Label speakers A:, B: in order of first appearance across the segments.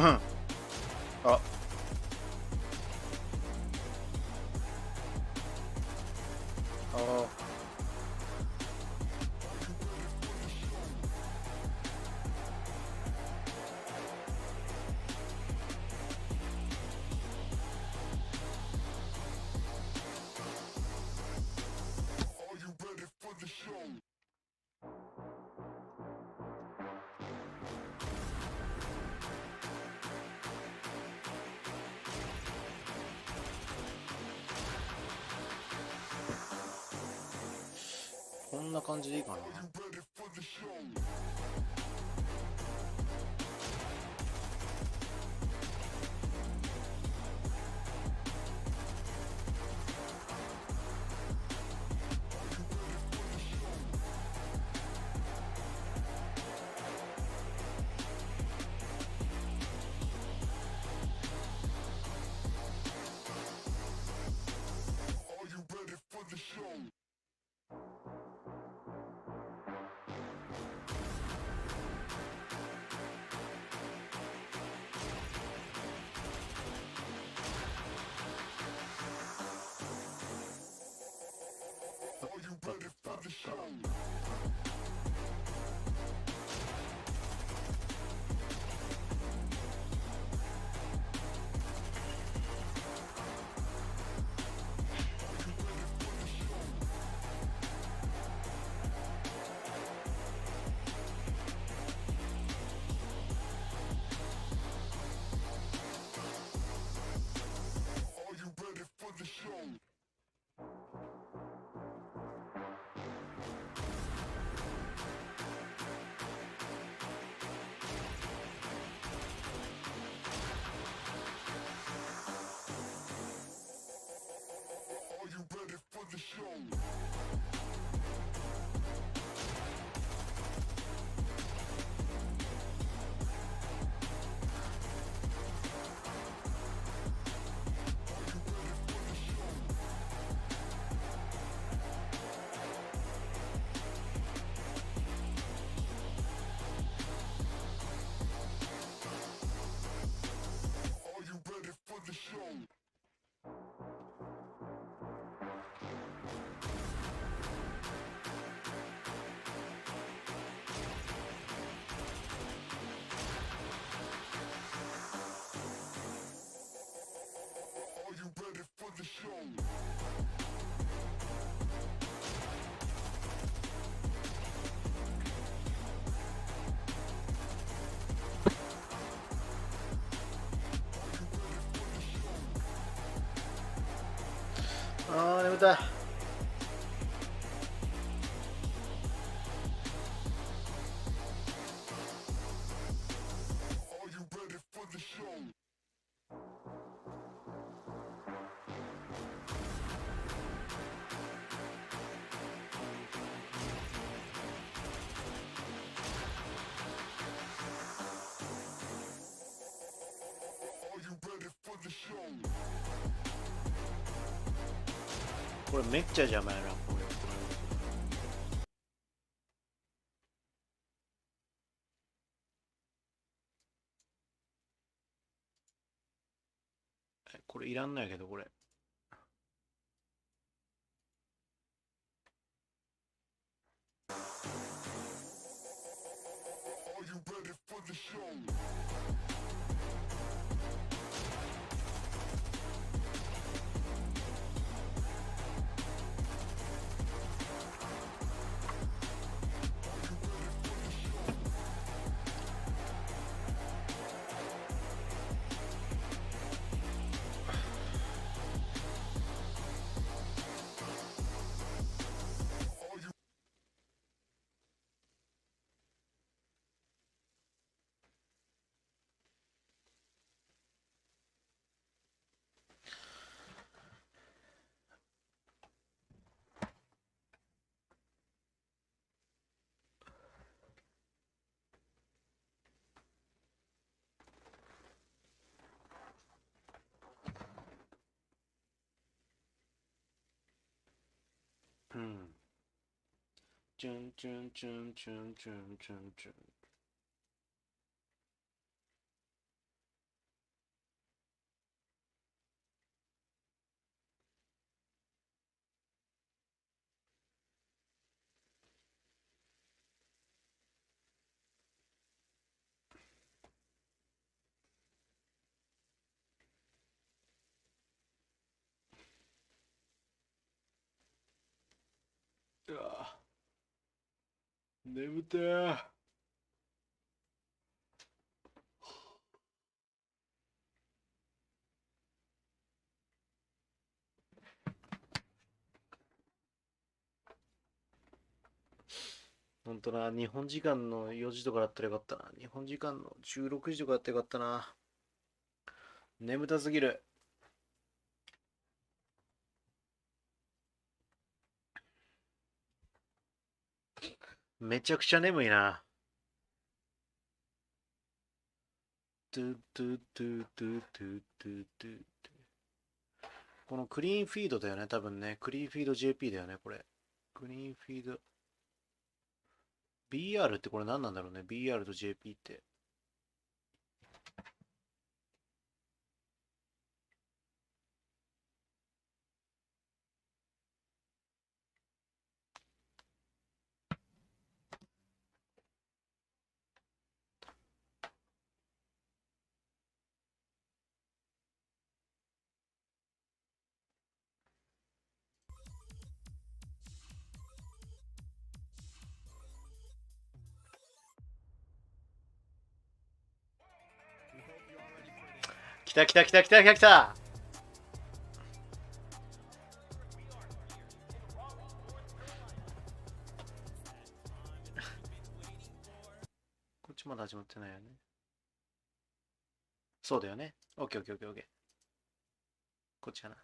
A: あ、こんな感じでいいかな。眠たい。これめっちゃ邪魔やな、これ。これいらんのやけど、これ。うん。チュンチュンチュンチュンチュンチュンチュン。うわ眠てー。ほんとな、日本時間の4時とかだったらよかったな。日本時間の16時とかだったらよかったな。眠たすぎる。めちゃくちゃ眠いな。トゥトゥトゥトゥトゥトゥトゥ。このクリーンフィードだよね、多分ね。クリーンフィード JP だよね、これ。クリーンフィード。BR ってこれ何なんだろうね。BR と JP って。来た来た来た来た来た来た。こっちまだ始まってないよね。そうだよね。オッケーオッケーオッケーオッケー。こっちかな。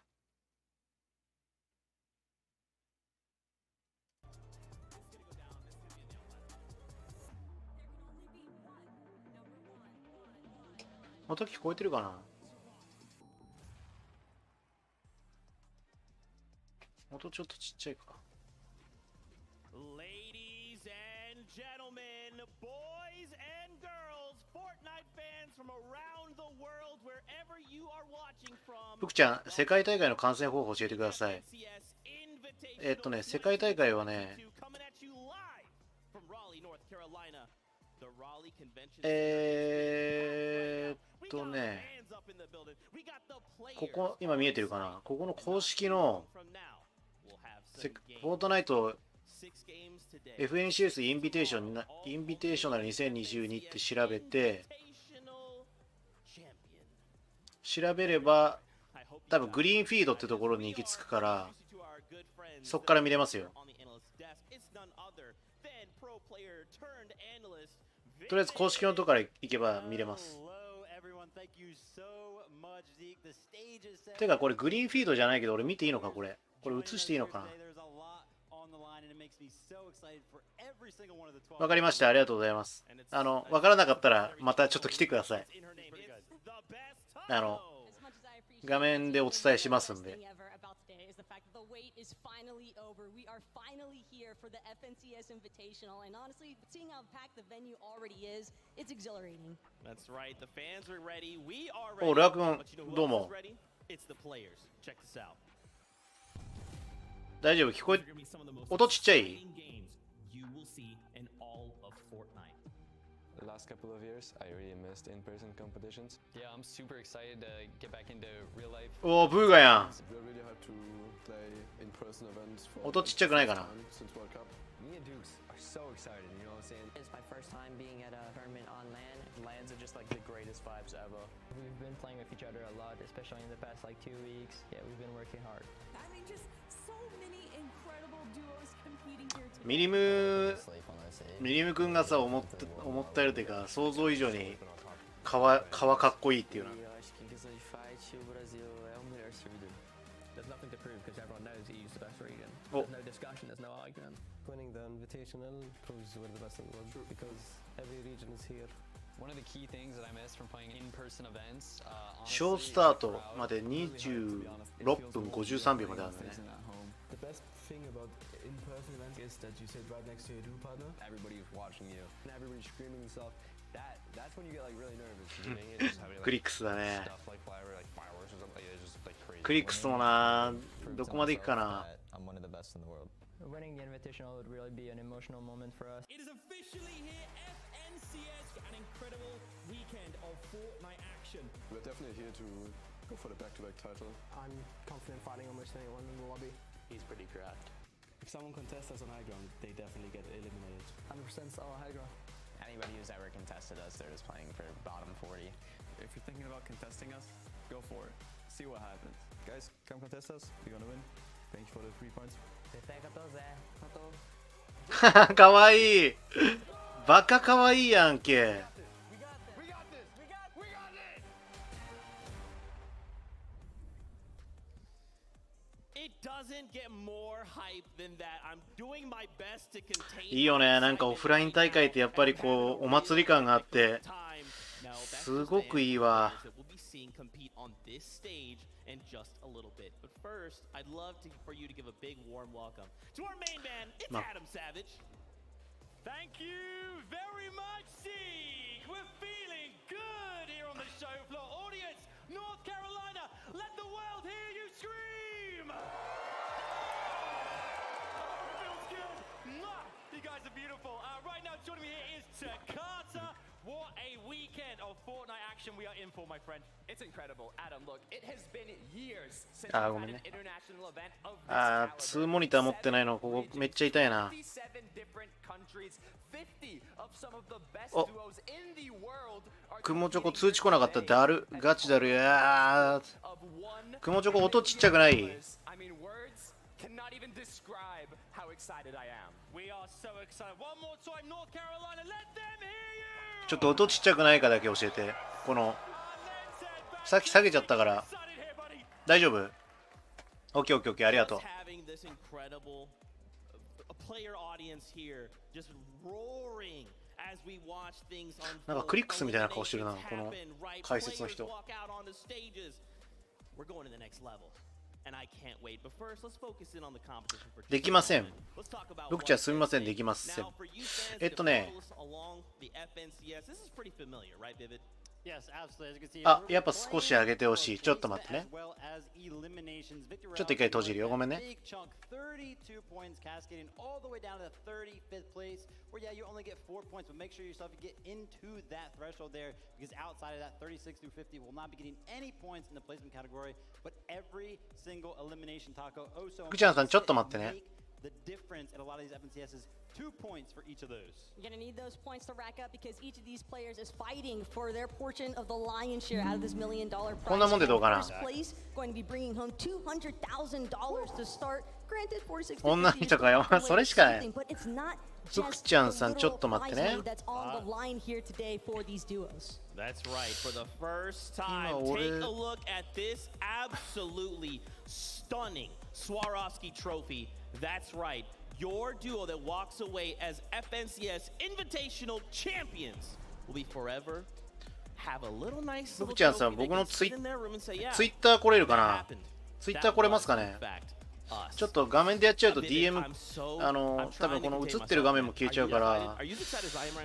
A: 音聞こえてるかな。音ちょっとちっちゃいか。
B: Ladies and gentlemen, boys and girls, Fortnite fans from around the world, wherever you are watching from.
A: 福ちゃん、世界大会の観戦方法教えてください。世界大会はね、ここ、今見えてるかな。ここの公式のフォートナイト FNCS インビテーショナル2022って調べて、調べれば多分グリーンフィードってところに行き着くから、そっから見れますよ。とりあえず公式のとこから行けば見れます。てかこれグリーンフィードじゃないけど、俺見ていいのか。これ映していいのかな。わかりました。ありがとうございます。わからなかったらまたちょっと来てください。画面でお伝えしますんで。お、ラク君、どうも。大丈夫、聞こえ、音ちっちゃい
C: ？Last couple of years, I really missed in-person competitions. Yeah, I'm super excited to get back into real life.
A: おお、ブーガやん。
C: We're really hard to play in-person events for
A: 音ちっちゃくないかな。
C: since World Cup. Me and Dukes are so excited, you know what I'm saying?
D: It's my first time being at a tournament on LAN.
C: Lands are just like the greatest vibes ever.
D: We've been playing with each other a lot, especially in the past like 2 weeks. Yeah, we've been working hard.
E: I mean, just so many incredible duos competing here today.
A: ミリム君がさ、思ったよりというか想像以上に川かっこいいっていうな。
D: There's nothing to prove because everyone knows EU's the best region.
A: Oh.
D: There's no discussion, there's no argument.
F: Winning the Invitational proves we're the best in the world because every region is here.
C: One of the key things that I miss from playing in-person events,
A: ショースタートまで26分53秒まであるんだね。
F: The best thing about in-person events is that you sit right next to your duo partner.
C: Everybody's watching you and everybody's screaming and stuff. That's when you get like really nervous.
A: クリックスだね。
C: Stuff like fireworks or something. It's just like crazy.
A: クリックスもな、どこまで行くかな。
C: I'm one of the best in the world.
D: Winning the Invitational would really be an emotional moment for us.
B: It is officially here, FNCS, an incredible weekend of Fortnite action.
C: We're definitely here to go for the back-to-back title.
F: I'm confident fighting almost anyone in the lobby.
G: He's pretty cracked. If someone contests us on high ground, they definitely get eliminated.
F: 100% all high ground.
D: Anybody who's ever contested us, they're just playing for bottom 40.
G: If you're thinking about contesting us, go for it. See what happens. Guys, come contest us. We're gonna win. Thank you for the 3 points.
D: 絶対勝とうぜ。
A: かわいい。バカかわいいやんけ。いいよね。なんかオフライン大会ってやっぱりこうお祭り感があってすごくいいわ。
B: in just a little bit. But first, I'd love for you to give a big warm welcome to our main man. It's Adam Savage.
H: Thank you very much, Sieg. We're feeling good here on the show floor. Audience, North Carolina, let the world hear you scream. Feels good. You guys are beautiful. Right now, joining me here is Takata. What a weekend of Fortnite action we are in for, my friend.
I: It's incredible. Adam, look, it has been years since we've had an international event of this
A: 2モニター持ってないのここめっちゃ痛いな。お、くもチョコ通知来なかった。だる、ガチだる。やー。くもチョコ音ちっちゃくない？
I: cannot even describe how excited I am.
H: We are so excited. One more time, North Carolina, let them hear you.
A: ちょっと音ちっちゃくないかだけ教えて。このさっき下げちゃったから大丈夫？オッケーオッケーオッケー、ありがとう。なんかクリックスみたいな顔してるな、この解説の人。できません。僕ちゃんすみません、できません。あ、やっぱ少し上げてほしい。ちょっと待ってね。ちょっと一回閉じるよ。ごめんね。福ちゃんさん、ちょっと待ってね。
B: The difference in a lot of these FNCS is 2 points for each of those.
E: You're going to need those points to rack up because each of these players is fighting for their portion of the lion's share out of this $1 million prize.
A: こんなもんでどうかな。
E: First place going to be bringing home $200,000 to start. Granted, 46.
A: 女の人かよ。それしかない。
E: But it's not
A: 福ちゃんさん、ちょっと待ってね。
E: that's on the line here today for these duos.
B: That's right. For the first time, take a look at this absolutely stunning Swarovski trophy. That's right. Your duo that walks away as FNCS Invitational Champions will be forever. Have a little nice little trophy they can sit in their room and say, yeah,
A: ツイッター来れるかな。ツイッター来れますかね。ちょっと画面でやっちゃうと DM 多分この映ってる画面も消えちゃうから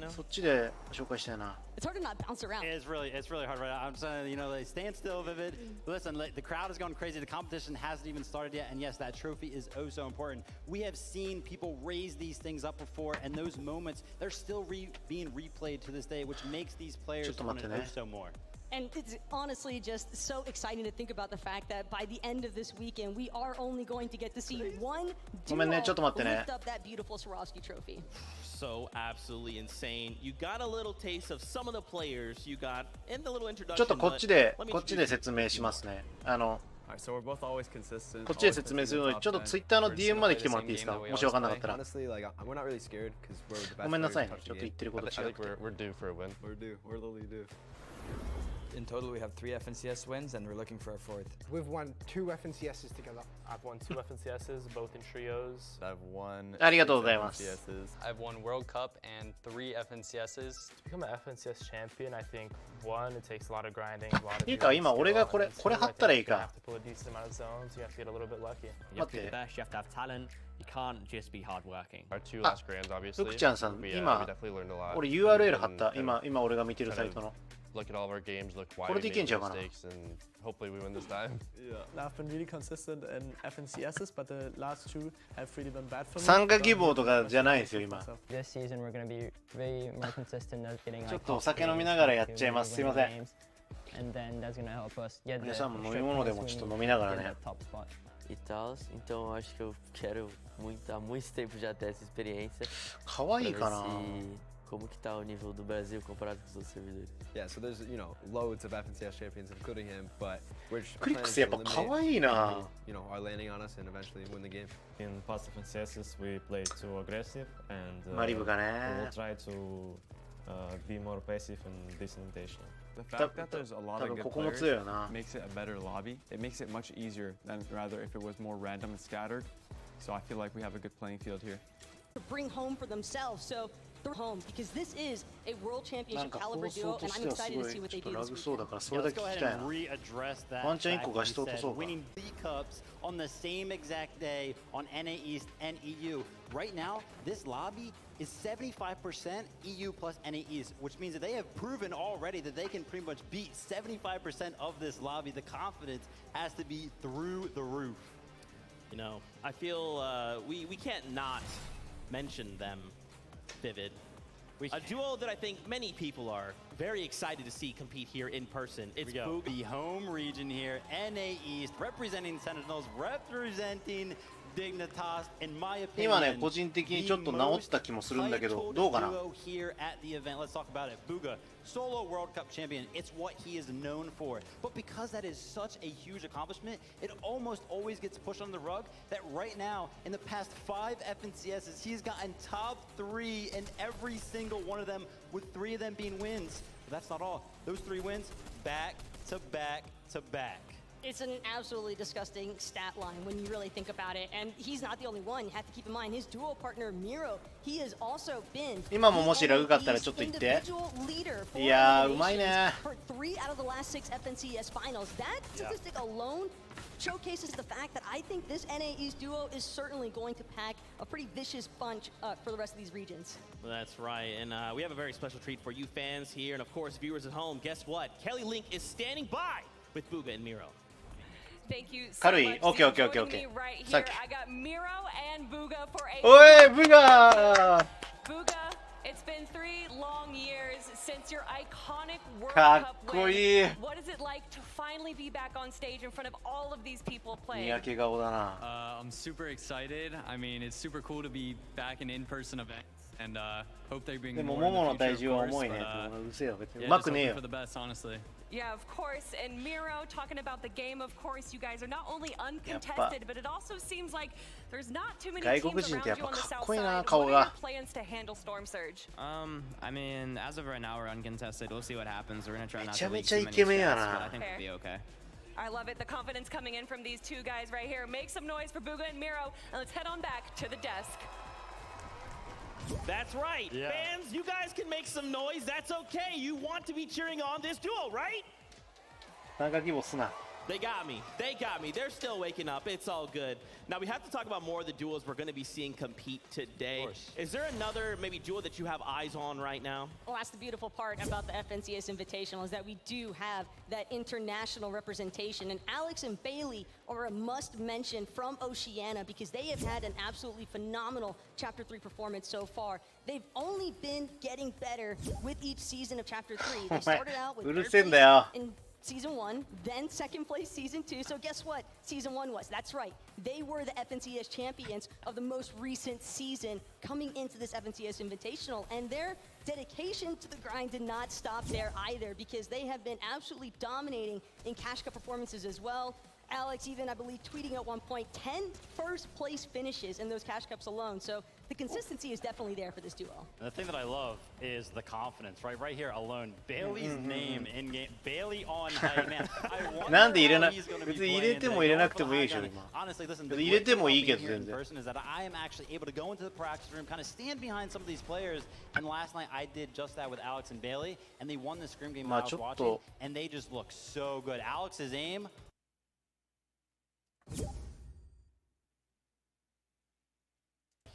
A: そっちで紹介したいな。
E: It's hard to not bounce around.
J: It's really hard right now. I'm saying, you know, they stand still, Vivid. Listen, the crowd is going crazy. The competition hasn't even started yet, and yes, that trophy is oh so important. We have seen people raise these things up before, and those moments they're still being replayed to this day, which makes these players want it oh so more.
E: And it's honestly just so exciting to think about the fact that by the end of this weekend, we are only going to get to see one duo lift up that beautiful Swarovski trophy.
B: So absolutely insane. You got a little taste of some of the players you got in the little introduction.
A: ちょっとこっちで説明しますね。
K: So we're both always consistent.
A: こっちで説明するので、ちょっとツイッターの DM まで来てもらっていいですか？もし分かんなかったら。
K: Honestly, like we're not really scared because we're the best.
A: ごめんなさいね。ちょっと言ってること違う。
C: We're due for a win.
K: We're due. We're literally due.
L: In total, we have 3 FNCS wins, and we're looking for our 4th.
M: We've won 2 FNCSs together.
N: I've won 2 FNCSs, both in trios.
C: I've won
A: ありがとうございます。
C: I've won World Cup and 3 FNCSs.
N: To become an FNCS champion, I think one, it takes a lot of grinding, a lot of.
A: いいか、今俺がこれ貼ったらいいか。
N: You have to pull a decent amount of zones. You have to get a little bit lucky.
I: You have to be the best. You have to have talent. You can't just be hardworking.
C: Our 2 last grands, obviously.
A: 福ちゃんさん、今
C: definitely learned a lot.
A: 俺 URL 貼った。今俺が見てるサイトの。
C: Look at all of our games, look why we made mistakes, and hopefully we win this time.
G: Yeah. I've been really consistent in FNCSs, but the last 2 have really been bad for me.
A: 参加希望とかじゃないですよ今。
D: This season we're going to be way more consistent at getting
A: ちょっとお酒飲みながらやっちゃいます。すいません。
D: And then that's going to help us get
A: 皆さんも飲み物でもちょっと飲みながらね。
O: e tal. Então eu acho que eu quero há muito tempo já ter essa experiência.
A: Kawaii, cara.
O: Como que tá o nível do Brasil comparado com os outros servidores?
K: Yeah, so there's, you know, loads of FNCS champions, including him, but we're just
A: Krix
K: planning to
A: やっぱ可愛いな。
K: you know, are landing on us and eventually win the game.
P: In past FNCSs, we played too aggressive, and
A: マリブが
P: we
A: ね
P: will。try to be more passive in this invitation.
G: The fact that there's a lot
A: 多
G: of
A: 分
G: good
A: ここも
G: players
A: 強いよな。
G: makes it a better lobby. It makes it much easier than rather if it was more random and scattered. So I feel like we have a good playing field here.
E: To bring home for themselves, so they're home because this is a world
A: なん
E: championship
A: か
E: call
A: 放
E: duo,
A: 送と
E: and
A: し
E: I'm
A: てはす
E: excited
A: ご
E: to
A: い
E: see what
A: ちょ
E: they
A: っと
E: do
A: ラ
E: this
A: グ
E: weekend.
A: そうだからそ
J: Yeah,
A: れだ
J: let's
A: け
J: go
A: 聞
J: ahead
A: きたい
J: and
A: な。
J: readdress that.
A: ワンチャン1
J: fact
A: 個
J: that
A: 貸して
J: you
A: 落と
J: said
A: そうか。
J: winning 3 cups on the same exact day on NA East and EU. Right now, this lobby is 75% EU plus NA East, which means that they have proven already that they can pretty much beat 75% of this lobby. The confidence has to be through the roof.
B: You know, I feel we can't not mention them, Vivid. A duo that I think many people are very excited to see compete here in person. It's Booga.
J: The home region here, NA East, representing Sentinels, representing Dignitas, in my opinion.
A: 今ね、個人的にちょっと直った気もするんだけど、どうかな。
J: Duo here at the event. Let's talk about it. Booga, solo World Cup champion. It's what he is known for. But because that is such a huge accomplishment, it almost always gets pushed on the rug that right now, in the past 5 FNCSs, he's gotten top 3 in every single one of them, with 3 of them being wins. But that's not all. Those 3 wins, back to back to back.
E: It's an absolutely disgusting stat line when you really think about it. And he's not the only one. You have to keep in mind his duo partner Miro. He has also been
A: 今ももしラグがあったらちょっと言って。
E: individual leader for
A: いやー、うまいね。
E: for 3 out of the last 6 FNCS finals. That statistic alone showcases the fact that I think this NA East duo is certainly going to pack a pretty vicious punch for the rest of these regions.
B: That's right, and we have a very special treat for you fans here, and of course viewers at home. Guess what? Kelly Link is standing by with Booga and Miro.
Q: Thank you so
A: 軽い。
Q: much.
A: OK, OK, OK,
Q: Joining
A: OK.
Q: me right
A: さっ
Q: here,
A: き。
Q: I got Miro and Booga for a
A: おい、ブガー
Q: Booga, it's been 3 long years since your iconic World
A: か
Q: Cup
A: っこ
Q: win.
A: いい。
Q: What is it like to finally be back on stage in front of all of these people
A: に
Q: playing?
A: やけ顔だな。
R: I'm super excited. I mean, it's super cool to be back in in-person events, and hope they bring
A: でも
R: more
A: モモ
R: in
A: の
R: the
A: 体
R: future,
A: 重
R: of
A: は
R: course.
A: 重いね。
R: But,
A: うるせえよ、別に。
R: yeah,
A: うま
R: just
A: くねえ
R: hoping
A: よ
R: for。the best, honestly.
Q: Yeah, of course. And Miro, talking about the game, of course, you guys are not only uncontested, but it also seems like there's not too many
A: 外
Q: teams
A: 国人ってやっ
Q: around you
A: ぱ
Q: on the
A: かっ
Q: south
A: こいい
Q: side.
A: な、
Q: What
A: 顔
Q: are your
A: が。
Q: plans to handle Storm Surge?
S: I mean, as of right now, we're uncontested. We'll see what happens. We're gonna try not
A: めちゃ
S: to
A: め
S: leak
A: ちゃ
S: too
A: イ
S: many
A: ケメンや
S: stats, but I
A: な。
S: think we'll be okay.
Q: I love it. The confidence coming in from these 2 guys right here. Make some noise for Booga and Miro, and let's head on back to the desk.
B: That's right, fans. You guys can make some noise. That's okay. You want to be cheering on this duo, right?
A: 参加希望すな。
B: They got me. They got me. They're still waking up. It's all good. Now we have to talk about more of the duos we're going to be seeing compete today. Is there another maybe duo that you have eyes on right now?
E: Well, that's the beautiful part about the FNCS Invitational is that we do have that international representation. And Alex and Bailey are a must-mention from Oceania because they have had an absolutely phenomenal Chapter 3 performance so far. They've only been getting better with each season of Chapter 3. They started out with
A: う
E: third
A: るせえん
E: place
A: だよ。
E: in Season 1, then second place Season 2. So guess what? Season 1 was. That's right. They were the FNCS champions of the most recent season coming into this FNCS Invitational. And their dedication to the grind did not stop there either because they have been absolutely dominating in Cash Cup performances as well. Alex even, I believe, tweeting at one point, 10 first place finishes in those Cash Cups alone. So the consistency is definitely there for this duo.
J: And the thing that I love is the confidence, right? Right here alone, Bailey's name in game, Bailey on hype, man. I wonder
A: なんで入れな
J: how he's gonna be
A: 別に入
J: playing
A: れても
J: today.
A: 入れな
J: Going
A: く
J: for
A: て
J: the
A: もいい
J: high
A: でしょ
J: ground.
A: 今。
J: Honestly, listen,
A: 別
J: the
A: に入れ
J: great
A: て
J: thing
A: もいい
J: about
A: け
J: being
A: ど
J: here in
A: 全然。
J: person is that I am actually able to go into the practice room, kind of stand behind some of these players. And last night I did just that with Alex and Bailey, and they won the scrim game that I was watching, and they just look so good. Alex's aim.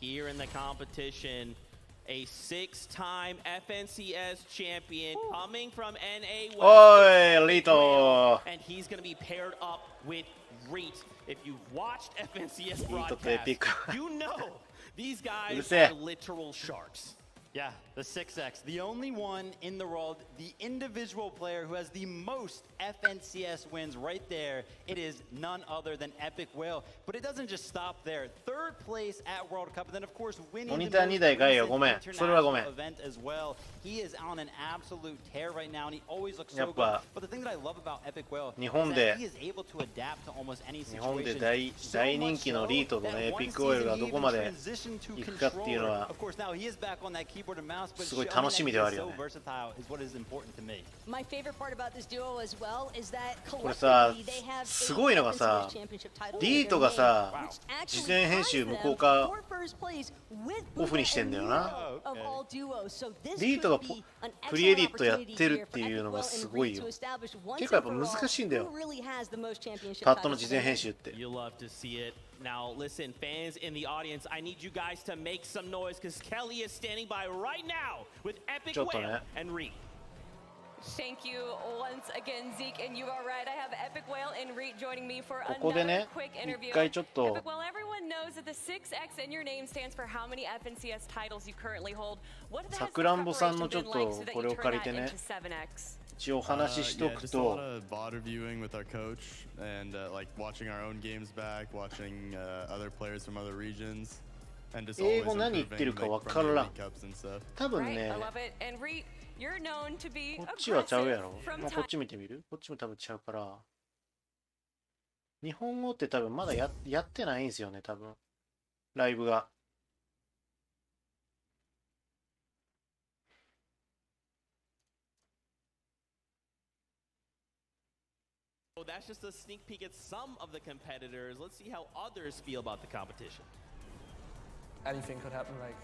B: Here in the competition, a 6-time FNCS champion coming from NA West.
A: おい、リート。
B: And he's going to be paired up with Reet. If you've watched FNCS
A: リートとエピッ
B: broadcasts,
A: ク。
B: you know these
A: うる
B: guys
A: せえ。
B: are literal sharks.
J: Yeah, the 6X, the only one in the world, the individual player who has the most FNCS wins right there. It is none other than Epic Whale. But it doesn't just stop there. Third place at World Cup, and then of course winning the most international event as well. He is on an absolute tear right now, and he always looks so good. But the thing that I love about Epic Whale is that he is able to adapt to almost any situation.
A: 日本で大人気のリートのね、エピックオイルがどこまで行くかっていうのはすごい楽しみではあるよね。これさ、すごいのがさ、リートがさ、事前編集無効化オフにしてんだよな。リートがプリエディットやってるっていうのがすごいよ。結構やっぱ難しいんだよ。パッドの事前編集って。
B: Now, listen, fans in the audience, I need you guys to make some noise because Kelly is standing by right now with Epic Whale and Reed.
Q: Thank you once again, Zeke, and you are right. I have Epic Whale and Reed joining me for another quick interview. Epic Whale, everyone knows that the 6X in your name stands for how many FNCS titles you currently hold. What has the preparation been like so that you turn that into 7X?
A: 一応話しとくと、
G: VOD reviewing with our coach and like watching our own games back, watching other players from other regions, and just always improving like from the cups and stuff.
A: 多分ね、こっちはちゃうやろ。こっち見てみる？こっちも多分ちゃうから。日本語って多分まだやってないんですよね、多分。ライブが。
B: So that's just a sneak peek at some of the competitors. Let's see how others feel about the competition.
F: Anything could happen, like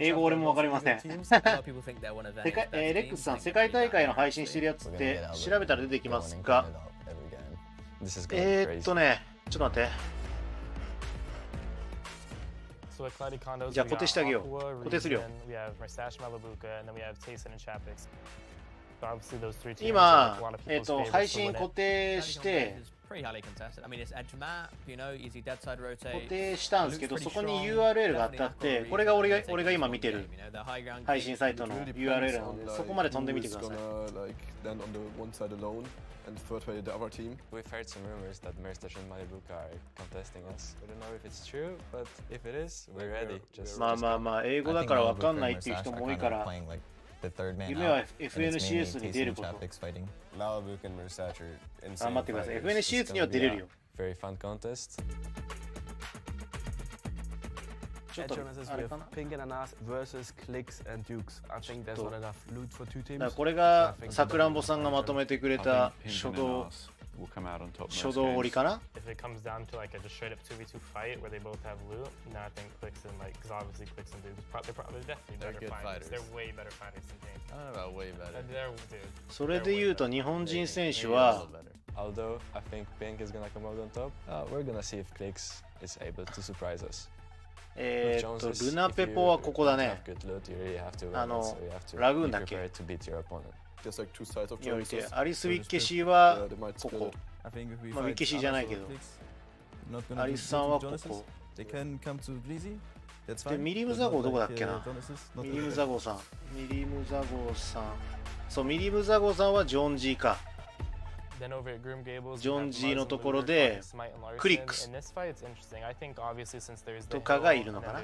A: 英語俺もわかりません。レックスさん、世界大会の配信してるやつって調べたら出てきますが、ね、ちょっと待って。じゃあ固定してあげよう。固定するよ。今、配信固定して、固定したんですけど、そこに URL があって、これが俺が今見てる配信サイトの URL なので、そこまで飛んでみてください。
K: And third way the other team.
C: We've heard some rumors that Merstash and Malibuka are contesting us. We don't know if it's true, but if it is, we're ready.
A: まあ、英語だからわかんないっていう人も多いから、夢は FNCS に出ること。
P: Malibuka and Merstash are insane.
A: 待ってください。FNCS には出れるよ。
C: Very fun contest.
F: Pink and Anas versus Clicks and Dukes. I think there's not enough loot for two teams.
A: これがさくらんぼさんがまとめてくれた初動折りかな。
N: If it comes down to like a just straight up 2v2 fight where they both have loot, no, I think Clicks and like, because obviously Clicks and Dukes, they're definitely better fighters. They're way better fighters than Pink.
P: I don't know about way better.
N: Dude.
A: それで言うと日本人選手は
C: Although I think Pink is gonna come out on top, we're gonna see if Clicks is able to surprise us.
A: ルナペポはここだね。ラグーンだっけ。においてアリス・ウィッケシーはここ。まあウィッケシーじゃないけど。アリスさんはここ。でミリムザゴどこだっけな。ミリムザゴさん。そう、ミリムザゴさんはジョンジーか。ジョンジーのところでクリックスとかがいるのかな。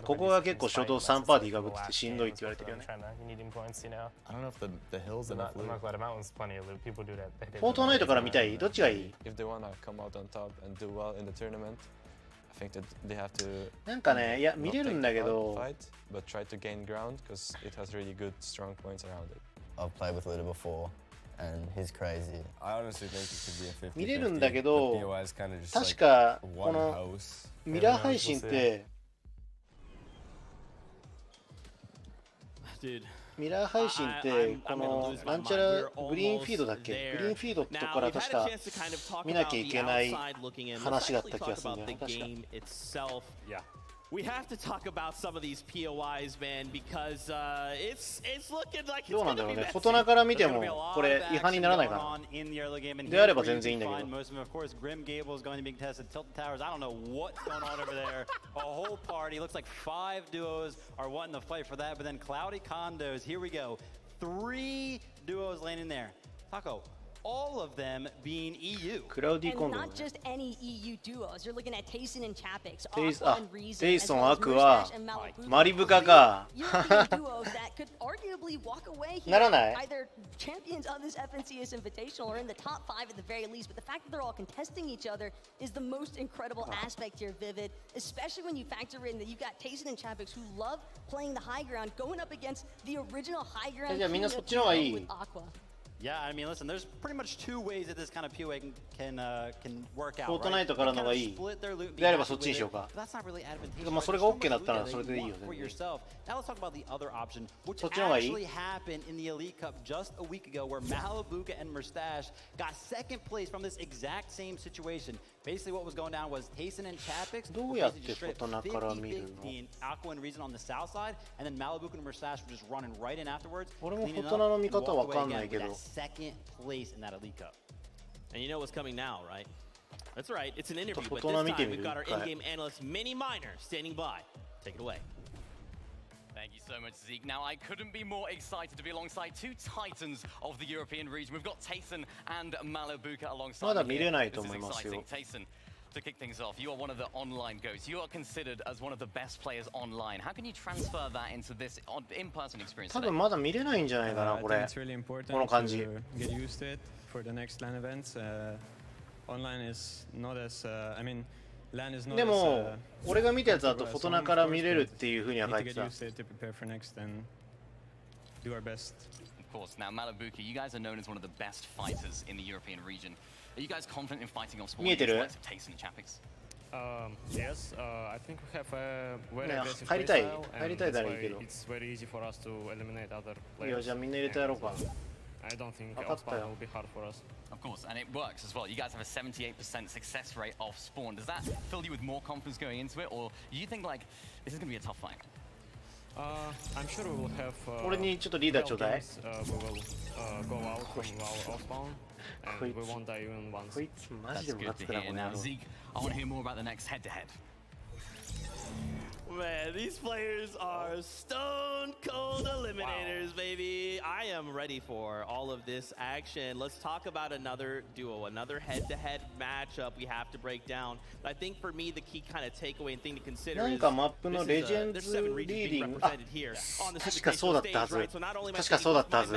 A: ここが結構初動3パーティーがぶっててしんどいって言われてるよね。フォートナイトから見たい？どっちがいい？なんかね、いや見れるんだけど。
T: And he's crazy.
P: I honestly think it could be a 50-50.
A: 見れるんだけど、確かこのミラー配信ってミラー配信ってこのなんちゃらグリーンフィードだっけ？グリーンフィードってとこから確か見なきゃいけない話だった気がするんだよね。確か。
B: We have to talk about some of these POIs, man, because it's looking like it's
A: どうなんだろう
B: gonna
A: ね。
B: be
A: フォトナから見てもこれ違反にならないかな。であれば全然いいんだけど。
J: Most of them, of course, Grim Gable is going to be contested. Tilt the Towers. I don't know what's going on over there. A whole party. Looks like 5 duos are wanting to fight for that. But then Cloudy Condos. Here we go. 3 duos landing there. Taco. All of them being EU.
E: And not just any EU duos. You're looking at Tayson and Chapix,
A: テイソン、アクはマリブカか。ならない？
E: Either champions of this FNCS Invitational or in the top 5 at the very least. But the fact that they're all contesting each other is the most incredible aspect here, Vivid. Especially when you factor in that you've got Tayson and Chapix who love playing the high ground, going up against the original high ground with Aqua.
J: Yeah, I mean, listen, there's pretty much 2 ways that this kind of POA can work out.
A: フォートナイトからのがいい。であればそっちにしようか。まあそれが OK だったらそれでいいよね。
J: Now let's talk about the other option, which
A: そっちの方がいい？
J: actually happened in the Elite Cup just a week ago, where Malibuca and Mustache got 2nd place from this exact same situation. Basically, what was going down was Tayson and Chapix
A: どうやってフォトナから見るの？
J: Aqua and Reason on the south side, and then Malibuca and Mustache were just running right in afterwards.
A: 俺もフォトナの見方わかんないけど。
J: 2nd place in that Elite Cup.
B: And you know what's coming now, right? That's right, it's an interview, but this time we've got our in-game analyst, Mini Miner, standing by. Take it away.
T: Thank you so much, Zeke. Now, I couldn't be more excited to be alongside 2 titans of the European region. We've got Tayson and Malibuca alongside.
A: まだ見れないと思いますよ。
T: Tayson, to kick things off, you are one of the online goats. You are considered as one of the best players online. How can you transfer that into this in-person experience?
A: 多分まだ見れないんじゃないかなこれ。この感じ。
C: Get used to it for the next LAN events. Online is not as, I mean, LAN is not as.
A: でも俺が見たやつだとフォトナから見れるっていう風には書いてた。
C: To prepare for next and do our best.
T: Of course. Now, Malibuca, you guys are known as one of the best fighters in the European region. Are you guys confident in fighting off spawn against the likes of Tayson and Chapix?
U: Yes, I think we have a very aggressive
A: 入りたい
U: playstyle,
A: 入りたいならいいけど。
T: It's very easy for us to eliminate other
A: いやじゃあみんな入れてやろうか。
T: I don't think
A: 分かったよ。
T: will be hard for us. Of course, and it works as well. You guys have a 78% success rate off spawn. Does that fill you with more confidence going into it, or do you think like this is going to be a tough fight?
U: I'm sure we will have.
A: 俺にちょっとリーダーちょうだい。
U: We will go out from our off spawn, and we won't die even once.
A: こいつマジでムカつくなこの野郎。
T: Zeke, I want to hear more about the next head-to-head.
B: Man, these players are stone cold eliminators, baby. I am ready for all of this action. Let's talk about another duo, another head-to-head matchup we have to break down. I think for me, the key kind of takeaway and thing to consider is
A: なんかマップのレジェンズリーディング、あ、確かそうだったはず。確かそうだったはず。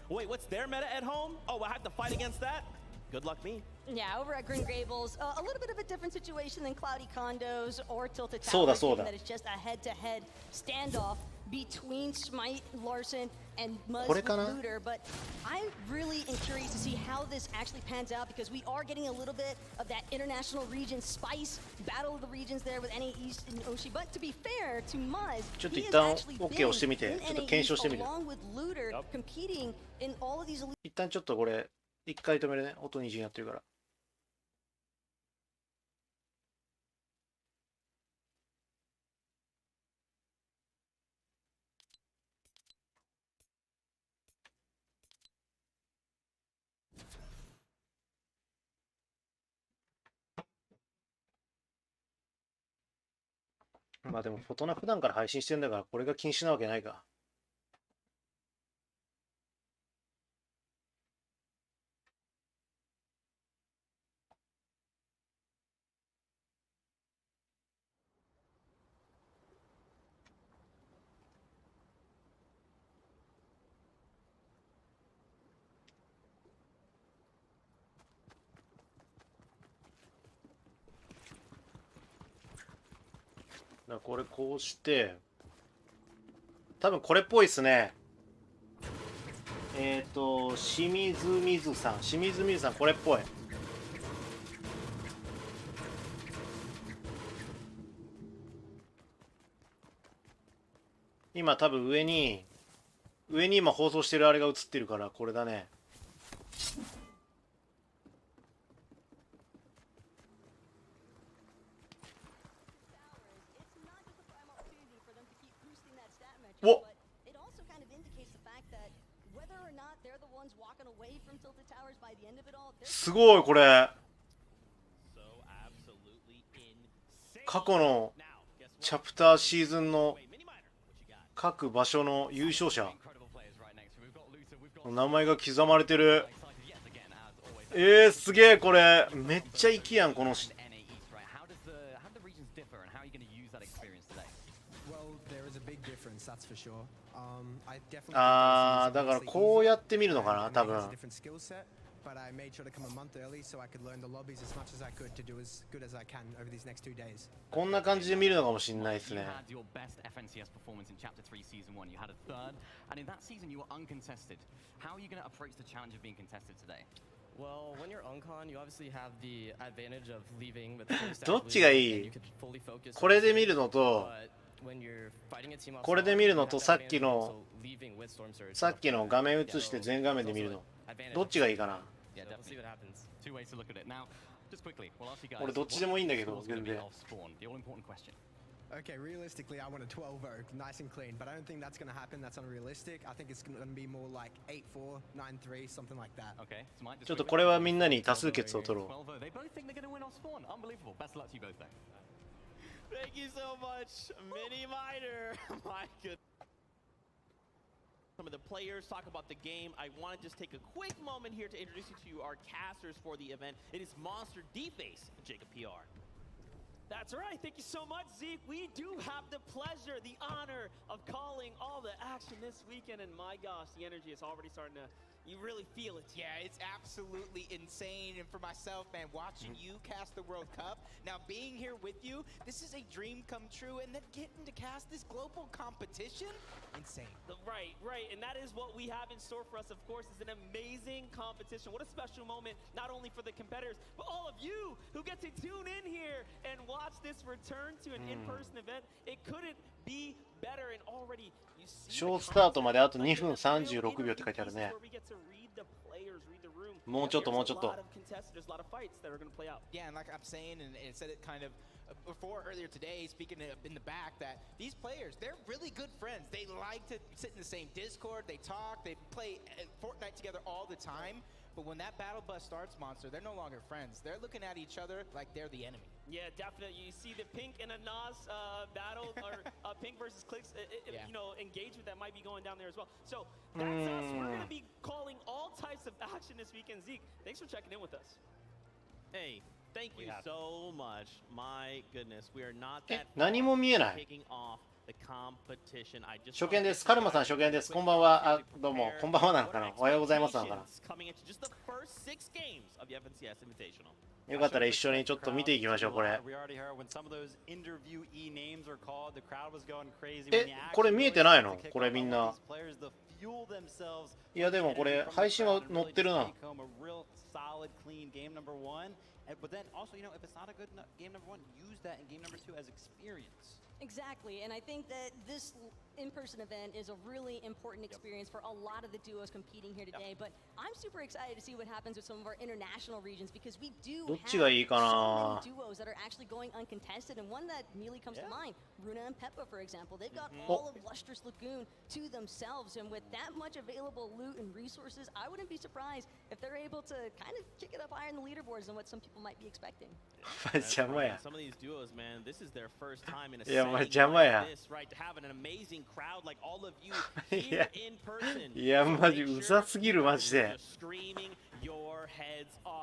B: Wait, what's their meta at home? Oh, I have to fight against that? Good luck me.
E: Yeah, over at Green Gables, a little bit of a different situation than Cloudy Condos or Tilted Towers. That it's just a head-to-head standoff between Smite, Larson, and Muzz Looter. But I really am curious to see how this actually pans out because we are getting a little bit of that international region spice, battle of the regions there with NA East and Oshi. But to be fair to Muzz, he has actually been in NA East along with Looter competing in all of these.
A: 一旦ちょっとこれ一回止めるね。音二重になってるから。まあでもフォトナ普段から配信してんだからこれが禁止なわけないか。これこうして多分これっぽいですね。清水水さんこれっぽい。今多分上に今放送してるあれが映ってるからこれだね。すごいこれ。過去のチャプターシーズンの各場所の優勝者名前が刻まれてる。すげえこれめっちゃ粋やんこのだからこうやって見るのかな多分。
M: But I made sure to come a month early so I could learn the lobbies as much as I could to do as good as I can over these next 2 days.
A: こんな感じで見るのかもしれないですね。
T: You had your best FNCS performance in Chapter 3 Season 1. You had a third, and in that season you were uncontested. How are you going to approach the challenge of being contested today?
F: Well, when you're uncon, you obviously have the advantage of leaving with the first
A: どっちがいい？これで見るのとこれで見るのとさっきの画面映して全画面で見るのどっちがいいかな。俺どっちでもいいんだけど全然。
M: Okay, realistically, I want a 12-0, nice and clean, but I don't think that's going to happen. That's unrealistic. I think it's going to be more like 8-4, 9-3, something like that.
T: Okay.
A: ちょっとこれはみんなに多数決を取ろう。
T: They both think they're going to win off spawn. Unbelievable. Best of luck to you both then.
B: Thank you so much, Mini Miner. My goodness. Some of the players talk about the game. I want to just take a quick moment here to introduce you to our casters for the event. It is Monster D-Face and Jacob PR.
H: That's right. Thank you so much, Zeke. We do have the pleasure, the honor of calling all the action this weekend. And my gosh, the energy is already starting to, you really feel it.
V: Yeah, it's absolutely insane. And for myself, man, watching you cast the World Cup, now being here with you, this is a dream come true. And then getting to cast this global competition, insane.
H: Right. And that is what we have in store for us, of course. It's an amazing competition. What a special moment, not only for the competitors, but all of you who get to tune in here and watch this return to an in-person event. It couldn't be better and already you see
A: ショースタートまであと2分36秒って書いてあるね。もうちょっともうちょっと。
V: Yeah, and like I'm saying, and it said it kind of before earlier today, speaking in the back, that these players, they're really good friends. They like to sit in the same Discord, they talk, they play Fortnite together all the time. But when that battle bus starts, Monster, they're no longer friends. They're looking at each other like they're the enemy.
H: Yeah, definitely. You see the Pink and a Nas battle, or Pink versus Clicks, you know, engagement that might be going down there as well. So that's us. We're going to be calling all types of action this weekend. Zeke, thanks for checking in with us.
B: Hey, thank you so much. My goodness, we are not that
A: 何も見えない。
B: kicking off the competition. I just
A: 初見です。カルマさん初見です。こんばんは。どうも。こんばんはなのかな。おはようございますなのかな。
B: coming into just the first 6 games of the FNCS Invitational.
A: よかったら一緒にちょっと見ていきましょうこれ。これ見えてないの？これみんな。いやでもこれ配信は載ってるな。
J: But then also, you know, if it's not a good game number 1, use that in game number 2 as experience.
E: Exactly, and I think that this in-person event is a really important experience for a lot of the duos competing here today. But I'm super excited to see what happens with some of our international regions because we do have so many duos that are actually going uncontested. And one that immediately comes to mind, Runa and Peppa, for example. They've got all of Lustrous Lagoon to themselves, and with that much available loot and resources, I wouldn't be surprised if they're able to kind of kick it up higher in the leaderboards than what some people might be expecting.
B: Some of these duos, man, this is their first time in a
A: setting like this,
B: right? To have an amazing crowd like all of you here in person.
A: いやマジうざすぎるマジで。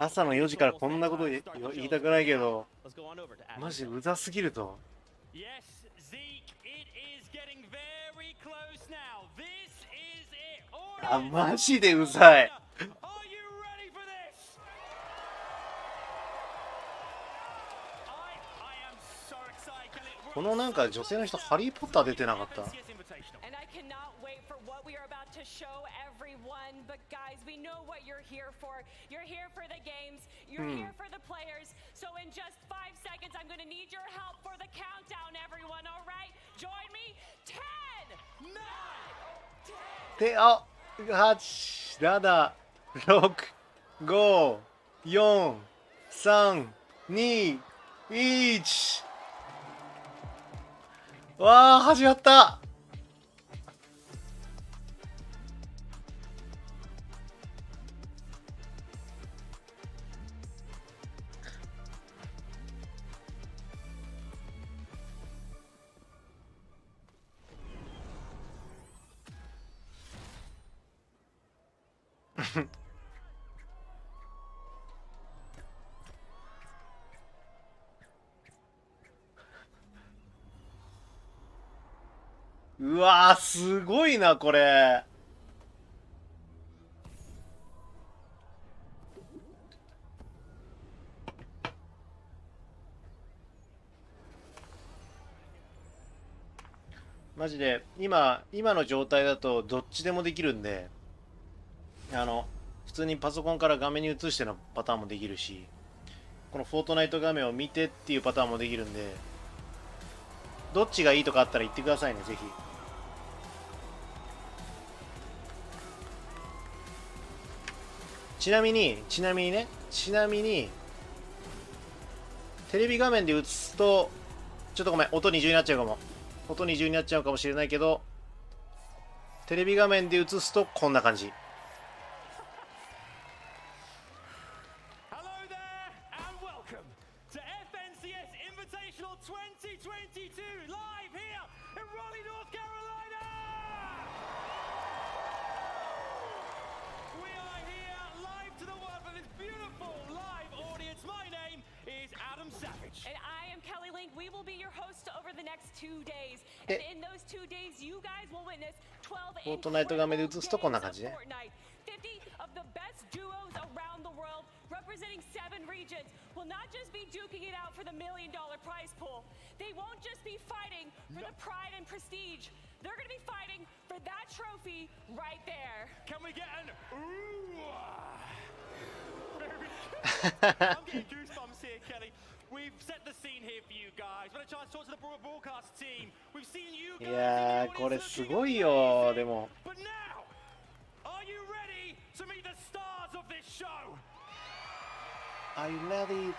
A: 朝の4時からこんなこと言いたくないけど、マジうざすぎると。あ、マジでうざい。このなんか女性の人ハリー・ポッター出てなかった？
Q: to show everyone, but guys, we know what you're here for. You're here for the games. You're here for the players. So in just 5 seconds, I'm going to need your help for the countdown, everyone. All right? Join me. 10, 9, 10.
A: で、あ、8、7、6、5、4、3、2、1。わあ、始まった。うわー、すごいなこれ。マジで今の状態だとどっちでもできるんで、普通にパソコンから画面に映してのパターンもできるし、このフォートナイト画面を見てっていうパターンもできるんで、どっちがいいとかあったら言ってくださいね、ぜひ。ちなみにテレビ画面で映すとちょっとごめん、音二重になっちゃうかも。音二重になっちゃうかもしれないけど、テレビ画面で映すとこんな感じ。
Q: And I am Kelly Link. We will be your host over the next 2 days. And in those 2 days, you guys will witness 12
A: フォートナイト画面で映すとこんな感じね。
Q: 50 of the best duos around the world, representing 7 regions, will not just be duking it out for the $1 million prize pool. They won't just be fighting for the pride and prestige. They're going to be fighting for that trophy right there.
H: Can we get an ooh? I'm getting goosebumps here, Kelly. We've set the scene here for you guys. What a chance to talk to the broadcast team. We've seen you guys.
A: いやー、これすごいよ。でも
H: But now, are you ready to meet the stars of this show?
A: Are you ready?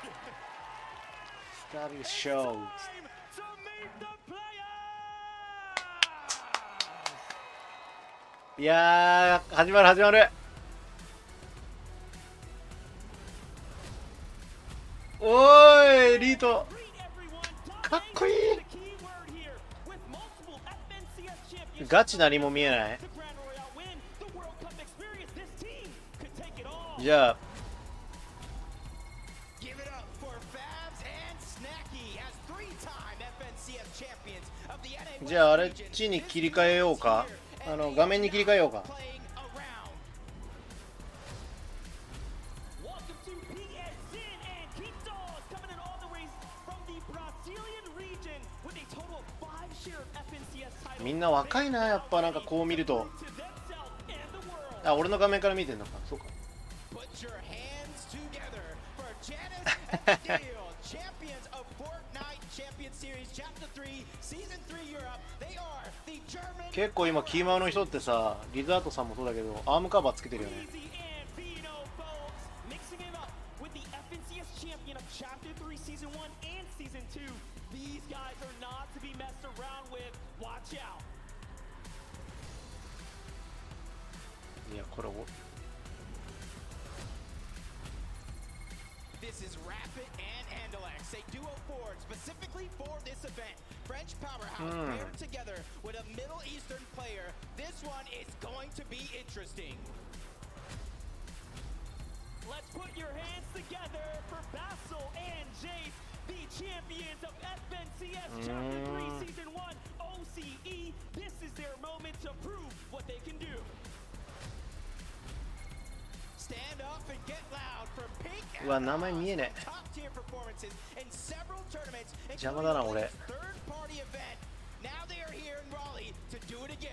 A: Start your show. いやー、始まる。おーい、エリートかっこいい。ガチ何も見えない。じゃああれっちに切り替えようか。画面に切り替えようか。みんな若いな、やっぱなんかこう見ると。あ、俺の画面から見てんのか。そうか。結構今キーマウの人ってさ、リザートさんもそうだけどアームカバーつけてるよね。いや、これを
V: This is Rapid and Andalex, a duo forged specifically for this event. French powerhouse paired together with a Middle Eastern player. This one is going to be interesting.
H: Let's put your hands together for Basil and Jace, the champions of FNCS Chapter 3 Season 1 OCE. This is their moment to prove what they can do.
V: Stand up and get loud for Pink and
A: うわ、名前見えねえ。
V: top tier performances in several tournaments,
A: 邪魔だな俺。
V: third party event. Now they are here in Raleigh to do it again.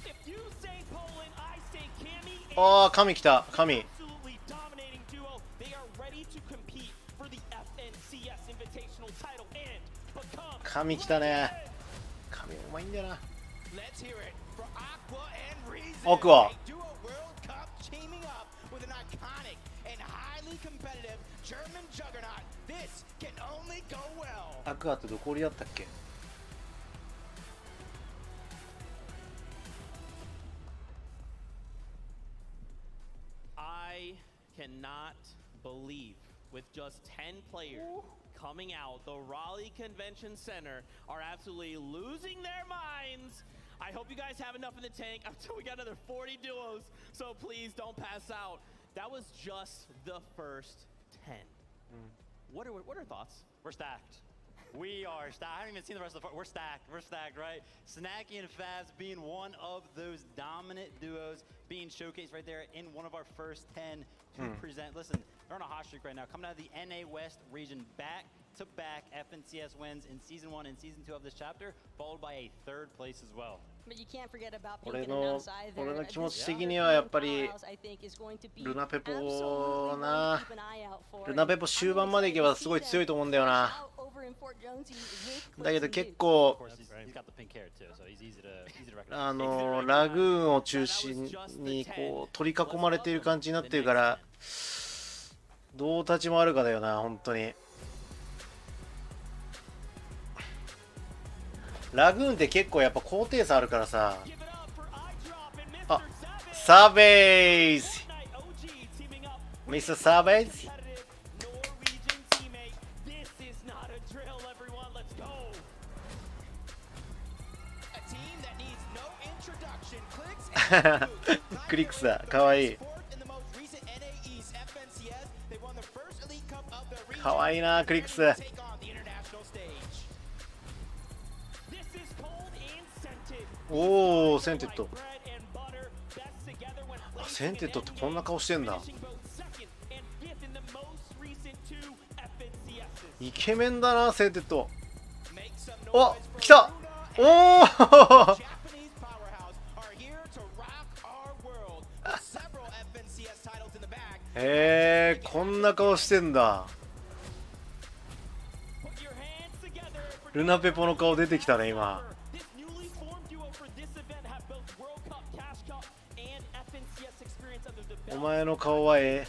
H: If you say Poland, I say Cammy.
A: ああ、神来た、神。
H: Absolutely dominating duo. They are ready to compete for the FNCS Invitational title and become.
A: 神来たね。神うまいんだよな。
V: Let's hear it for Aqua and Reason.
A: 奥は
V: A duo World Cup teaming up with an iconic and highly competitive German juggernaut. This can only go well.
A: アクアってどこ折りだったっけ。
B: I cannot believe with just 10 players coming out, the Raleigh Convention Center are absolutely losing their minds. I hope you guys have enough in the tank until we got another 40 duos. So please don't pass out. That was just the first 10. What are thoughts?
J: We're stacked. We are stacked. I haven't even seen the rest of the. We're stacked. We're stacked, right? Snacky and Fabs being one of those dominant duos, being showcased right there in one of our first 10 to present. Listen, they're on a hot streak right now, coming out of the NA West region, back-to-back FNCS wins in Season 1 and Season 2 of this chapter, followed by a 3rd place as well.
E: But you can't forget about
A: 俺の気持ち的にはやっぱりルナペポな。ルナペポ終盤までいけばすごい強いと思うんだよな。だけど結構ラグーンを中心にこう取り囲まれている感じになってるからどう立ち回るかだよな本当に。ラグーンって結構やっぱ高低差あるからさ。あ、サーベイズミスターサーベイズクリックスだ、かわいい。かわいいな、クリックス。おお、センテッド。センテッドってこんな顔してんだ。イケメンだな、センテッド。お、来た。おおへえ、こんな顔してんだ。ルナペポの顔出てきたね今。お前の顔はええ。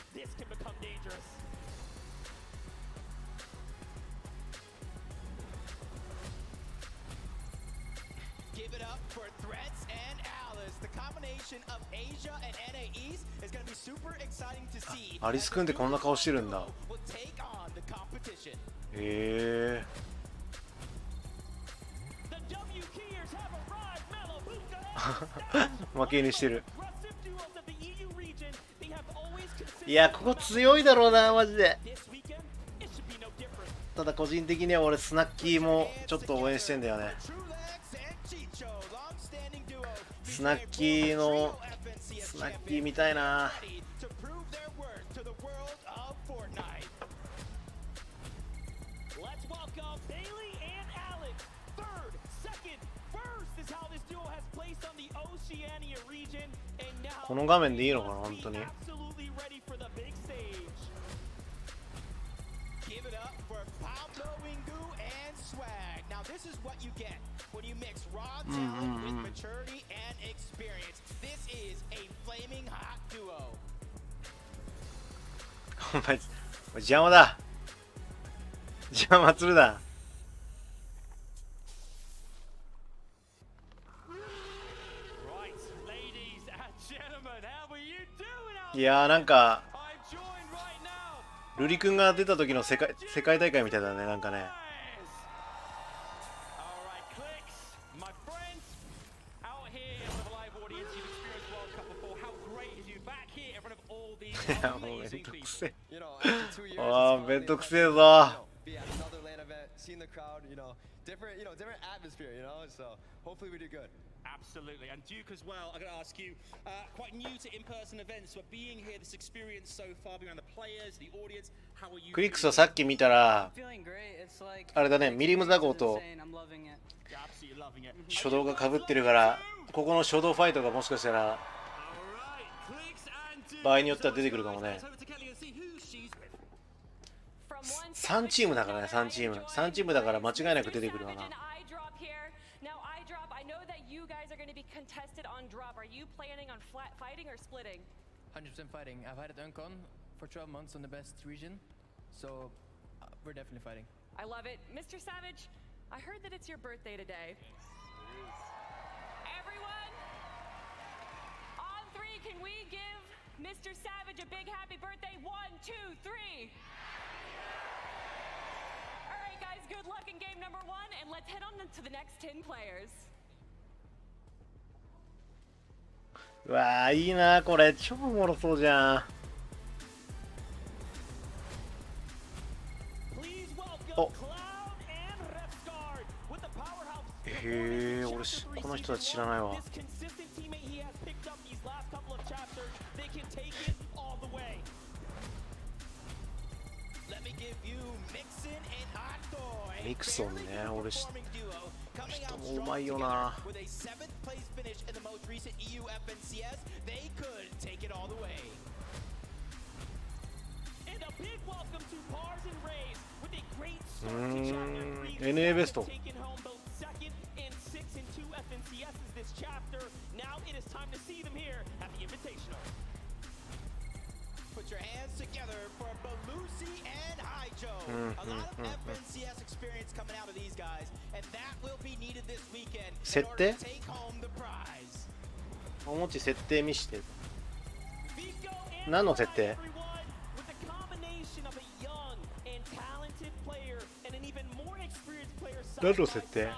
A: アリス君ってこんな顔してるんだ。へえ。負けにしてる。いや、ここ強いだろうなマジで。ただ個人的には俺スナッキーもちょっと応援してんだよね。スナッキー見たいな。この画面でいいのかな本当に。お前邪魔だ。邪魔するだ。いやーなんかルリ君が出た時の世界大会みたいだねなんかね。いやもうめんどくせえ。ああめんどくせえぞ。
H: Absolutely, and Duke as well. I'm going to ask you, quite new to in-person events, but being here, this experience so far, being around the players, the audience, how are you?
A: クリックスはさっき見たらあれだね、ミリムザゴと初動がかぶってるからここの初動ファイトがもしかしたら場合によっては出てくるかもね。3チームだからね。3チームだから間違いなく出てくるわな。
Q: Contested on drop. Are you planning on flat fighting or splitting?
D: 100% fighting. I've had it uncon for 12 months on the best region, so we're definitely fighting.
Q: I love it. Mr. Savage, I heard that it's your birthday today. Everyone, on 3, can we give Mr. Savage a big happy birthday? 1, 2, 3. All right, guys, good luck in game number 1, and let's head on to the next 10 players.
A: うわー、いいなこれ。超おもろそうじゃん。お、へえ、俺この人たち知らないわ。ミクソンね、俺人もうまいよな。NA ベスト。
V: Put your hands together for Belusi and Hijo. A lot of FNCS experience coming out of these guys, and that will be needed this weekend in order to take home the prize.
A: おもち設定見して。何の設定？何の設定？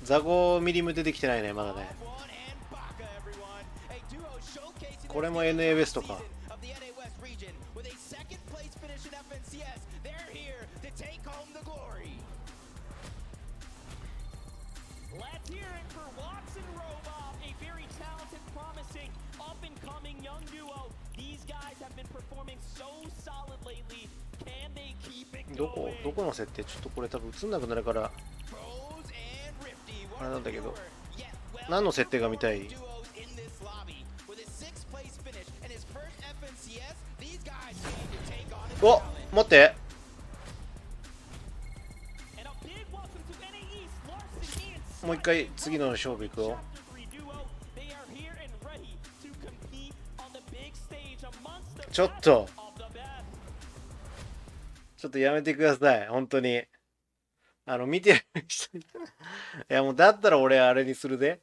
A: ザゴミリム出てきてないね、まだね。これも NA ベストか。どこの設定？ちょっとこれ多分映んなくなるからあれなんだけど、何の設定が見たい？お、待って、もう一回次の勝負いくよ。ちょっとやめてください、本当に。見てる人いや、もうだったら俺あれにするで。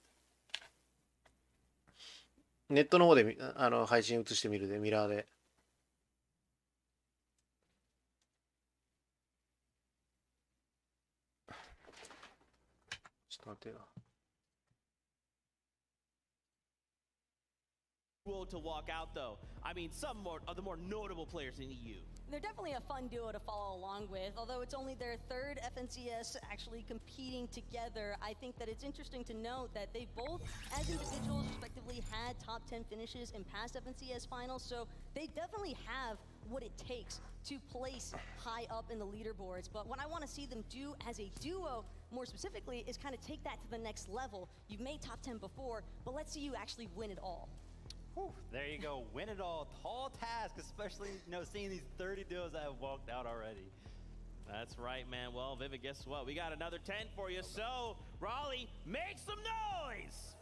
A: ネットの方で配信映してみるで、ミラーで。ちょっと待ってよ。
B: To walk out though. I mean, some of the more notable players in EU.
E: They're definitely a fun duo to follow along with. Although it's only their third FNCS actually competing together, I think that it's interesting to note that they both, as individuals, respectively, had top 10 finishes in past FNCS finals. So they definitely have what it takes to place high up in the leaderboards. But what I want to see them do as a duo, more specifically, is kind of take that to the next level. You've made top 10 before, but let's see you actually win it all.
J: Whew, there you go, win it all. Tall task, especially seeing these 30 duos that have walked out already.
B: That's right, man. Well, Vivid, guess what? We got another 10 for you. So, Raleigh, make some noise!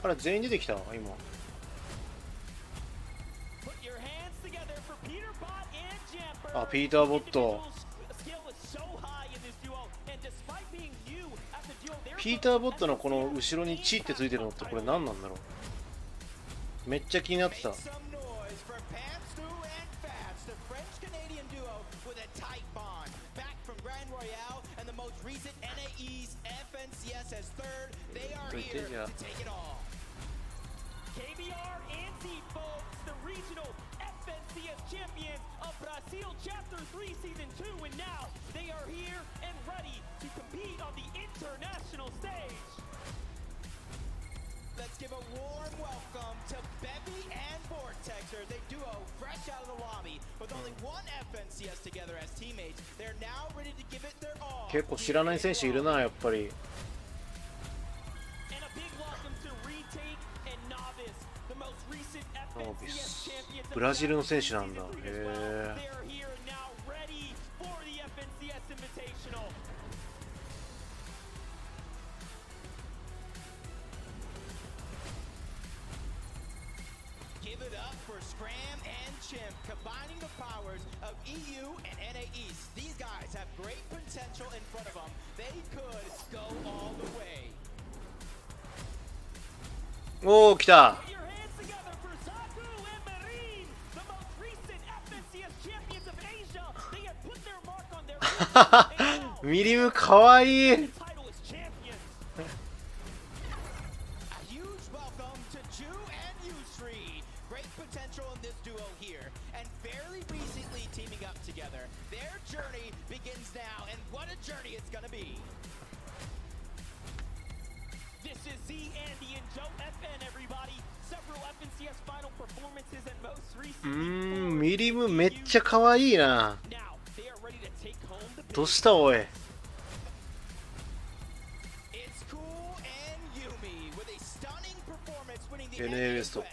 A: あれ全員出てきた今。あ、ピーターボット。ピーターボットのこの後ろにチってついてるのってこれ何なんだろう。めっちゃ気になってた。
H: Champions of Brazil Chapter 3 Season 2, and now they are here and ready to compete on the international stage.
V: Let's give a warm welcome to Bevy and Vortexer, the duo fresh out of the lobby with only one FNCS together as teammates. They're now ready to give it their all.
A: 結構知らない選手いるな、やっぱり。ブラジルの選手なんだ。へえ。
V: Give it up for Scram and Chimp, combining the powers of EU and NA East. These guys have great potential in front of them. They could go all the way.
A: おお、来た。ミリムかわいい。ミリムめっちゃかわいいな。どうしたおい。NA ウエスト。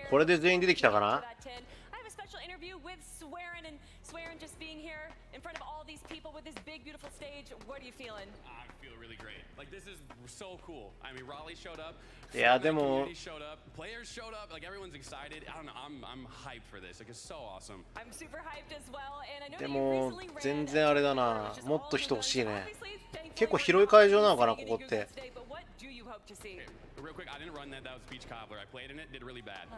A: これで全員出てきたかな。
Q: Swearing just being here in front of all these people with this big, beautiful stage. What are you feeling?
I: I feel really great. Like this is so cool. I mean, Raleigh showed up.
A: Yeah, demo.
I: Showed up. Players showed up. Like everyone's excited. I don't know. I'm hyped for this. Like it's so awesome.
Q: I'm super hyped as well. And I know
A: でも全然あれだな。もっと人欲しいね。結構広い会場なのかなここって。
I: Real quick, I didn't run that. That was Beach Cobbler. I played in it, did really bad.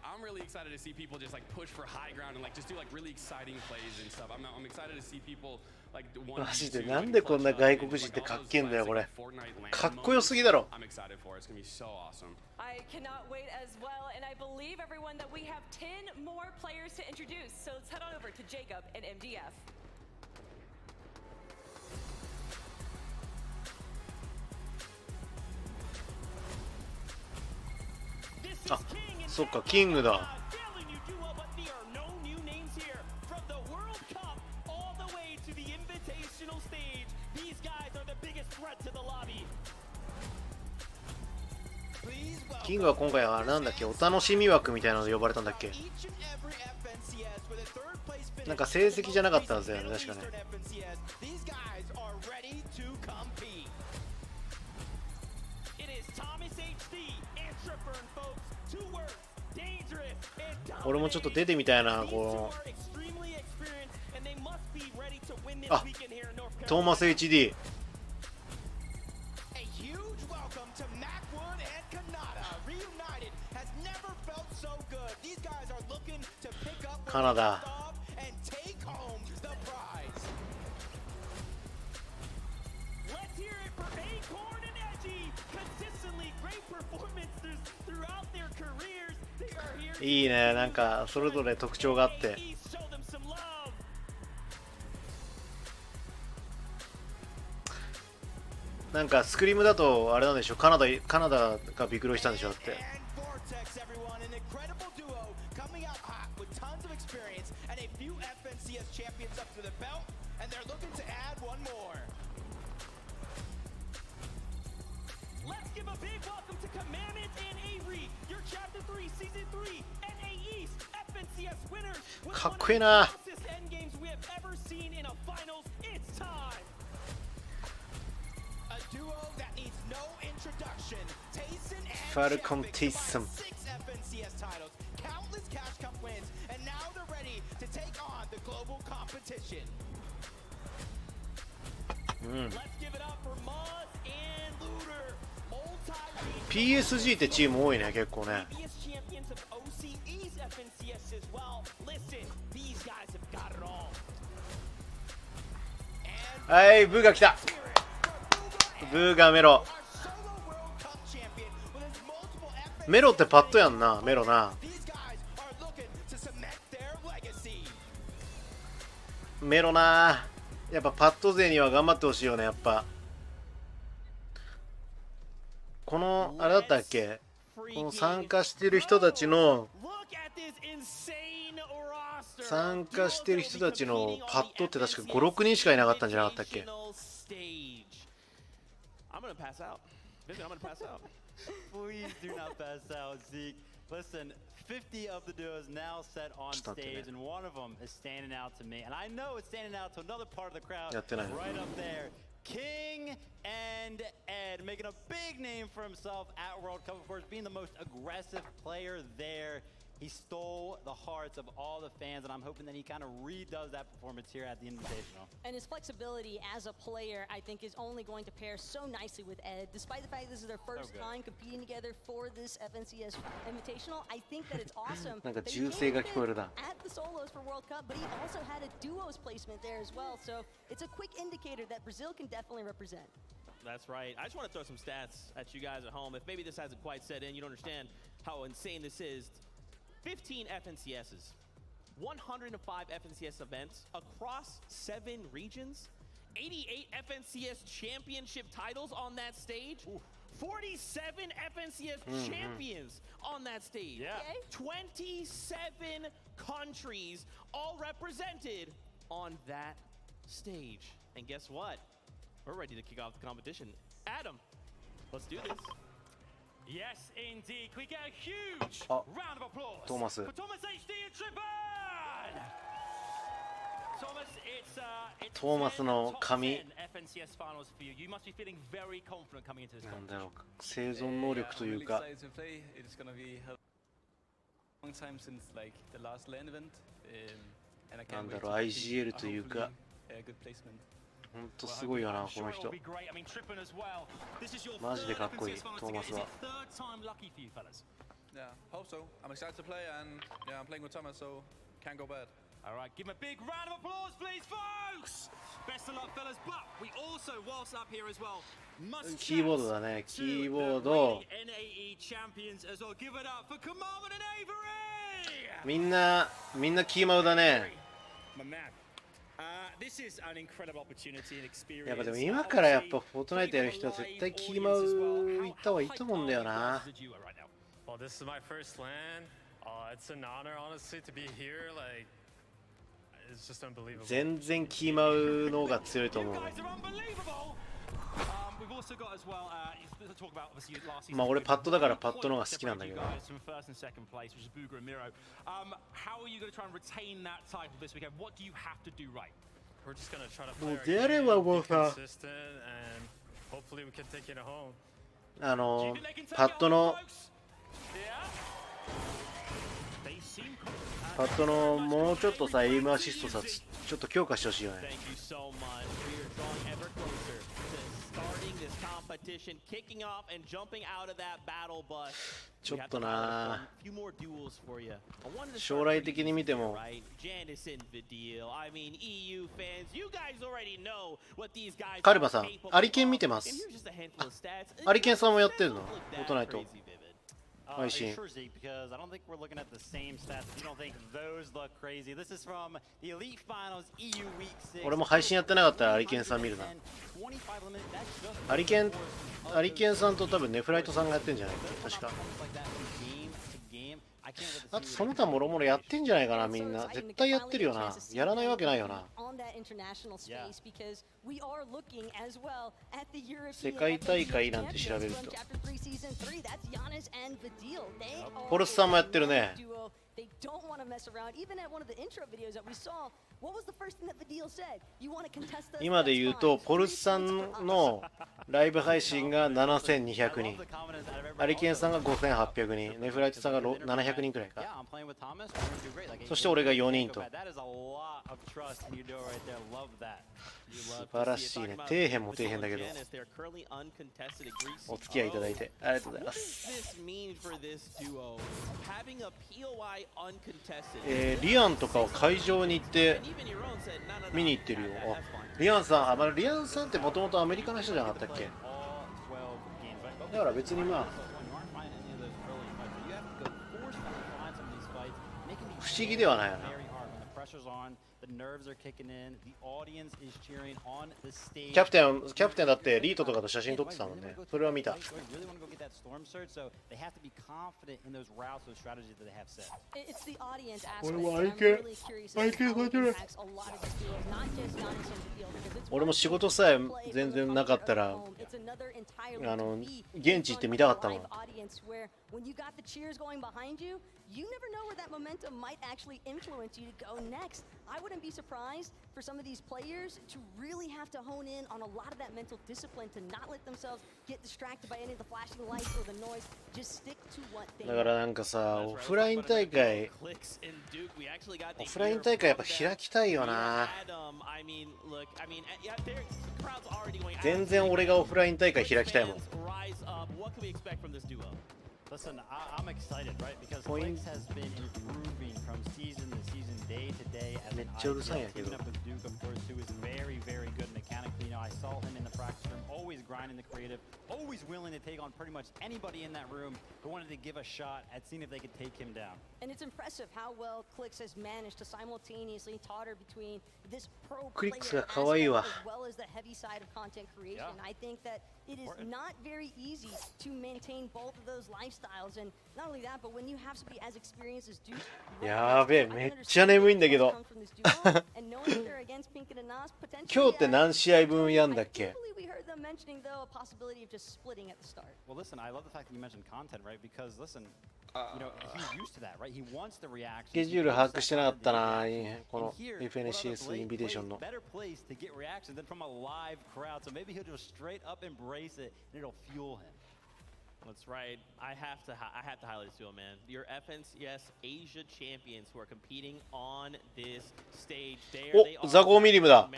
I: I'm really excited to see people just like push for high ground and like just do like really exciting plays and stuff. I'm excited to see people like one.
A: マジでなんでこんな外国人ってかっけえんだよこれ。かっこよすぎだろ。
I: I'm excited for it. It's gonna be so awesome.
Q: I cannot wait as well, and I believe everyone that we have 10 more players to introduce. So let's head on over to Jacob and MDF.
A: あ、そっか、キングだ。キングは今回はなんだっけ、お楽しみ枠みたいなので呼ばれたんだっけ。なんか成績じゃなかったはずだよね、確かね。俺もちょっと出てみたいな、この。あ、トーマス HD。カナダ。いいね、なんかそれぞれ特徴があって。なんかスクリームだとあれなんでしょ、カナダがビクロしたんでしょだって。かっこいいな。ファルコン・テイソン。PSG ってチーム多いね、結構ね。はい、ブーが来た。ブーがメロ。メロってパッドやんな、メロな。メロな。やっぱパッド勢には頑張ってほしいよね、やっぱ。このあれだったっけ、この参加してる人たちのパッドって確か5、6人しかいなかったんじゃなかったっけ。
J: Please do not pass out, Zeke. Listen, 50 of the duos now set on stage, and one of them is standing out to me. And I know it's standing out to another part of the crowd right up there. King and Ed making a big name for himself at World Cup, of course, being the most aggressive player there. He stole the hearts of all the fans, and I'm hoping that he kind of redoes that performance here at the Invitational.
E: And his flexibility as a player, I think, is only going to pair so nicely with Ed. Despite the fact this is their first time competing together for this FNCS Invitational, I think that it's awesome.
A: なんか銃声が聞こえるな。
E: At the solos for World Cup, but he also had a duos placement there as well. So it's a quick indicator that Brazil can definitely represent.
B: That's right. I just want to throw some stats at you guys at home. If maybe this hasn't quite set in, you don't understand how insane this is. 15 FNCSs, 105 FNCS events across 7 regions, 88 FNCS championship titles on that stage, 47 FNCS champions on that stage, 27 countries all represented on that stage. And guess what? We're ready to kick off the competition. Adam, let's do this.
L: Yes, indeed. Can we get a huge
A: round
L: of applause
A: Thomas.
L: for Thomas HD and Trippin? Thomas, it's
A: トーマスの髪
L: FNCS finals for you. You must be feeling very confident coming into this
A: なんだろうか、生存能力というか
C: It's gonna be a long time since like the last LAN event, and I
A: な
C: can't
A: んだ
C: wait
A: ろう
C: to
A: IGL というか
C: a good placement.
A: ほんとすごいよなこの人。マジでかっこいいトーマスは。
C: Yeah, hope so. I'm excited to play, and yeah, I'm playing with Thomas, so can't go bad.
L: All right, give him a big round of applause, please, folks. Best of luck, fellas. But we also, whilst up here as well, must
A: キーボードだね、キーボード。
L: NAE champions as well. Give it up for Kamal and Avery.
A: みんなキーマウだね。
L: My man. This is an incredible opportunity and experience.
A: やっぱでも今からやっぱフォートナイトやる人は絶対キーマウ行った方がいいと思うんだよな。
N: Well, this is my first LAN. It's an honor, honestly, to be here. Like, it's just unbelievable.
A: 全然キーマウの方が強いと思う。
L: We've also got as well, talk about obviously last season.
A: まあ俺パッドだからパッドの方が好きなんだけど。
L: From first and second place, which is Booger and Miro. How are you going to try and retain that title this weekend? What do you have to do right?
N: We're just gonna try to
A: も
N: play
A: う
N: our
A: 出れば
N: game,
A: もう
N: be
A: さ、
N: consistent, and hopefully we can take it home.
A: パッドのもうちょっとさエイムアシストさちょっと強化してほしいよね。
B: Thank you so much. We are drawing ever closer to starting this competition, kicking off and jumping out of that battle bus.
A: ちょっとな
B: A few more duels for you. I wanted to
A: 将来的に見ても
B: right? Janice in the deal. I mean, EU fans, you guys already know what these guys
A: カルバさん、アリケン見てます。
B: And here's just a handful of stats.
A: アリケンさんもやってるの？フォートナイト。
J: Are you sure, Zeke? Because I don't think we're looking at the same stats. If you don't think those look crazy, this is from the Elite Finals EU Week 6.
A: 俺も配信やってなかったらアリケンさん見るな。アリケンさんと多分ネフライトさんがやってんじゃないか確か。あとその他もろもろやってんじゃないかなみんな。絶対やってるよな。やらないわけないよな。世界大会なんて調べると。ポルスさんもやってるね。今で言うとポルスさんのライブ配信が7200人、アリケンさんが5800人、ネフライトさんが700人くらいか。そして俺が4人と。素晴らしいね。底辺も底辺だけどお付き合いいただいてありがとうございます。リアンとかを会場に行って見に行ってるよ。リアンさん、リアンさんってもともとアメリカの人じゃなかったっけ？だから別にまあ不思議ではないよな。キャプテンだってリートとかと写真撮ってたもんね。それは見た。俺も愛犬感じる。俺も仕事さえ全然なかったら現地行って見たかったもん。
E: You never know where that momentum might actually influence you to go next. I would wouldn't be surprised for some of these players to really have to hone in on a lot of that mental discipline to not let themselves get distracted by any of the flashing lights or the noise. Just stick to what they
A: だからなんかさ、オフライン大会やっぱ開きたいよな。全然俺がオフライン大会開きたいもん。
J: Listen, I'm excited, right? Because Clicks has been improving from season to season, day to day. As an IPL, keeping up with Duke, of course, who is very, very good mechanically. You know, I saw him in the practice room, always grinding the creative, always willing to take on pretty much anybody in that room who wanted to give a shot at seeing if they could take him down.
E: And it's impressive how well Clicks has managed to simultaneously totter between this pro player aspect as well as the heavy side of content creation. I think that it is not very easy to maintain both of those lifestyles, and not only that, but when you have to be as experienced as Duke.
A: やべえ、めっちゃ眠いんだけど。今日って何試合分やんだっけ？
J: Well, listen, I love the fact that you mentioned content, right? Because listen, you know, he's used to that, right? He wants the reaction.
A: スケジュール把握してなかったな、この FNCS インビテーションの。
J: Better place to get reaction than from a live crowd, so maybe he'll just straight up embrace it, and it'll fuel him.
B: That's right. I have to highlight this duo, man. Your FNCS Asia champions who are competing on this stage. They are.
A: ザコミリムだ。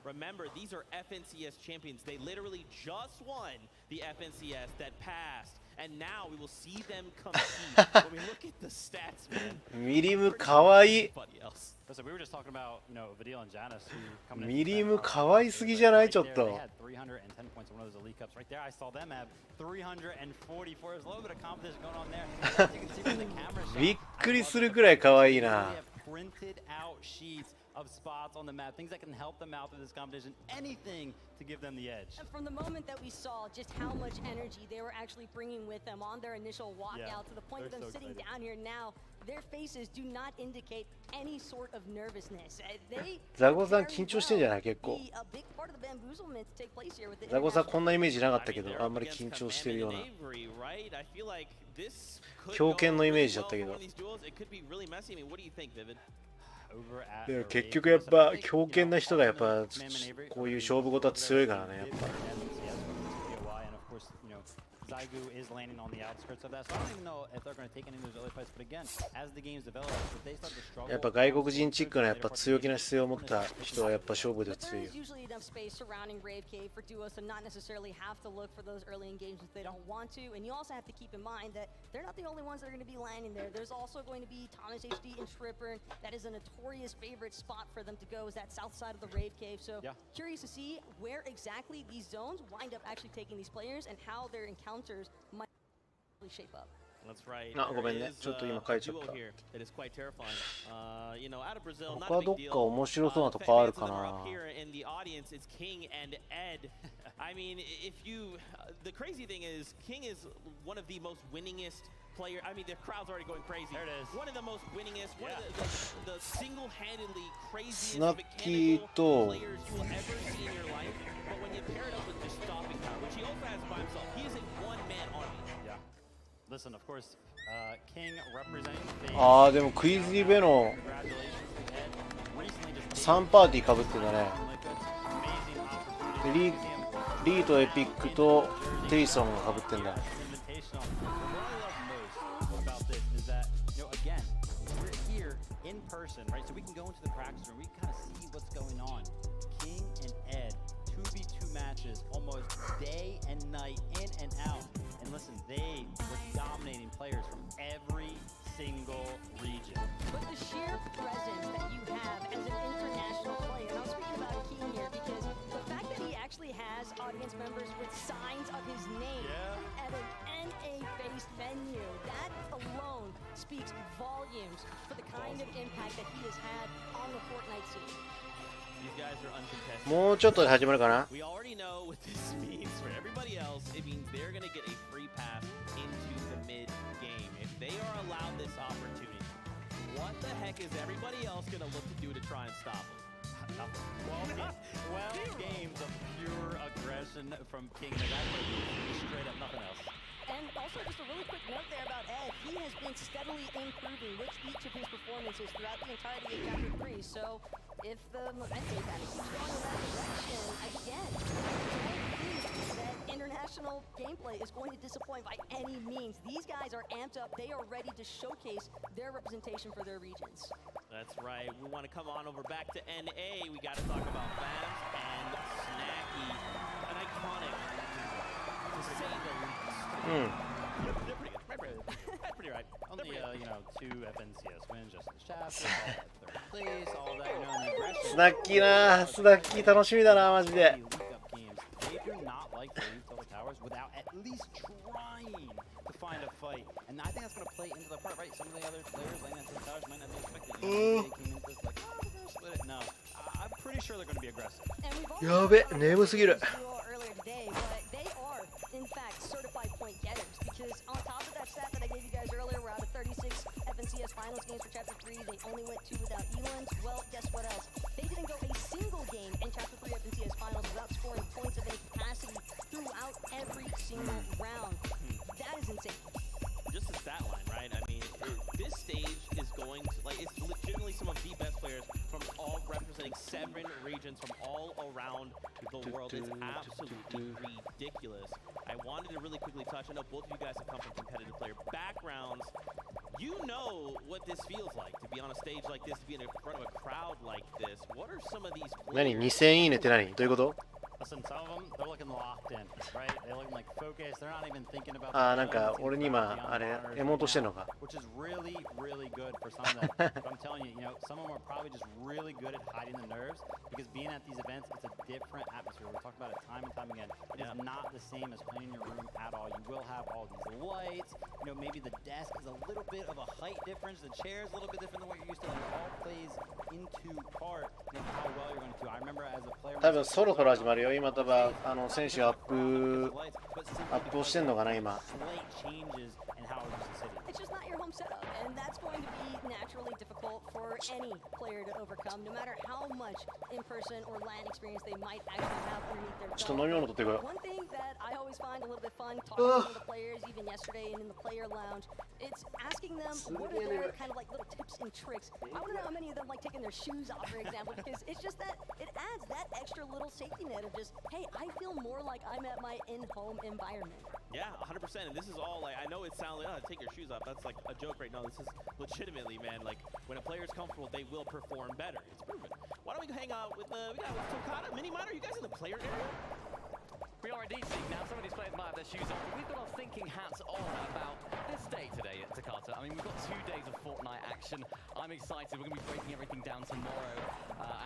B: Remember, these are FNCS champions. They literally just won the FNCS that passed, and now we will see them compete. When we look at the stats, man.
A: ミリムかわいい。
J: Listen, we were just talking about, you know, Vidil and Janice who come in.
A: ミリムかわいすぎじゃないちょっと。
J: They had 310 points in one of those elite cups. Right there, I saw them have 344. There's a little bit of competition going on there. As you can see from the camera shot.
A: びっくりするくらいかわいいな。
J: Printed out sheets of spots on the map, things that can help them out through this competition, anything to give them the edge.
E: And from the moment that we saw just how much energy they were actually bringing with them on their initial walkout, to the point of them sitting down here now, their faces do not indicate any sort of nervousness. They
A: ザコさん緊張してんじゃない結構。ザコさんこんなイメージなかったけど、あんまり緊張してるような。強肩のイメージだったけど。結局やっぱ強肩な人がやっぱこういう勝負事は強いからねやっぱ。
J: Zaigu is landing on the outskirts of that, so I don't even know if they're going to take any of those other fights. But again, as the games develop, if they start to struggle,
A: やっぱ外国人チックなやっぱ強気な姿勢を持った人はやっぱ勝負で強いよ。
E: usually enough space surrounding Brave Cave for duos to not necessarily have to look for those early engagements they don't want to, and you also have to keep in mind that they're not the only ones that are going to be landing there. There's also going to be Thomas HD and Tripper, and that is a notorious favorite spot for them to go is that south side of the Brave Cave. So curious to see where exactly these zones wind up actually taking these players and how their encounters might shape up.
B: That's right.
A: あ、ごめんね。ちょっと今書いちゃった。 他どっか面白そうなとこあるかな。
B: I mean, if you, the crazy thing is, King is one of the most winningest player. I mean, the crowd's already going crazy. There it is. One of the most winningest, one of the single-handedly craziest mechanical players you will ever see in your life. But when you pair it up with just stopping power, which he also has by himself, he is a one-man army.
J: Yeah. Listen, of course, King representing.
A: ああ、でもクイズイベの3パーティーかぶってんだね。リーとエピックとテイソンがかぶってんだ。
J: In person, right? So we can go into the practice room, we can kind of see what's going on. King and Ed, 2v2 matches, almost day and night, in and out. And listen, they were dominating players from every single region.
E: But the sheer presence that you have as an international player, and I'm speaking about King here because the fact that he actually has audience members with signs of his name at an NA-based venue, that alone speaks volumes for the kind of impact that he has had on the Fortnite scene.
B: These guys are uncontested.
A: もうちょっとで始まるかな。
B: We already know what this means for everybody else. It means they're going to get a free pass into the mid game. If they are allowed this opportunity, what the heck is everybody else going to look to do to try and stop them?
J: 12 games of pure aggression from King. That's straight up nothing else.
E: And also, just a really quick note there about Ed. He has been steadily improving with each of his performances throughout the entirety of Chapter 3. So if the momentum kind of keeps going in that direction, again, I don't think that international gameplay is going to disappoint by any means. These guys are amped up. They are ready to showcase their representation for their regions.
B: That's right. We want to come on over back to NA. We got to talk about Vams and Snacky. An iconic, to say the least. They're pretty good. Right, pretty right.
J: Only, two FNCS wins just in chapter, third place, all of that, and the aggression.
A: スナッキーな、スナッキー楽しみだな、マジで。
J: They do not like to leave till the towers without at least trying to find a fight. And I think that's going to play into the part, right? Some of the other players laying into the towers might not be expecting. They came into this like, oh, we're going to split it. No, I'm pretty sure they're going to be aggressive.
A: やべ、眠すぎる。
E: Earlier today, but they are, in fact, certified point getters. Because on top of that stat that I gave you guys earlier, we're out of 36 FNCS finals games for Chapter 3. They only went 2 without Elands. Well, guess what else? They didn't go a single game in Chapter 3 FNCS finals without scoring points of any capacity throughout every single round. That is insane.
B: Just the stat line, right? I mean, this stage is going to, like, it's legitimately some of the best players from all representing 7 regions from all around the world. It's absolutely ridiculous. I wanted to really quickly touch. I know both of you guys have come from competitive player backgrounds. You know what this feels like to be on a stage like this, to be in front of a crowd like this. What are some of these players?
A: 何2000いいねって何？どういうこと？
J: Listen, some of them, they're looking locked in, right? They're looking like focused. They're not even thinking about.
A: ああ、なんか俺に今あれエモートしてんのか。
J: Which is really, really good for some of them. But I'm telling you, some of them are probably just really good at hiding the nerves because being at these events, it's a different atmosphere. We talk about it time and time again. It is not the same as playing in your room at all. You will have all these lights. Maybe the desk is a little bit of a height difference. The chair is a little bit different than what you're used to. And it all plays into part of how well you're going to do. I remember as a player.
A: 多分そろそろ始まるよ。今多分選手アップをしてんのかな今。
E: It's just not your home setup, and that's going to be naturally difficult for any player to overcome, no matter how much in-person or LAN experience they might actually have underneath their belt.
A: ちょっと飲み物取ってこよう。
E: One thing that I always find a little bit fun talking to the players, even yesterday and in the player lounge, it's asking them what are their kind of like little tips and tricks. I want to know how many of them like taking their shoes off, for example, because it's just that it adds that extra little safety net of just, hey, I feel more like I'm at my in-home environment.
B: Yeah, 100%. And this is all like, I know it sounds like, oh, take your shoes off. That's like a joke right now. This is legitimately, man. Like when a player is comfortable, they will perform better. It's proven. Why don't we hang out with we got Tokata, Mini Miner? Are you guys in the player area?
T: We are indeed seeing now. Some of these players might have their shoes off, but we've got our thinking hats on about this day today at Takata. I mean, we've got 2 days of Fortnite action. I'm excited. We're going to be breaking everything down tomorrow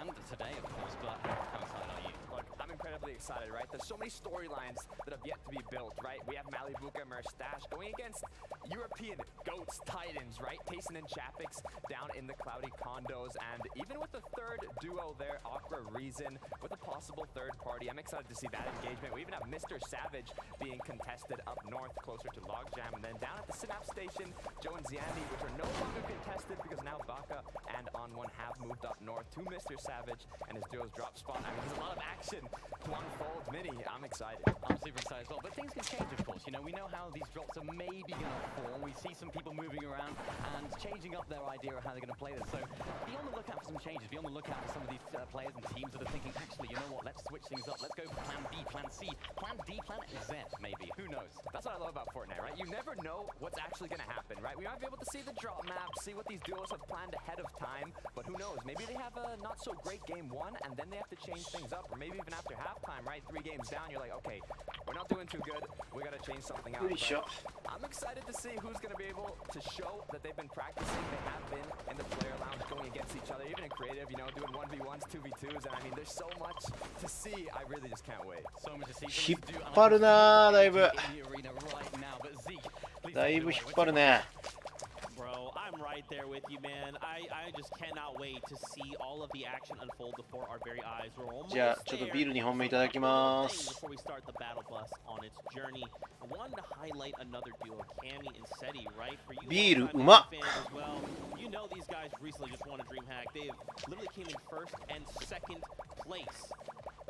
T: and today, of course. But how excited are you?
O: Look, I'm incredibly excited, right? There's so many storylines that have yet to be built, right? We have Malibuka and Merstash going against European GOATs, Titans, right? Tayson and Chapix down in the cloudy condos. And even with the third duo there, Aqua Reason, with a possible third party, I'm excited to see that engagement. We even have Mr. Savage being contested up north, closer to Logjam. And then down at the Synapse Station, Joe and Ziandi, which are no longer contested because now Baka and On1 have moved up north to Mr. Savage and his duo's drop spot. I mean, there's a lot of action to unfold. Mini, I'm excited.
T: I'm super excited as well. But things can change, of course. We know how these drops are maybe going to form. We see some people moving around and changing up their idea of how they're going to play this. So be on the lookout for some changes. Be on the lookout for some of these players and teams that are thinking, actually, you know what, let's switch things up. Let's go for plan B, plan C, plan D, plan Z, maybe. Who knows?
O: That's what I love about Fortnite, right? You never know what's actually going to happen, right? We might be able to see the drop map, see what these duos have planned ahead of time, but who knows? Maybe they have a not-so-great game 1, and then they have to change things up, or maybe even after halftime, right? 3 games down, you're like, okay, we're not doing too good. We got to change something out. I'm excited to see who's going to be able to show that they've been practicing. They have been in the player lounge going against each other, even in creative, doing 1v1s, 2v2s, and I mean, there's so much to see. I really just can't wait.
T: So much to see.
A: 引っ張るなだいぶ。
T: Zeke,
A: だいぶ引っ張るね。
B: Bro, I'm right there with you, man. I just cannot wait to see all of the action unfold before our very eyes. We're almost
A: じゃあちょっとビール2本目いただきます。
B: Before we start the battle bus on its journey, I wanted to highlight another duo, Cammy and Seti, right? For you,
A: ビールうまっ。
B: fans as well. You know these guys recently just won a DreamHack. They literally came in first and second place.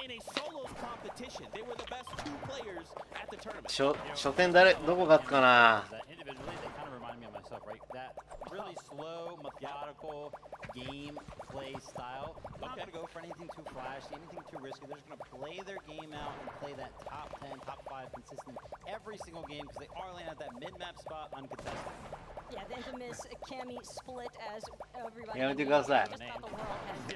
B: In a solos competition, they were the best 2 players at the tournament.
A: 初点どこ勝つかな。
J: Individually, they kind of remind me of myself, right? That really slow, methodical gameplay style. They're not going to go for anything too flashy, anything too risky. They're just going to play their game out and play that top 10, top 5 consistent every single game because they are laying at that mid-map spot uncontested.
E: Yeah, the infamous Cammy split as everybody.
A: やめてください。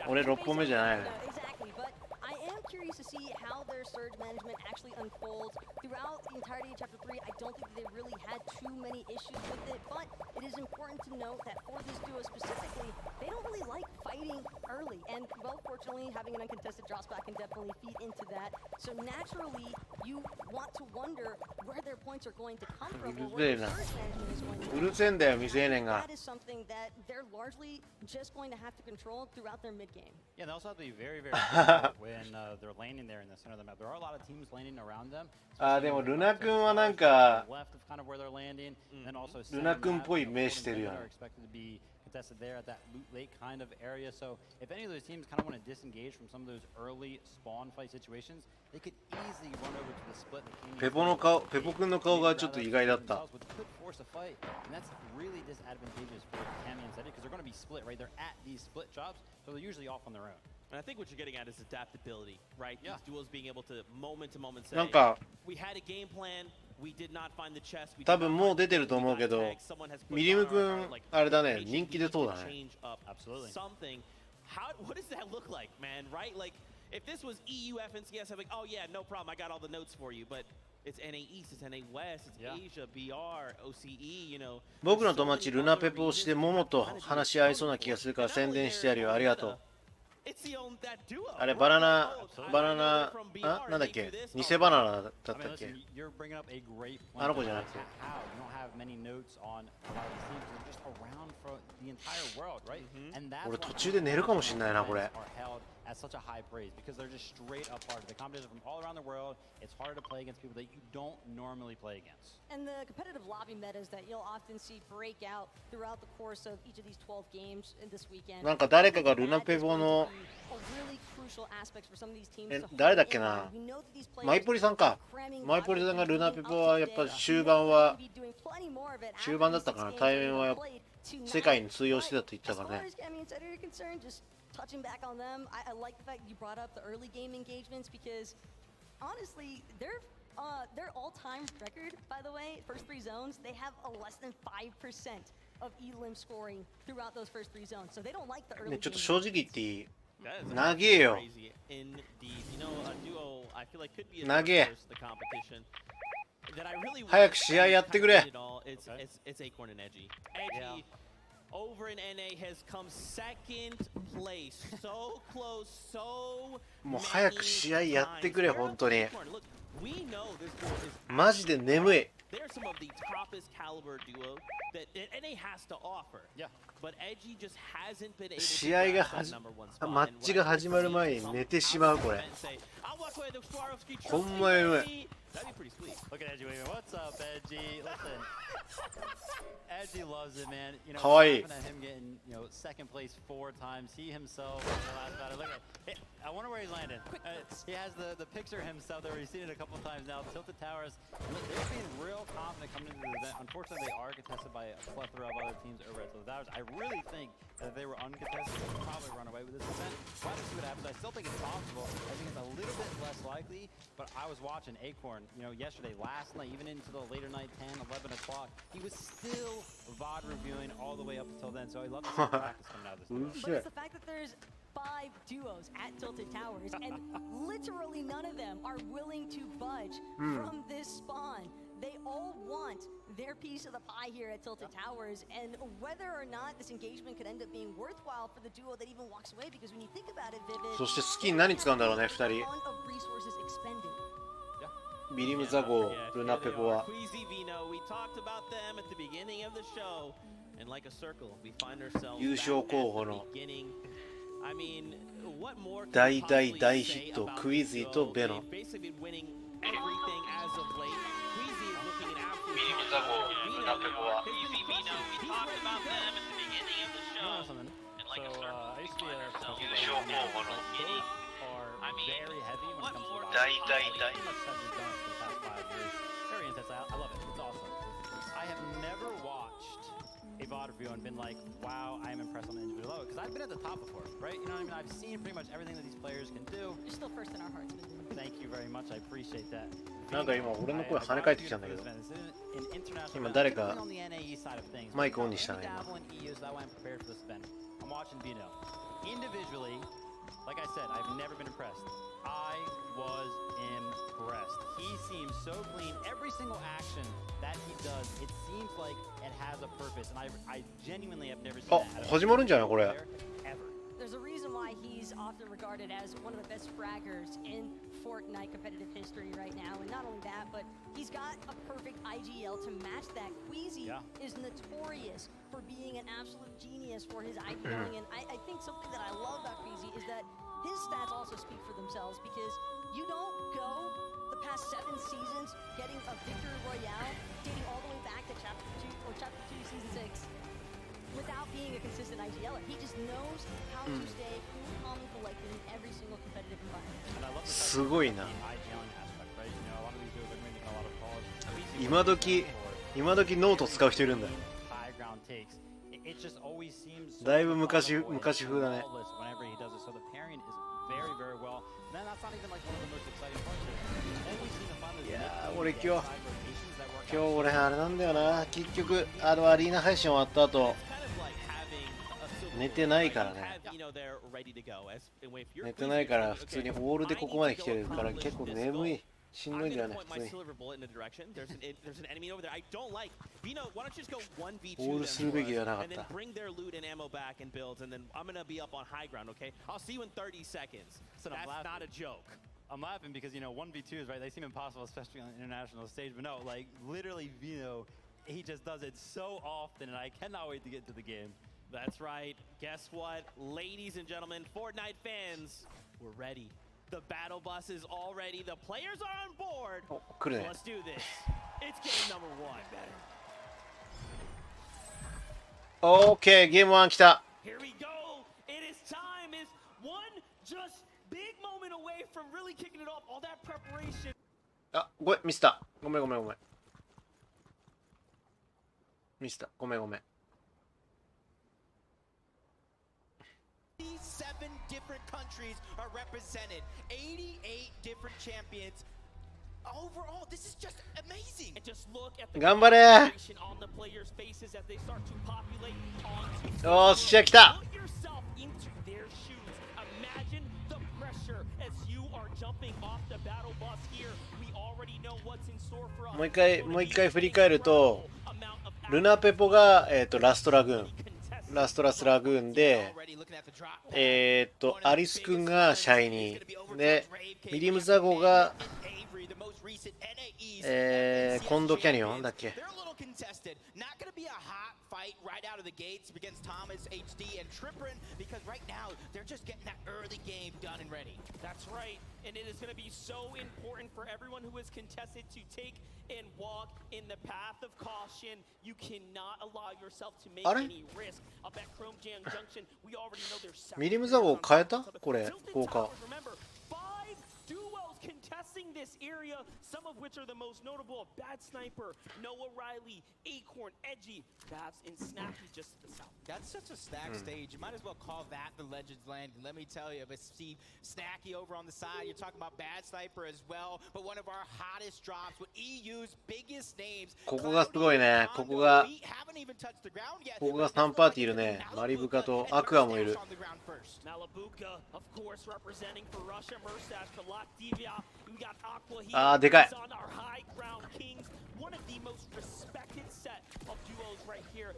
A: 俺6本目じゃないの。
E: Exactly, but I am curious to see how their surge management actually unfolds throughout the entirety of Chapter 3. I don't think that they really had too many issues with it, but it is important to note that for this duo specifically, they don't really like fighting early. And, well, fortunately, having an uncontested drop spot can definitely feed into that. So naturally, you want to wonder where their points are going to come from or where their surge management is going to come from.
A: うるせえんだよ、未成年が。
E: That is something that they're largely just going to have to control throughout their mid game.
J: Yeah, they also have to be very, very careful when they're landing there in the center of the map. There are a lot of teams landing around them.
A: あ、でもルナ君はなんか
J: left of kind of where they're landing, and also
A: ルナ君っぽい目してるよ。
J: are expected to be contested there at that loot lake kind of area. So if any of those teams kind of want to disengage from some of those early spawn fight situations, they could easily run over to the split.
A: ペポの顔、ペポ君の顔がちょっと意外だった。
J: Could force a fight, and that's really disadvantageous for Cammy and Zeddy because they're going to be split, right? They're at these split jobs, so they're usually off on their own.
B: And I think what you're getting at is adaptability, right?
J: Yeah.
B: These duels being able to moment say,
A: なんか
B: we had a game plan, we did not find the chest.
A: 多分もう出てると思うけど、ミリム君あれだね、人気出そうだね。
B: Absolutely. Something. What does that look like, man? Right? Like, if this was EU FNCS, I'm like, oh yeah, no problem. I got all the notes for you, but. It's NA East, it's NA West, it's Asia, BR, OCE, you know.
A: 僕の友達ルナペポをしてモモと話し合いそうな気がするから宣伝してやるよ。ありがとう。あれバナナあ、なんだっけ、偽バナナだったっけ。あの子じゃなくて。俺途中で寝るかもしれないなこれ。
J: at such a high praise because they're just straight up hard. The competition from all around the world, it's harder to play against people that you don't normally play against.
E: And the competitive lobby metas that you'll often see break out throughout the course of each of these 12 games in this weekend.
A: なんか誰かがルナペポの誰だっけな、マイポリさんか。マイポリさんがルナペポはやっぱ終盤だったかな。対面は世界に通用してたと言ってたからね。
E: Touching back on them, I like the fact you brought up the early game engagements because honestly, their all-time record, by the way, first 3 zones, they have a less than 5% of elim scoring throughout those first 3 zones. So they don't like the early.
A: ね、ちょっと正直言っていい？長えよ。長え。早く試合やってくれ。
B: Over in NA has come second place. So close, so
A: もう早く試合やってくれ本当に。マジで眠い。
B: They're some of the toppest caliber duo that NA has to offer. Yeah. But Edgy just hasn't been able to
A: 試合がマッチが始まる前に寝てしまうこれ。ほんま眠い。
J: That'd be pretty sweet. Look at Edgy waving. What's up, Edgy? Listen, Edgy loves it, man. You know, laughing at him getting, you know, second place 4 times. He himself in the last battle. Look at, I wonder where he's landing. He has the picture of himself there. We've seen it a couple times now. Tilted Towers. They're being real confident coming into the event. Unfortunately, they are contested by a plethora of other teams over at Tilted Towers. I really think that if they were uncontested, they would probably run away with this event. We'll have to see what happens. I still think it's possible. I think it's a little bit less likely. But I was watching Acorn, you know, yesterday, last night, even into the later night, 10, 11 o'clock. He was still VOD reviewing all the way up until then. So I love to see the practice coming out of this.
E: But it's the fact that there's 5 duos at Tilted Towers, and literally none of them are willing to budge from this spawn. They all want their piece of the pie here at Tilted Towers, and whether or not this engagement could end up being worthwhile for the duo that even walks away, because when you think about it, Vivid,
A: そしてスキン何使うんだろうね2人。 ビリムザゴー、ルナペポは。優勝候補の大大大ヒット、クイズイとベノ。ビリムザゴー、ルナペポは。優勝候補の大大大。
J: Very intense. I love it. It's awesome. I have never watched a VOD review and been like, wow, I am impressed on the individual level. Because I've been at the top before, right? You know what I mean? I've seen pretty much everything that these players can do.
E: You're still first in our hearts.
J: Thank you very much. I appreciate that.
A: なんか今俺の声跳ね返ってきたんだけど、今誰かマイクオンにしたね今。
J: I'm watching Bino. Individually, like I said, I've never been impressed. I was impressed. He seems so clean. Every single action that he does, it seems like it has a purpose. And I genuinely have never seen that.
A: あ、始まるんじゃないこれ。
E: There's a reason why he's often regarded as one of the best fraggers in Fortnite competitive history right now. And not only that, but he's got a perfect IGL to match that. Queasy is notorious for being an absolute genius for his IGLing. And I think something that I love about Queasy is that his stats also speak for themselves, because you don't go the past 7 seasons getting a victory royale dating all the way back to Chapter 2 or Chapter 2 Season 6 without being a consistent IGLer. He just knows how to stay cool, calm, and collected in every single competitive environment.
A: すごいな。今時ノート使う人いるんだよ。だいぶ昔風だね。いやー、俺今日俺あれなんだよな。結局アリーナ配信終わった後寝てないからね。寝てないから普通にオールでここまで来てるから結構眠い。しんどいんだよね、普通に。オールするべきではなかった。
J: I'm laughing because, you know, 1v2s, right? They seem impossible, especially on the international stage. But no, like, literally, Vino, he just does it so often, and I cannot wait to get to the game.
B: That's right. Guess what? Ladies and gentlemen, Fortnite fans, we're ready. The battle bus is all ready. The players are on board. So let's do this. It's game number 1.
A: OK、ゲーム1来た。
B: Here we go. It is time. Is one just big moment away from really kicking it off. All that preparation.
A: あ、ごめん、ミスった。ごめん。ミスった。ごめん。
V: 7 different countries are represented. 88 different champions. Overall, this is just amazing.
B: And just look at the
A: 頑張れ。
B: on the players' faces as they start to populate onto.
A: よっしゃ、来た。
B: Put yourself into their shoes. Imagine the pressure as you are jumping off the battle bus here. We already know what's in store for us.
A: もう一回振り返ると、ルナペポがラストラグーン。ラストラグーンで、アリス君がシャイニーで、ミリムザゴがコンドキャニオンだっけ。
V: Fight right out of the gates against Thomas, HD, and Tripperin, because right now they're just getting that early game done and ready.
B: That's right, and it is going to be so important for everyone who is contested to take and walk in the path of caution. You cannot allow yourself to make any risk up at Chrome Jam Junction. We already know there's
A: ミリムザゴ変えた？これ効果。
B: duos contesting this area, some of which are the most notable: Bad Sniper, Noah Riley, Acorn, Edgy, Babs, and Snappy just to the south.
V: That's such a stacked stage. You might as well call that the Legends Landing. Let me tell you, but Steve, Snacky over on the side. You're talking about Bad Sniper as well, but one of our hottest drops with EU's biggest names.
A: ここがすごいね。ここが3パーティーいるね。マリブカとアクアもいる。
B: Malabuka, of course, representing for Russia, Murstache, for Latvia. We got Aqua here.
A: あー、でかい。
B: On our high ground kings, one of the most respected set of duos right here.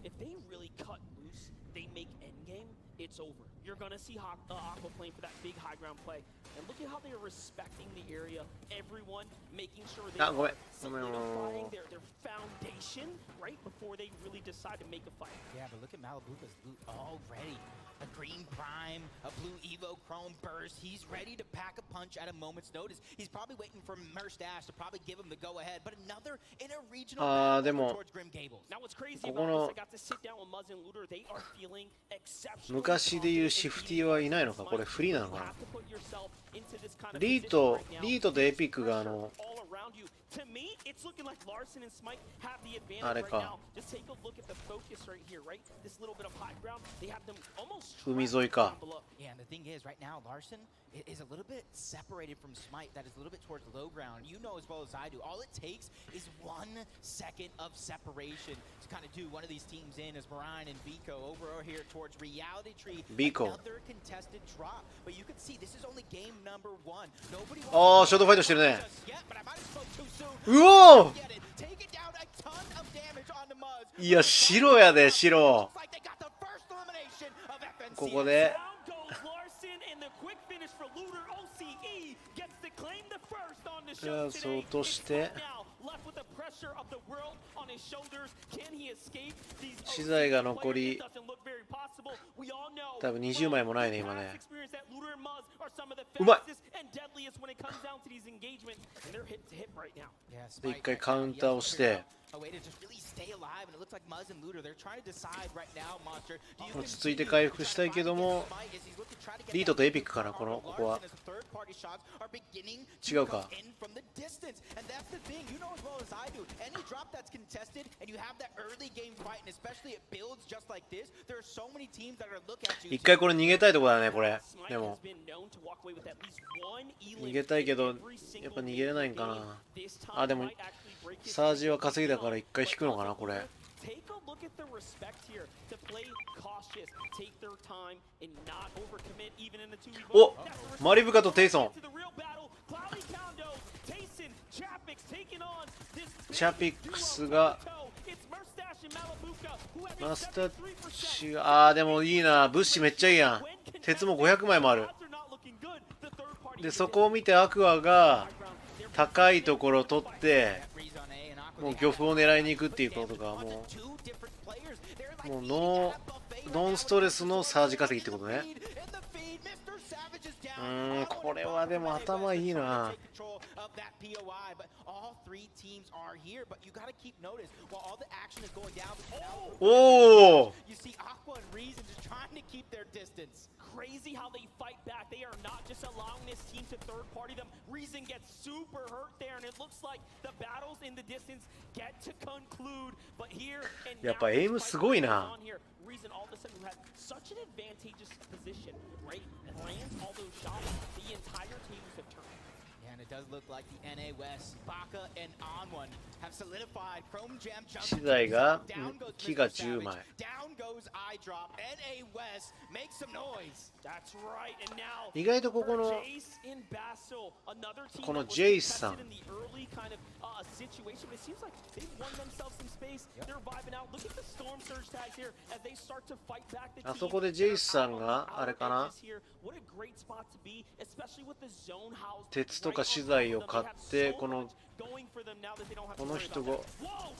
B: If they really cut loose, they make endgame, it's over. You're gonna see Aqua playing for that big high ground play. And look at how they are respecting the area. Everyone making sure they are solidifying their foundation right before they really decide to make a fight.
V: Yeah, but look at Malibuka's loot already. A green prime, a blue Evo chrome burst. He's ready to pack a punch at a moment's notice. He's probably waiting for Murstache to probably give him the go-ahead. But another interregional battle towards Grim Gables.
B: Now what's crazy about this, I got to sit down with Muzz and Looter. They are feeling exceptional.
A: 昔でいうシフティはいないのか、これフリーなのかな。リートとエピックがあれか、海沿いか。
V: is a little bit separated from Smite, that is a little bit towards low ground. You know as well as I do, all it takes is 1 second of separation to kind of do one of these teams in as Marine and Biko over here towards Reality Tree. Another contested drop, but you can see this is only game number 1. Nobody
A: ああ、ショートファイトしてるね。うおー、いや、白やで、白。ここでじゃあそうとして資材が残り多分20枚もないね今ね。うまい。で一回カウンターをして落ち着いて回復したいけども、リートとエピックかな、ここは違うか。一回これ逃げたいとこだね。これでも逃げたいけどやっぱ逃げれないんかな。あ、でもサージは稼ぎだから一回引くのかなこれ。お、マリブカとテイソン。チャピックスがマスタッチが、でもいいな、物資めっちゃいいやん。鉄も500枚もある。でそこを見てアクアが高いところを取ってもう漁夫を狙いに行くっていうことがもうノンストレスのサージ稼ぎってことね。これはでも頭いいな。おお。
H: Crazy how they fight back. They are not just allowing this team to third party them. Reason gets super hurt there, and it looks like the battles in the distance get to conclude. But here and now,
A: やっぱエイムすごいな。
H: Reason all of a sudden had such an advantageous position, right? And lands all those shots. The entire tables have turned.
V: And it does look like the NA West, Baka and On1 have solidified. Chrome Jam jumps.
A: 資材が木が10枚。意外とこのジェイスさん、あそこでジェイスさんがあれかな、鉄とか資材を買ってこの人が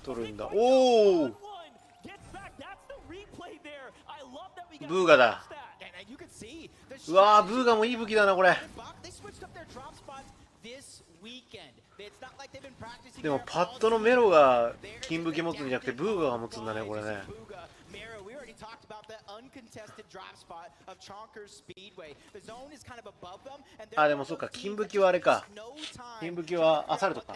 A: 取るんだ。おお、ブーガだ。うわー、ブーガもいい武器だなこれ。でもパッドのメロが金武器持つんじゃなくてブーガが持つんだねこれね。あ、でもそっか、金武器はあれか。金武器はアサルトか。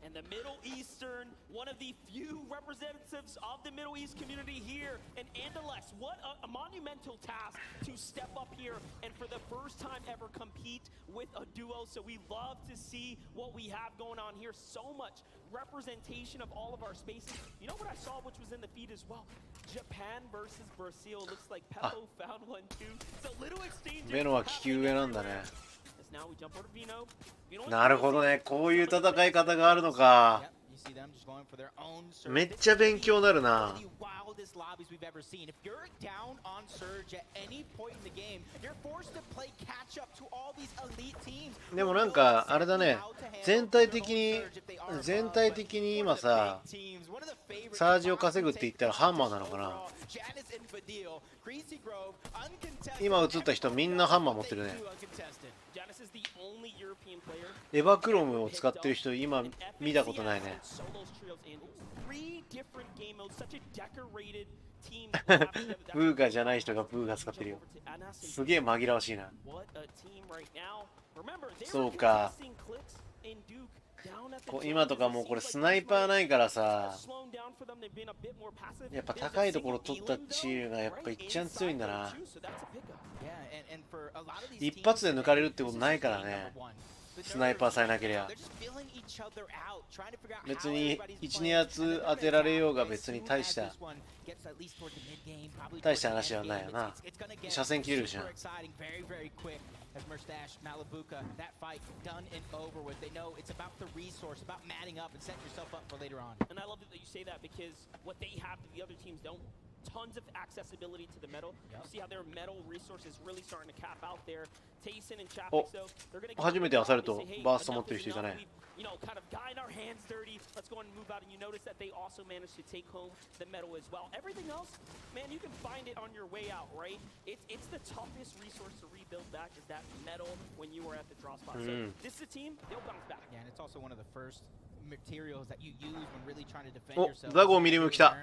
H: And the Middle Eastern, one of the few representatives of the Middle East community here, and Andalus, what a monumental task to step up here and for the first time ever compete with a duo. So we love to see what we have going on here. So much representation of all of our spaces. You know what I saw, which was in the feed as well? Japan versus Brazil. Looks like Peppo found one too. So little exchange.
A: メノは利き上なんだね。なるほどね、こういう戦い方があるのか。めっちゃ勉強になるな。でもなんかあれだね、全体的に今さ、サージを稼ぐって言ったらハンマーなのかな。今映った人みんなハンマー持ってるね。エヴァクロムを使ってる人今見たことないね。ブーガじゃない人がブーガ使ってるよ。すげえ紛らわしいな。そうか。今とかもうこれスナイパーないからさ、やっぱ高いところ取ったチームがやっぱ一番強いんだな。一発で抜かれるってことないからね、スナイパーさえなけりゃ。別に 1,2 発当てられようが別に大した話はないよな。車線切れるじゃん。
V: As Merstash, Malibuka, that fight done and over with. They know it's about the resource, about matting up and setting yourself up for later on.
H: And I love that you say that because what they have that the other teams don't, tons of accessibility to the metal. You see how their metal resources really starting to cap out there. Tayson and Chapik, though, they're going to
A: 初めてアサルトバースト持ってる人いたね。
H: You know, kind of gotten our hands dirty. Let's go and move out. And you notice that they also managed to take home the medal as well. Everything else, man, you can find it on your way out, right? It's the toughest resource to rebuild back is that medal when you are at the draw spot. So this is a team, they'll bounce back.
V: Yeah, and it's also one of the first materials that you use when really trying to defend
A: お、
V: yourself.
A: ザゴミリム来た。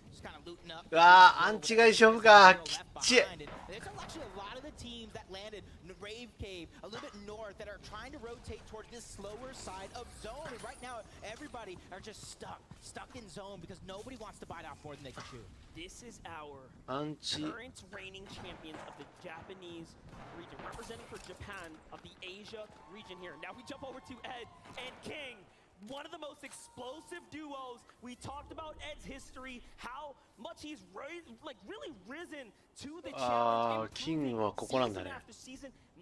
V: Just kind of looting up.
A: うわー、アンチ外勝負か。きっち。
V: There's actually a lot of the teams that landed Rave Cave a little bit north that are trying to rotate towards this slower side of zone. And right now, everybody are just stuck in zone because nobody wants to bite off more than they can chew.
H: This is our
A: Anchi.
H: current reigning champions of the Japanese region, representing for Japan of the Asia region here. Now we jump over to Ed and King. One of the most explosive duos. We talked about Ed's history, how much he's really risen to the challenge.
A: King はここなんだね。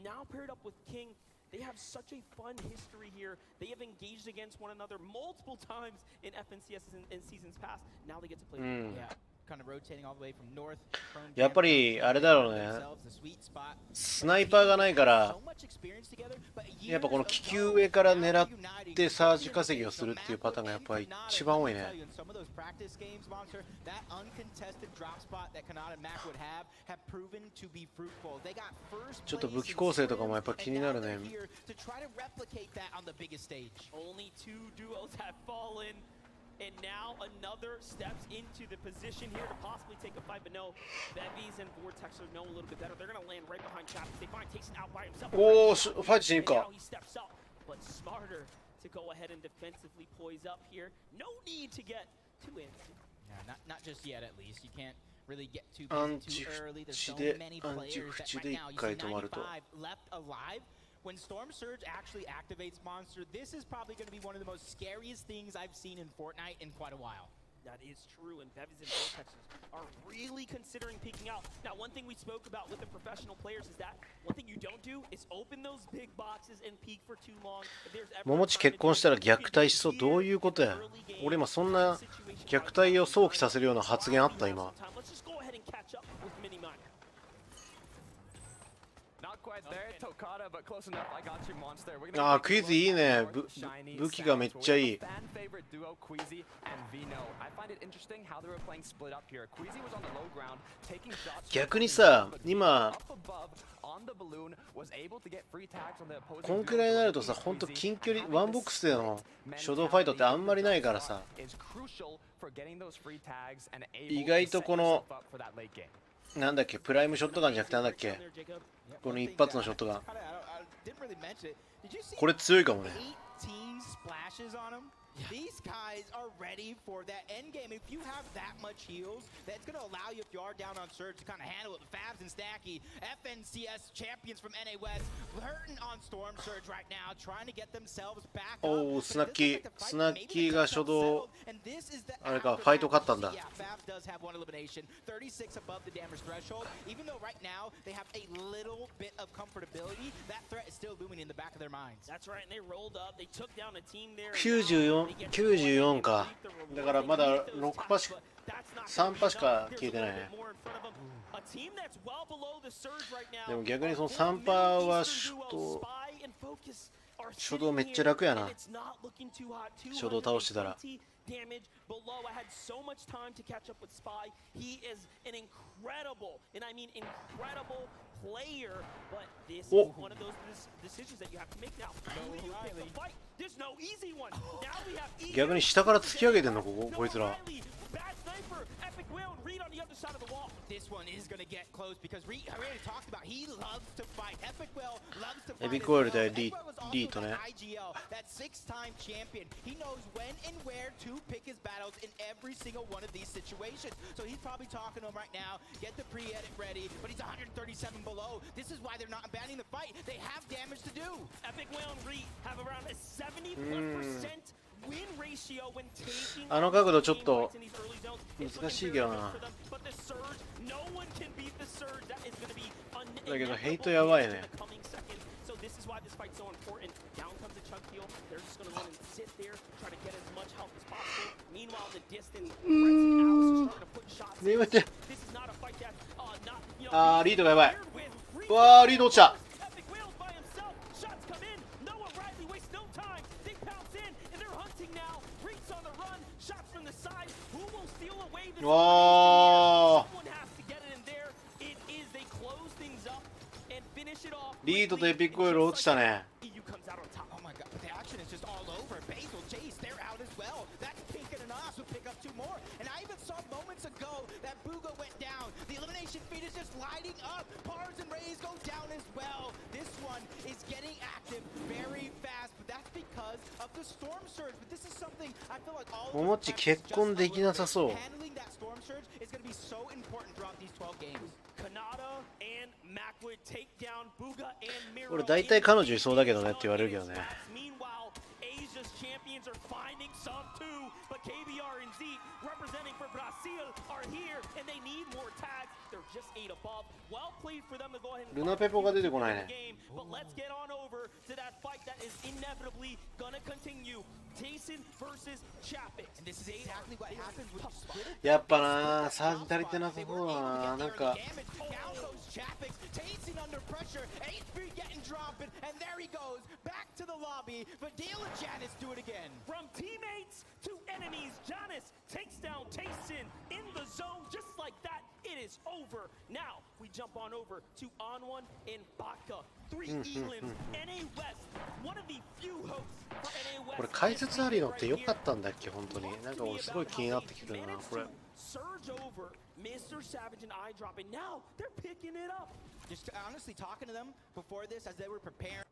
H: Now paired up with King, they have such a fun history here. They have engaged against one another multiple times in FNCS in seasons past. Now they get to play.
V: Yeah. Kind of rotating all the way from north.
A: やっぱりあれだろうね。スナイパーがないから、やっぱこの気球上から狙ってサージ稼ぎをするっていうパターンがやっぱり一番多いね。ちょっと武器構成とかもやっぱ気になるね。
H: Only two duos have fallen. And now another steps into the position here to possibly take a fight, but no, Bevies and Vortex are know a little bit better. They're going to land right behind Chapik. They find Tayson out by himself.
A: おお、ファイトしに行くか。
H: Now he steps up, but smarter to go ahead and defensively poise up here. No need to get too antsy.
V: Yeah, not just yet at least. You can't really get too busy too early. There's so many players that right now you see 95 left alive. When Storm Surge actually activates Monster, this is probably going to be one of the most scariest things I've seen in Fortnite in quite a while.
H: That is true, and Bevies and Vortexes are really considering peeking out. Now, one thing we spoke about with the professional players is that one thing you don't do is open those big boxes and peek for too long. If there's ever
A: 桃地結婚したら虐待しそう。どういうことや。俺今そんな虐待を想起させるような発言あった今。
H: Let's just go ahead and catch up with Minimine.
A: ああ、クイズいいね。武器がめっちゃいい。逆にさ、今こんくらいになるとさ、ほんと近距離ワンボックスでの初動ファイトってあんまりないからさ、意外とこのなんだっけ、プライムショットガンじゃなくてなんだっけ、この一発のショットガン、これ強いかもね。
V: These guys are ready for that end game. If you have that much heals, that's going to allow you, if you are down on Surge, to kind of handle it. Fabs and Stacky, FNCS champions from NA West, hurting on Storm Surge right now, trying to get themselves back up.
A: おお、スナッキーが初動、あれか、ファイト勝ったんだ。
V: Yeah, Fabs does have one elimination, 36 above the damage threshold. Even though right now they have a little bit of comfortability, that threat is still looming in the back of their minds.
H: That's right, and they rolled up, they took down a team there.
A: 94か。だからまだ6パしか3パしか消えてないね。でも逆にその3パは初動めっちゃ楽やな。初動倒してたら。
H: Damage below. I had so much time to catch up with Spy. He is an incredible, and I mean incredible player, but this is
A: Oh.
H: one of those decisions that you have to make now. Who do you pick the fight? There's no easy one. Now we have easy.
A: 逆に下から突き上げてんのこいつら。
H: Bad sniper, epic whale, and Reed on the other side of the wall.
V: This one is going to get close because Reed already talked about he loves to fight. Epic Whale loves to fight.
A: エピックオイル対リートね。
V: IGL, that 6-time champion. He knows when and where to pick his battles in every single one of these situations. So he's probably talking to him right now. Get the pre-edit ready, but he's 137 below. This is why they're not abandoning the fight. They have damage to do.
H: Epic Whale and Reed have around a 70+% win ratio when taking
A: あの角度ちょっと難しいけどな。
H: but the surge, no one can beat the surge. That is going to be
A: だけどヘイトやばいね。
H: coming second. So this is why this fight's so important. Down comes the chunk heal. They're just going to run and sit there, try to get as much health as possible. Meanwhile, the distant threats and Alice are starting to put shots in. This is not a fight that not, you know,
A: あーリードがやばい。うわーリード落ちた。
H: Epic Whale's by himself. Shots come in. Noah Riley wastes no time. They pounce in and they're hunting now. Reeks on the run. Shots from the side. Who will steal away this?
A: わー
H: Someone has to get it in there. It is they close things up and finish it off.
A: リードとエピックオイル落ちたね。
H: EU comes out on top.
V: Oh my god, the action is just all over. Basil, Jace, they're out as well. That's Pink and Anas will pick up 2 more. And I even saw moments ago that Booga went down. The elimination feed is just lighting up. Pars and Rays go down as well. This one is getting active very fast, but that's because of the storm surge. But this is something I feel like all
A: ももっち結婚できなさそう。
V: handling that storm surge is going to be so important throughout these 12 games.
H: Kanata and Macwood take down Booga and Miro.
A: 俺大体彼女いそうだけどねって言われるけどね。
H: Meanwhile, Asia's champions are finding some too, but KBR and Zeke representing for Brazil are here and they need more tags. They're just 8 above. Well played for them to go ahead and
A: ルナペポが出てこないね。
H: But let's get on over to that fight that is inevitably gonna continue. Tayson versus Chapix.
V: And this is exactly what happens with split.
A: やっぱなサージ足りてなさそうだな。なんか
V: Down goes Chapix, Tayson under pressure, HP getting dropped, and there he goes, back to the lobby, but Dale and Janice do it again.
H: From teammates to enemies, Janice takes down Tayson in the zone just like that. It is over. Now we jump on over to On1 and Baka. 3 Elands, NA West, one of the few hopes for NA West.
A: これ解説ありのって良かったんだっけ本当に。なんか俺すごい気になってきてるなこれ。
H: Surge over Mr. Savage and eye drop, and now they're picking it up.
V: Just honestly talking to them before this as they were preparing.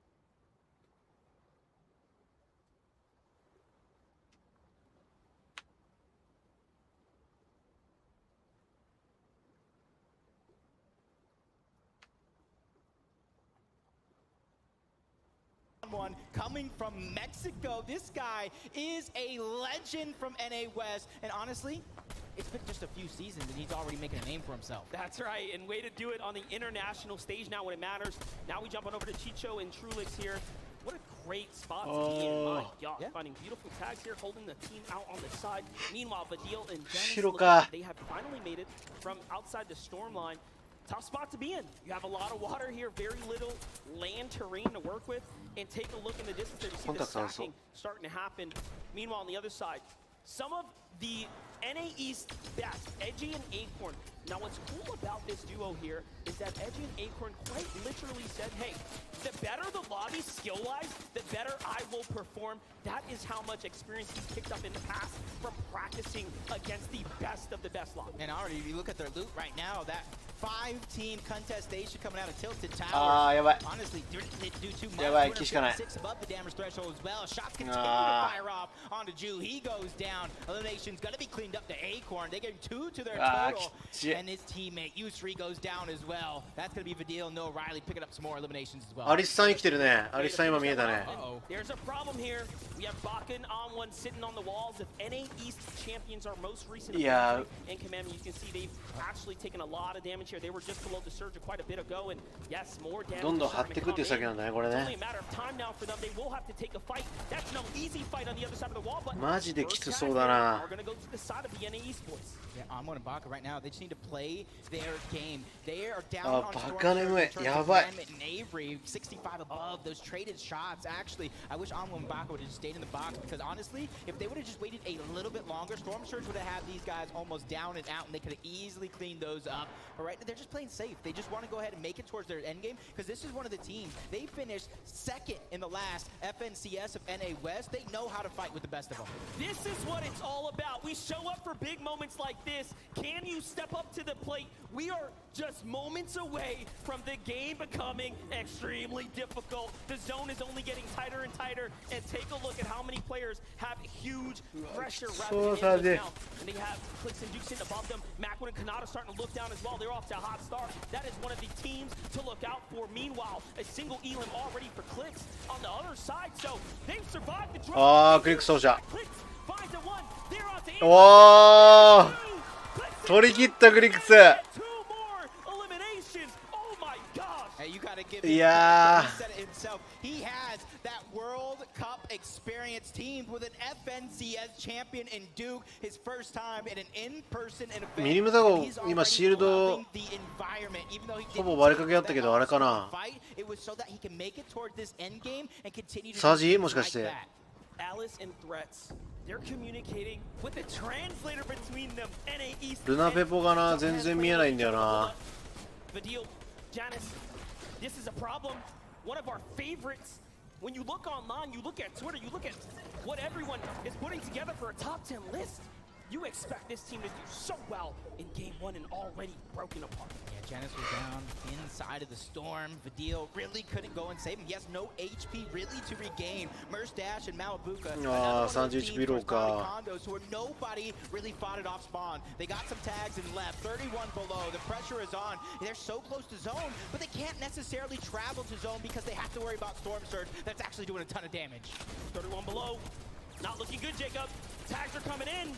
V: One coming from Mexico. This guy is a legend from NA West, and honestly, it's been just a few seasons and he's already making a name for himself.
H: That's right, and way to do it on the international stage now when it matters. Now we jump on over to Chicho and Trulix here. What a great spot to be in. My God, finding beautiful tags here, holding the team out on the side. Meanwhile, Vadil and Dennis, look like they have finally made it from outside the storm line. Tough spot to be in. You have a lot of water here, very little land terrain to work with, and take a look in the distance there. You see the stacking starting to happen. Meanwhile, on the other side, some of the NA East best, Edgy and Acorn. Now what's cool about this duo here is that Edgy and Acorn quite literally said, hey, the better the lobby skill-wise, the better I will perform. That is how much experience he's picked up in the past from practicing against the best of the best lobby.
V: And already, if you look at their loot right now, that 5-team contestation coming out of Tilted Tower. Honestly, didn't do too much. 6 above the damage threshold as well. Shots continue to fire off onto Ju. He goes down. Elimination's going to be cleaned up to Acorn. They get 2 to their total. And his teammate, Yusri, goes down as well. That's going to be Vadil. No, Riley picking up some more eliminations as well.
A: アリスさん生きてるね。アリスさん今見えたね。
H: There's a problem here. We have Baka and On1 sitting on the walls. If NA East champions are most recent in command, you can see they've actually taken a lot of damage here. They were just below the surge quite a bit ago, and yes, more damage.
A: どんどん張っていくっていう先なんだねこれ
H: It's only
A: ね。
H: a matter of time now for them. They will have to take a fight. That's no easy fight on the other side of the wall, but
A: マジできつそうだな。
V: going to go to the side of the NA Esports. Yeah, Onmo and Baka right now, they just need to play their game. They are down on Storm in terms of Gambit and Avery, 65 above those traded shots. Actually, I wish Onmo and Baka would have just stayed in the box because honestly, if they would have just waited a little bit longer, Storm Surge would have had these guys almost down and out, and they could have easily cleaned those up. But right now, they're just playing safe. They just want to go ahead and make it towards their end game because this is one of the teams. They finished second in the last FNCS of NA West. They know how to fight with the best of them.
H: This is what it's all about. We show up for big moments like this. Can you step up to the plate? We are just moments away from the game becoming extremely difficult. The zone is only getting tighter and tighter. And take a look at how many players have huge pressure rather than in now. And they have Clicks and Duke sitting above them. Macwood and Kanata starting to look down as well. They're off to a hot start. That is one of the teams to look out for. Meanwhile, a single Elam already for Clicks on the other side. So they've survived the draw.
A: Clicks 走者。
H: Clicks finds the one. They're on to
A: おー、取り切ったクリックス。いやー。
V: He has that World Cup experience teamed with an FNCS champion in Duke, his first time in an in-person event.
A: ミリムザゴ今シールドほぼ割れかけあったけどあれかな。サージもしかして。ルナペポがな全然見えないんだよな。
H: This is a problem. One of our favorites. When you look online, you look at Twitter, you look at what everyone is putting together for a top 10 list. You expect this team to do so well in game one and already broken apart.
V: Yeah, Janice was down inside of the storm. Vadil really couldn't go and save him. He has no HP really to regain. Merce Dash and Malabuka.
A: 30 HP ローか。
V: Where nobody really fought it off spawn. They got some tags and left. 31 below. The pressure is on. They're so close to zone, but they can't necessarily travel to zone because they have to worry about Storm Surge. That's actually doing a ton of damage.
H: 31 below. Not looking good, Jacob. Tags are coming in.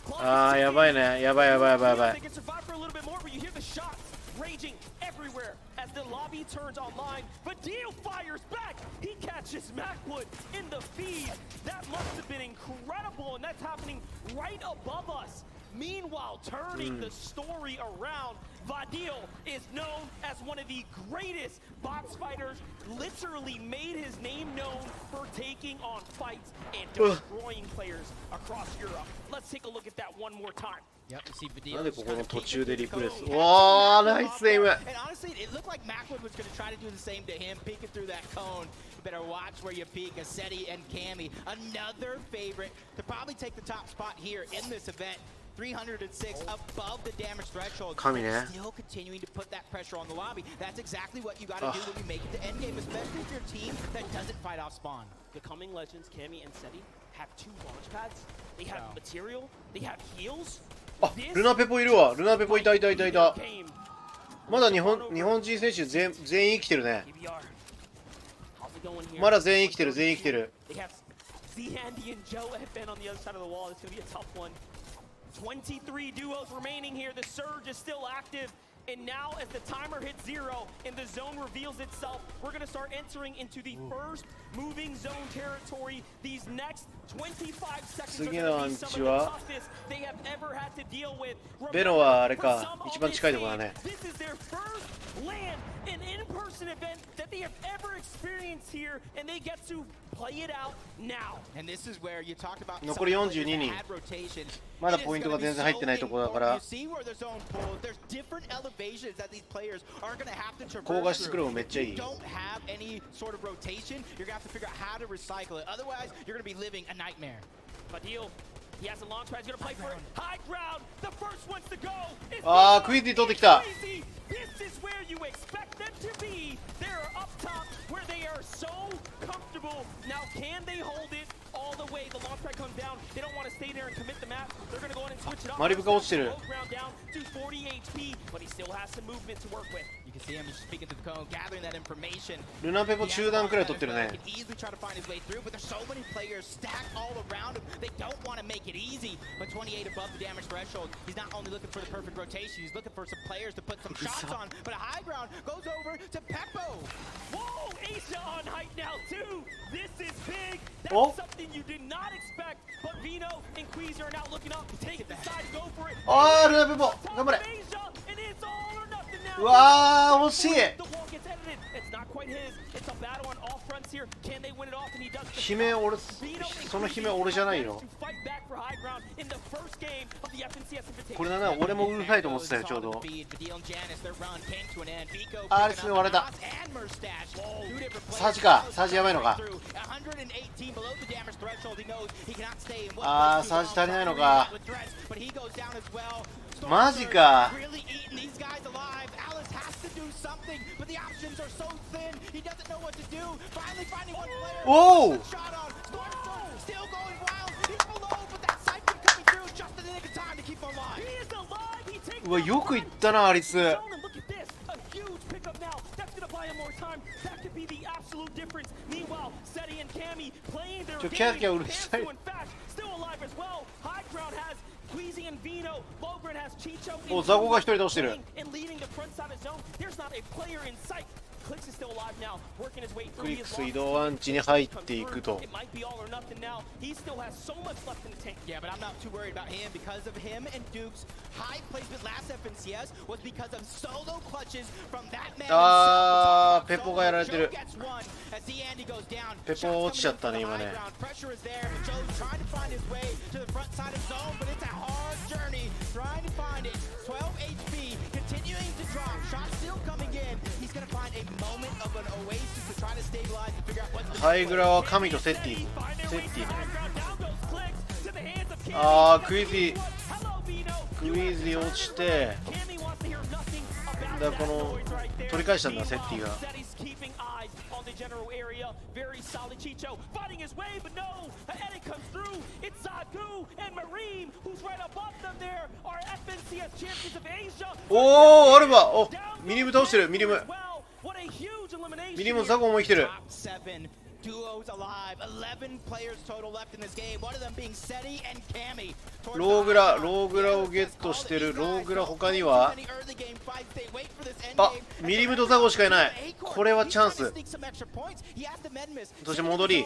A: やばいね。やばいやばいやばいやばい。
H: They can survive for a little bit more, but you hear the shots raging everywhere as the lobby turns online. But Dio fires back. He catches Macwood in the feed. That must have been incredible, and that's happening right above us. Meanwhile, turning the story around, Vadil is known as one of the greatest box fighters, literally made his name known for taking on fights and destroying players across Europe. Let's take a look at that one more time.
V: Yep, you see Vadil.
A: なんでここの途中でリプレス。わー、ナイスエイム。
V: And honestly, it looked like Macwood was going to try to do the same to him, peeking through that cone. You better watch where you peek. Aseti and Cammy, another favorite to probably take the top spot here in this event. 306 above the damage threshold. Still continuing to put that pressure on the lobby. That's exactly what you got to do when you make it to endgame, especially if you're a team that doesn't fight off spawn.
H: The coming legends, Cammy and Seti, have 2 launch pads. They have material. They have heals.
A: ルナペポいるわ。ルナペポいたいたいたいた。まだ日本人選手全員生きてるね。まだ全員生きてる全員生きてる。
H: Z-Handy and Joe have been on the other side of the wall. It's going to be a tough one. 23 duos remaining here. The surge is still active. And now as the timer hits 0 and the zone reveals itself, we're going to start entering into the first moving zone territory. These next 25 seconds are going to be some of the toughest they have ever had to deal with.
A: ベノはあれか、一番近いところだね。
H: This is their first land, an in-person event that they have ever experienced here, and they get to play it out now.
V: And this is where you talked about
A: 残り42人。まだポイントが全然入ってないところだから。高画質クローめっちゃいい。
V: Don't have any sort of rotation. You're gonna have to figure out how to recycle it. Otherwise, you're gonna be living a nightmare.
H: Vadil, he has a launch pad. He's gonna play for it. High ground. The first ones to go.
A: あー、クイズに取ってきた。
H: This is where you expect them to be. They're up top where they are so comfortable. Now, can they hold it all the way? The launch pad comes down. They don't want to stay there and commit the map. They're gonna go in and switch it up.
A: マリブが落ちてる。
H: Ground down to 40 HP, but he still has some movement to work with.
V: You can see him just speaking to the cone, gathering that information.
A: ルナペポ中段くらい取ってるね。
V: He can easily try to find his way through, but there's so many players stacked all around him. They don't want to make it easy. But 28 above the damage threshold. He's not only looking for the perfect rotation, he's looking for some players to put some shots on. But a high ground goes over to Peppo.
H: Whoa, Asia on height now too. This is big. That's something you did not expect. But Vino and
A: あー、ルナペポ頑張れ。うわー、惜しい。悲鳴俺、その悲鳴俺じゃないよ。これだな、俺もうるさいと思ってたよ、ちょうど。あれ、すぐ割れた。サージか、サージやばいのか。あー、サージ足りないのか。マジか。おお。うわ、よくいったな、アリス。キャーキャーうるさい。お、ザゴが一人倒してる。クリックス移動アンチに入っていくと。あー、ペポがやられてる。ペポ落ちちゃったね、今ね。ハイグラは神とセッティ。セッティね。あー、クイズィ落ちて、だからこの取り返したんだ、セッティが。おー、アルバ、お、ミリム倒してる、ミリムザゴも生きてる。ローグラをゲットしてる。ローグラ他には、あ、ミリムとザゴしかいない。これはチャンス。そして戻り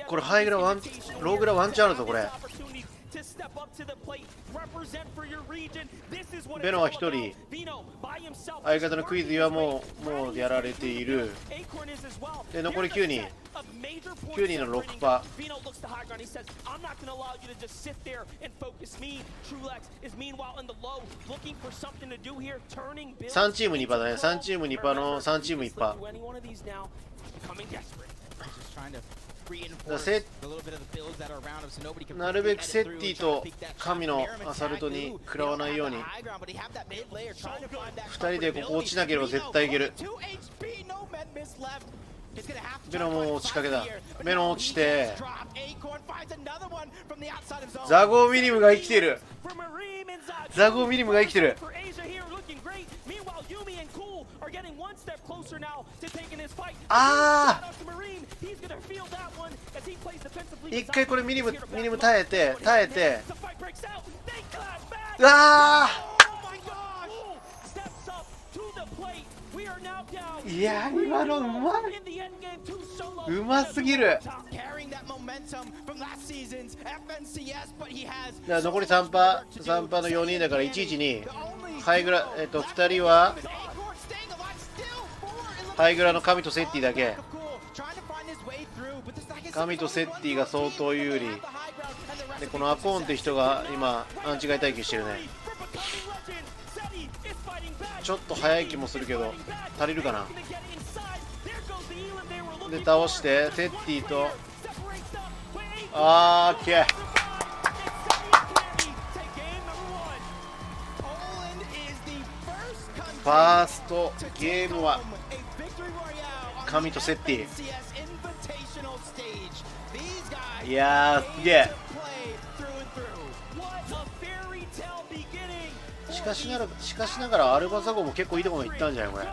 A: これハイグラワン、ローグラワンチャンあるぞこれ。ベノは一人、相方のクイズはもうやられている。で残り9人の6パー。3チーム2パーだね。3チーム2パーの3チーム1パー。なるべくセッティと神のアサルトに食らわないように。2人でここ落ちなければ絶対いける。ベノも落ちかけだ。ベノ落ちて、ザゴーミリムが生きている。ザゴーミリムが生きてる。ああ、一回これミリム耐えてうわー、いやー、今のうますぎる。だから残り3パーの4人だから112にハイグラ、2人はハイグラの神とセッティだけ。神とセッティが相当有利で、このアコーンって人が今アンチ外待機してるね。ちょっと早い気もするけど足りるかな。で倒してセッティと、あー、オッケー。ファーストゲームは神とセッティ。いやー、すげえ。しかしながらアルバザゴも結構いいところに行ったんじゃないこれ。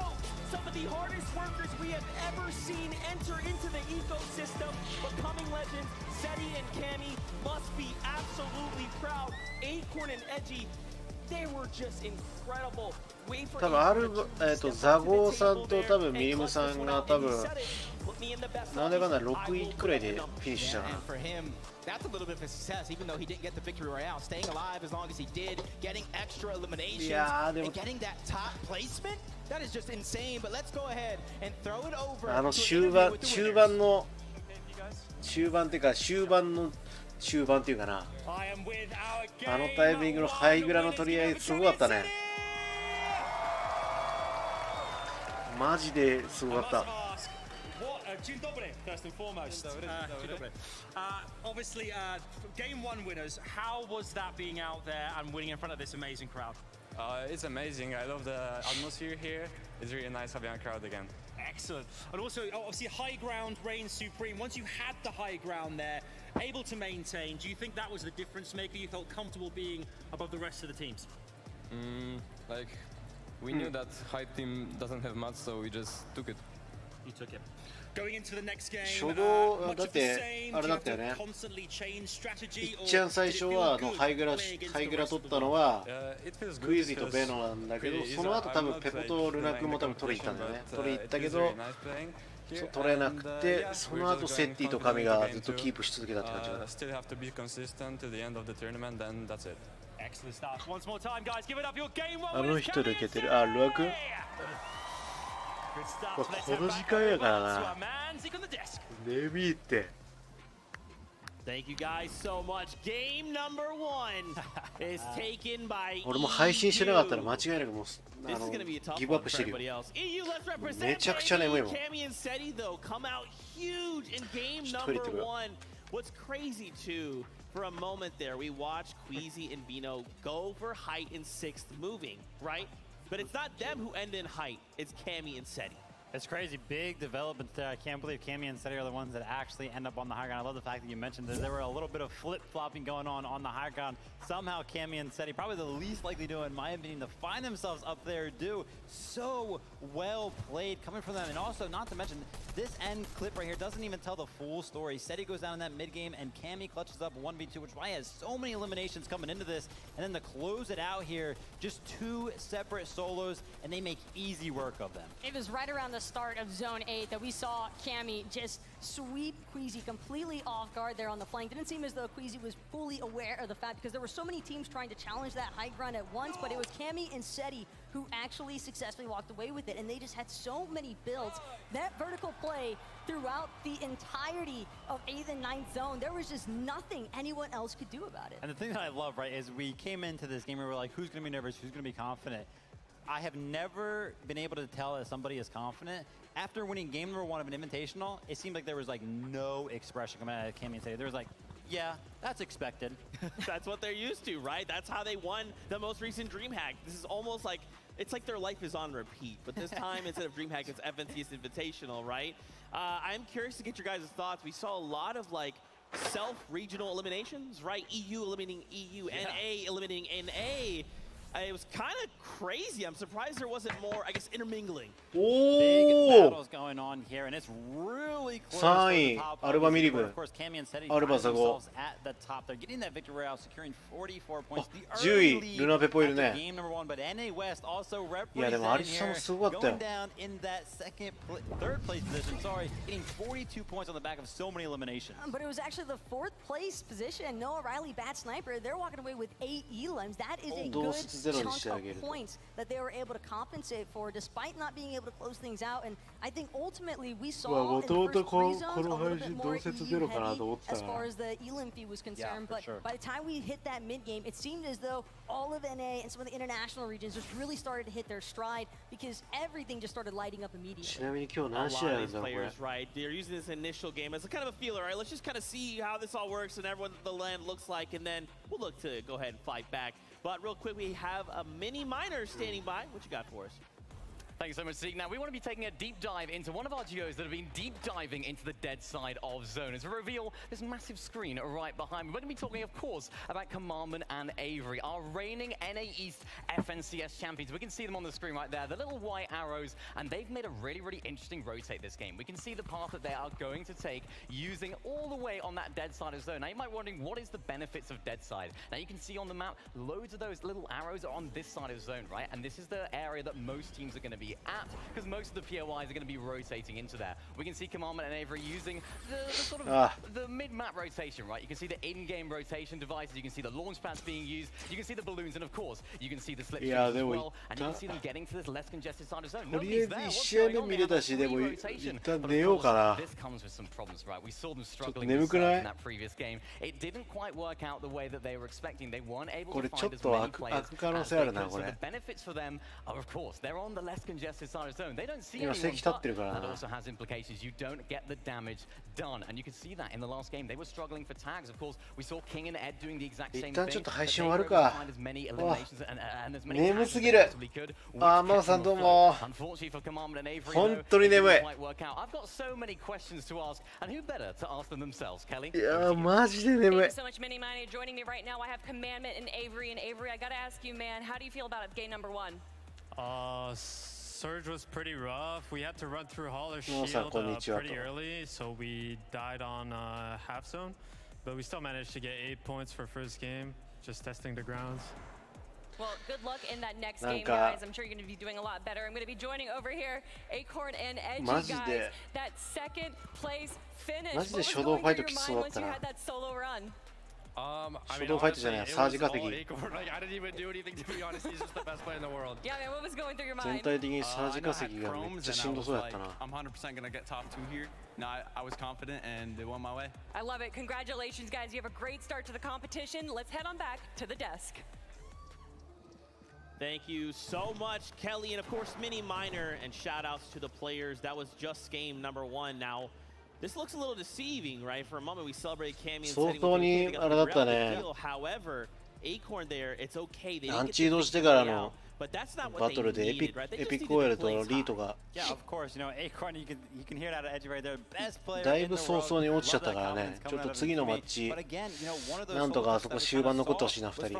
H: They were just incredible. Wait for
A: 多分アルバザゴーさんと多分ミリムさんが多分なんだかんだ6位くらいでフィニッシュしたな。
V: For him, that's a little bit of a success, even though he didn't get the victory royale. Staying alive as long as he did, getting extra eliminations, and getting that top placement. That is just insane. But let's go ahead and throw it over.
A: 終盤っていうか終盤っていうかな、あのタイミングのハイグラの取り合いすごかったね。マジですごかった。
L: Dzień dobry, first and foremost. Obviously, game one winners. How was that being out there and winning in front of this amazing crowd?
C: It's amazing. I love the atmosphere here. It's really nice having a crowd again.
L: Excellent. And also, obviously, high ground reigns supreme. Once you had the high ground there, able to maintain, do you think that was the difference maker? You felt comfortable being above the rest of the teams?
C: Like, we knew that high team doesn't have much, so we just took it.
L: You took it. Going into the next game,
A: 初動だってあれだったよね。一番最初はハイグラ取ったのはクイズとベノなんだけど、その後多分ペコとルナ君も多分取りに行ったんだよね。取りに行ったけど取れなくて、その後セッティとカミがずっとキープし続けたって感じだ。
C: Still have to be consistent to the end of the tournament, then that's it.
L: Excellent start. Once more time, guys, give it up. Your game one.
A: あの人でいけてる。あ、ルア君。この時間やからな。ネビーって。
B: Thank you guys so much. Game number 1 is taken by
A: 俺も配信してなかったら間違いなくもうギブアップしてるよ。めちゃくちゃ眠いもん。
B: トイレ行ってくる。What's crazy too, for a moment there, we watched Queasy and Vino go for height in 6th moving, right? But it's not them who end in height, it's Cammy and Seti.
J: It's crazy, big developments there. I can't believe Cammy and Seti are the ones that actually end up on the high ground. I love the fact that you mentioned that there were a little bit of flip-flopping going on the high ground. Somehow Cammy and Seti, probably the least likely duo in my opinion to find themselves up there, do so well played coming from them. And also, not to mention, this end clip right here doesn't even tell the full story. Seti goes down in that mid game and Cammy clutches up 1v2, which is why he has so many eliminations coming into this. And then to close it out here, just 2 separate solos, and they make easy work of them.
E: It was right around the start of Zone 8 that we saw Cammy just sweep Queasy completely off guard there on the flank. Didn't seem as though Queasy was fully aware of the fact, because there were so many teams trying to challenge that high ground at once, but it was Cammy and Seti who actually successfully walked away with it, and they just had so many builds. That vertical play throughout the entirety of 8th and 9th zone, there was just nothing anyone else could do about it.
J: And the thing that I love, right, is we came into this game and we were like, who's going to be nervous, who's going to be confident? I have never been able to tell if somebody is confident. After winning game number 1 of an invitational, it seemed like there was like no expression coming out of Cammy and Seti. There was like, yeah, that's expected.
B: That's what they're used to, right? That's how they won the most recent DreamHack. This is almost like, it's like their life is on repeat, but this time instead of DreamHack, it's FNCS Invitational, right? I'm curious to get your guys' thoughts. We saw a lot of like self-regional eliminations, right? EU eliminating EU, NA eliminating NA. It was kind of crazy. I'm surprised there wasn't more, I guess, intermingling.
J: Big battles going on here, and it's really close.
A: 3位、アルバミリブ。
J: Of course, Cammy and Seti
A: アルバ
J: find
A: ザゴ。
J: themselves at the top. They're getting that victory royale, securing 44 points. The
A: 10 位、
J: early
A: ルナペポいるね。
J: game number 1, but NA West also
A: いやでもアリ
J: representing
A: スさんも
J: here,
A: すごかったよ。
J: going down in that third place position. Sorry, getting 42 points on the back of so many eliminations.
E: But it was actually the 4th place position. Noah Riley, bad sniper. They're walking away with 8 elims. That is a good chunk of points that they were able to compensate for, despite not being able to close things out. And I think ultimately we saw in the first 3 zones a little bit more EU heavy as far as the elim fee was concerned. But by the time we hit that mid game, it seemed as though all of NA and some of the international regions just really started to hit their stride, because everything just started lighting up immediately.
A: ちなみに今日何試合なんだろうこれ。
B: Players, right? They're using this initial game as a kind of a feeler, right? Let's just kind of see how this all works and everyone the land looks like, and then we'll look to go ahead and fight back. But real quick, we have a mini miner standing by. What you got for us?
T: Thanks so much, Zeke. Now, we want to be taking a deep dive into one of our duos that have been deep diving into the dead side of Zone. As we reveal this massive screen right behind me, we're going to be talking, of course, about Commandment and Avery, our reigning NA East FNCS champions. We can see them on the screen right there, the little white arrows, and they've made a really, really interesting rotate this game. We can see the path that they are going to take using all the way on that dead side of Zone. Now, you might be wondering, what is the benefits of dead side? Now, you can see on the map, loads of those little arrows are on this side of Zone, right? And this is the area that most teams are going to be at, because most of the POIs are going to be rotating into there. We can see Commandment and Avery using the sort of the mid-map rotation, right? You can see the in-game rotation devices, you can see the launch pads being used, you can see the balloons, and of course, you can see the slipstreams as well, and you can see them getting to this less congested side of Zone. Nobody's there. What's going on? They have a free rotation. But of course, this comes with some problems, right? We saw them struggling in that previous game. It didn't quite work out the way that they were expecting. They weren't able to find as many players as they could. So the benefits for them are, of course, they're on the less congested side of Zone. They don't see anyone, but that also has implications. You don't get the damage done, and you can see that in the last game. They were struggling for tags. Of course, we saw King and Ed doing the exact same thing. They were able to find as many eliminations and as many tags as they possibly could. Unfortunately for Commandment and Avery, though, it didn't quite work out. I've got so many questions to ask, and who better to ask them themselves, Kelly?
A: Thank you
Q: so much, Mini Miner. Joining me right now, I have Commandment and Avery. And Avery, I gotta ask you, man, how do you feel about game number 1?
R: Surge was pretty rough. We had to run through Holler's shield pretty early, so we died on half zone. But we still managed to get 8 points for first game, just testing the grounds.
Q: Well, good luck in that next game, guys. I'm sure you're going to be doing a lot better. I'm going to be joining over here Acorn and Edgy, guys. That second place finish. What was going through your mind once you had that solo run?
C: I mean, honestly, it was all Acorn. Like, I didn't even do anything, to be honest. He's just the best player in the world.
Q: Yeah, man, what was going through your mind?
C: I was like, I'm 100% going to get top 2 here. No, I was confident, and it went my way.
Q: I love it. Congratulations, guys. You have a great start to the competition. Let's head on back to the desk.
B: Thank you so much, Kelly, and of course, Mini Miner, and shout outs to the players. That was just game number 1. Now, this looks a little deceiving, right? For a moment, we celebrated Cammy and Seti. However, Acorn there, it's okay. They didn't get the but that's not what they needed, right? They just needed to play high.
J: Yeah, of course. You know, Acorn, you can hear that at Edgy right there. Best player
A: だいぶ早々に落ちちゃったからね。ちょっと次のマッチ、なんとかあそこ終盤残ってほしいな、2人。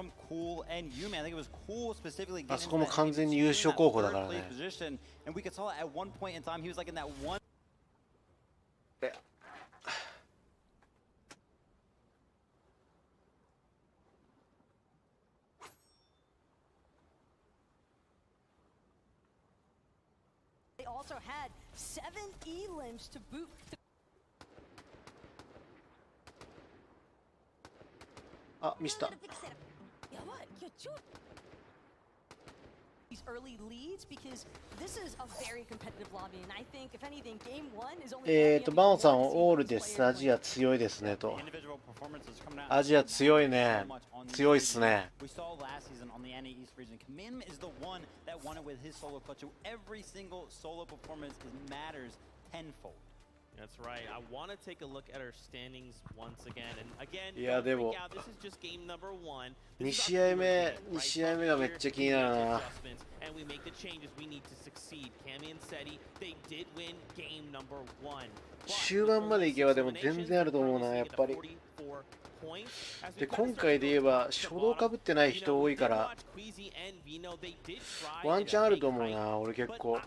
A: あそこも完全に優勝候補だからね。
E: They also had 7 elims to boot.
A: Missed that.
E: These early leads because this is a very competitive lobby, and I think if anything, game 1 is only.
A: バオさんオールです。アジア強いですねと。アジア強いね。強いっすね。
J: We saw last season on the NA East region. Commandment is the one that won it with his solo clutch. Every single solo performance matters tenfold.
B: That's right. I want to take a look at our standings once again. And again,
A: don't freak
B: out. This is just game number 1.
A: 2試合目がめっちゃ気になるな。
B: And we make the changes we need to succeed. Cammy and Seti, they did win game number 1.
A: 終盤まで行けばでも全然あると思うな、やっぱり。で今回で言えば初動かぶってない人多いからワンチャンあると思うな、俺結構。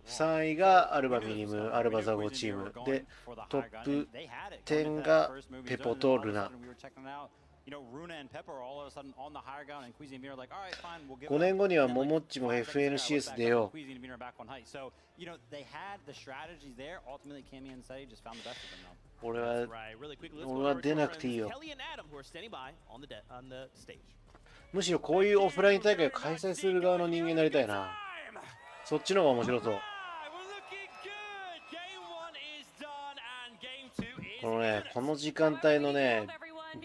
A: 3位がアルバミニム、アルバザゴチームで、トップ10がペポとルナ。5年後にはモモッチも FNCS 出よう。俺は出なくていいよ。むしろこういうオフライン大会を開催する側の人間になりたいな。そっちの方が面白そう。この時間帯のね、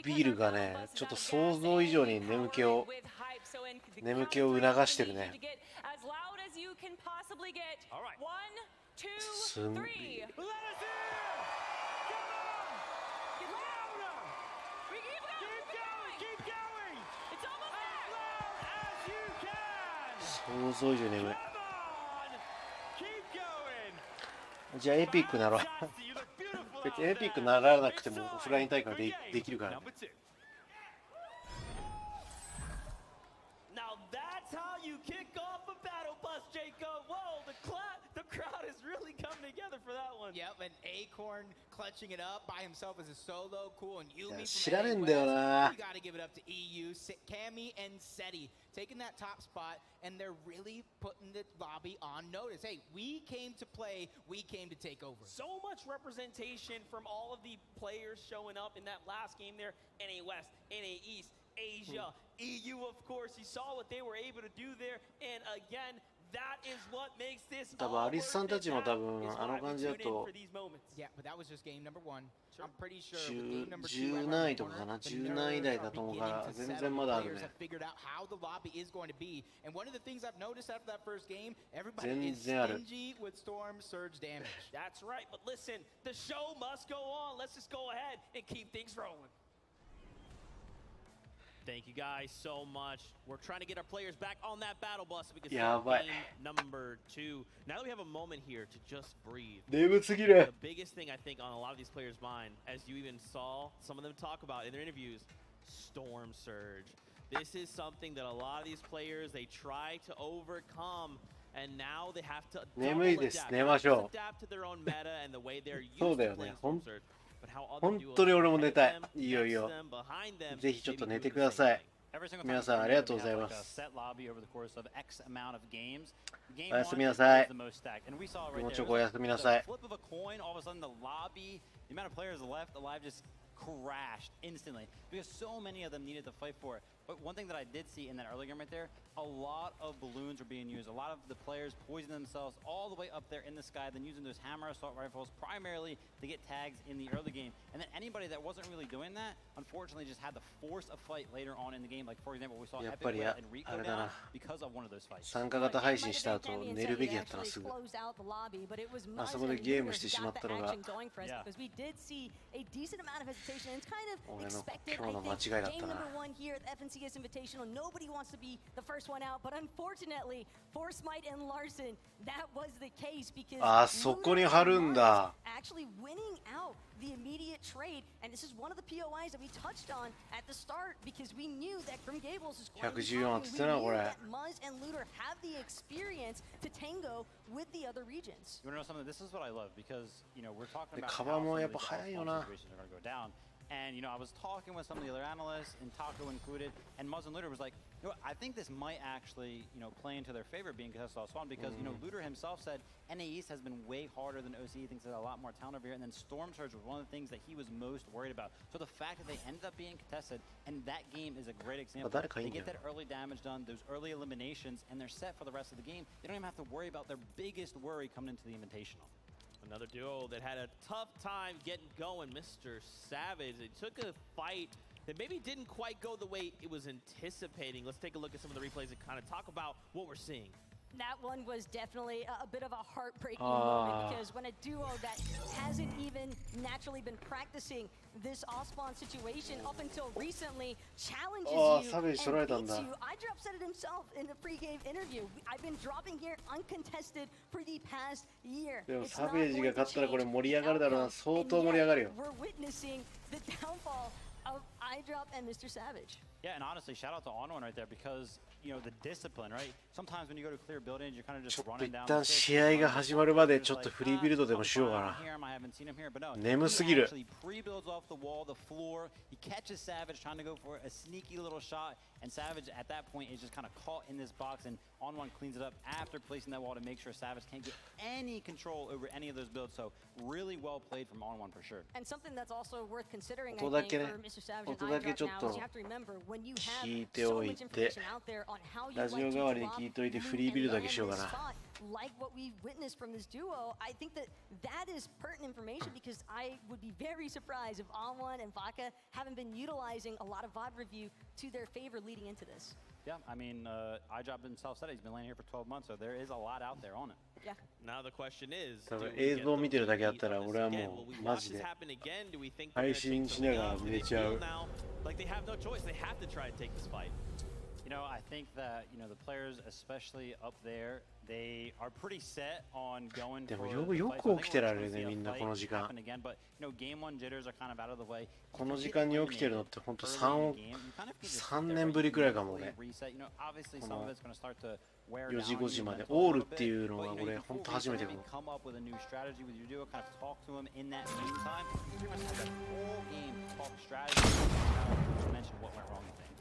A: ビールがね、ちょっと想像以上に眠気を促してるね。すん想像以上に眠い。じゃあエピックなろう。別にエピックならなくてもオフライン大会できるからね。
B: That's how you kick off a battle bus, Jacob. Whoa, the crowd is really coming together for that one.
V: Yep, and Acorn clutching it up by himself as a solo, cool, and Yumi from
A: 知らねえんだよな。
V: You gotta give it up to EU, Cammy and Seti taking that top spot, and they're really putting the lobby on notice. Hey, we came to play, we came to take over.
H: So much representation from all of the players showing up in that last game there. NA West, NA East, Asia, EU, of course. You saw what they were able to do there, and again, that is what makes this
A: 多分アリスさんたちも多分あの感じだと
V: Yeah, but that was just game number 1. I'm pretty sure
A: 10何位とかかな、10何位台だと思うから全然まだあるね。
V: figured out how the lobby is going to be, and one of the things I've noticed after that first game, everybody
A: 全
V: is
A: 然ある。
V: stingy with storm surge damage.
H: That's right, but listen, the show must go on. Let's just go ahead and keep things rolling. Thank you guys so much. We're trying to get our players back on that battle bus so we can start game number 2. Now that we have a moment here to just breathe. The biggest thing I think on a lot of these players' mind, as you even saw some of them talk about in their interviews, storm surge. This is something that a lot of these players, they try to overcome, and now they have to adapt to their own meta and the way they're used to playing storm surge.
A: 本当に俺も寝たい。いいよいいよ。ぜひちょっと寝てください。皆さんありがとうございます。おやすみなさい。気持ちよくおやすみなさい。
J: crashed instantly because so many of them needed to fight for it. But one thing that I did see in that early game right there, a lot of balloons were being used. A lot of the players poisoning themselves all the way up there in the sky, then using those hammer assault rifles primarily to get tags in the early game. And then anybody that wasn't really doing that, unfortunately, just had to force a fight later on in the game. Like, for example, we saw Epic Whale and Rico down because of one of those fights.
A: 参加型配信した後寝るべきだったなすぐ。あそこでゲームしてしまったのが俺の今日の間違いだったな。
E: Nobody wants to be the first one out, but unfortunately, for Smite and Larson, that was the case because
A: あそこに貼るんだ。
E: actually winning out the immediate trade, and this is one of the POIs that we touched on at the start because we knew that Grim Gables is going to be coming. We knew that Muzz and Looter have the experience to tango with the other regions.
J: You want to know something? This is what I love because we're talking about
A: カバーもやっぱ早いよな。
J: And I was talking with some of the other analysts, and Taco included, and Muzz and Looter was like, I think this might actually, play into their favor being contested off spawn because, Looter himself said NA East has been way harder than OC. He thinks there's a lot more talent over here, and then Storm Surge was one of the things that he was most worried about. So the fact that they ended up being contested, and that game is a great example. They get that early damage done, those early eliminations, and they're set for the rest of the game. They don't even have to worry about their biggest worry coming into the Invitational.
H: Another duo that had a tough time getting going, Mr. Savage. It took a fight that maybe didn't quite go the way it was anticipating. Let's take a look at some of the replays and kind of talk about what we're seeing.
E: That one was definitely a bit of a heartbreaking moment because when a duo that hasn't even naturally been practicing this off-spawn situation up until recently challenges you and beats you. iDrop said it himself in the pre-game interview. I've been dropping here uncontested for the past year.
A: でもサベージが勝ったらこれ盛り上がるだろうな。相当盛り上がるよ。
E: We're witnessing the downfall of iDrop and Mr. Savage.
J: Yeah, and honestly, shout out to On1 right there because, the discipline, right? Sometimes when you go to clear buildings, you're kind of just running down.
A: 一旦試合が始まるまでちょっとフリービルドでもしようかな。眠すぎる。
J: Pre-builds off the wall, the floor. He catches Savage trying to go for a sneaky little shot, and Savage at that point is just kind of caught in this box, and On1 cleans it up after placing that wall to make sure Savage can't get any control over any of those builds. So really well played from On1 for sure.
E: And something that's also worth considering, I think, for Mr. Savage and iDrop now is you have to remember when you have so much information out there on how you like to drop, like what we witnessed from this duo, I think that is pertinent information because I would be very surprised if On1 and Vodka haven't been utilizing a lot of VOD review to their favor leading into this.
J: Yeah, I mean, iDrop himself said he's been laying here for 12 months, so there is a lot out there on it.
E: Yeah.
H: Now the question is,
A: 多分映像を見てるだけだったら俺はもうマジで配信しながら寝ちゃう。
H: Like they have no choice, they have to try and take this fight.
J: You know, I think that, you know, the players, especially up there, they are pretty set on going for the fight.
A: よく起きてられるね、みんなこの時間。
J: But, you know, game one jitters are kind of out of the way.
A: この時間に起きてるのって本当3年ぶりくらいかもね。この4時5時までオールっていうのは俺本当初めてかも。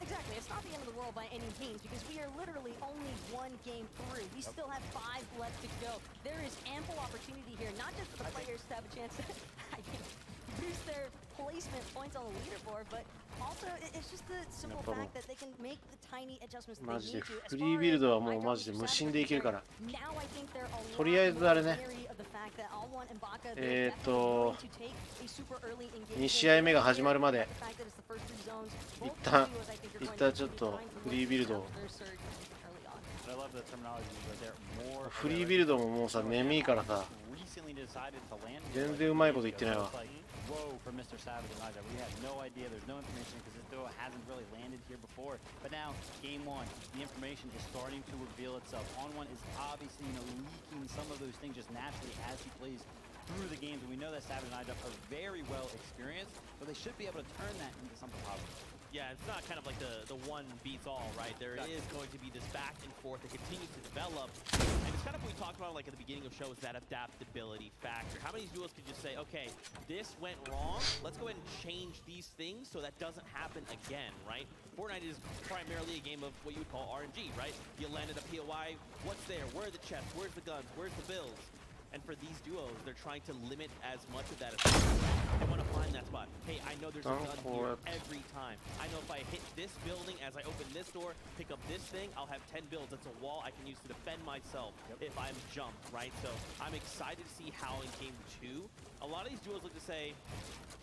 E: Exactly. It's not the end of the world by any means because we are literally only one game through. We still have 5 left to go. There is ample opportunity here, not just for the players to have a chance to boost their placement points on the leaderboard, but also it's just the simple fact that they can make the tiny adjustments that they
A: マジ
E: need
A: で
E: to.
A: フリービルドはもうマジで無心でいけるから。とりあえずあれね。2試合目が始まるまで一旦ちょっとフリービルドをフリービルドももうさ眠いからさ全然うまいこと言ってないわ。
J: Whoa for Mr. Savage and Elijah. We have no idea. There's no information because this duo hasn't really landed here before. But now, game one, the information is starting to reveal itself. On1 is obviously, you know, leaking some of those things just naturally as he plays through the games. And we know that Savage and Elijah are very well experienced, but they should be able to turn that into something positive.
B: Yeah, it's not kind of like the one beats all, right? There is going to be this back and forth that continues to develop. And it's kind of what we talked about like at the beginning of the show is that adaptability factor. How many duels could you say, okay, this went wrong, let's go ahead and change these things so that doesn't happen again, right? Fortnite is primarily a game of what you would call RNG, right? You landed a POI, what's there? Where are the chests? Where's the guns? Where's the builds? And for these duos, they're trying to limit as much of that as possible. They want to find that spot. Hey, I know there's a gun here every time. I know if I hit this building as I open this door, pick up this thing, I'll have 10 builds. That's a wall I can use to defend myself if I'm jumped, right? So I'm excited to see how in game 2, a lot of these duos look to say,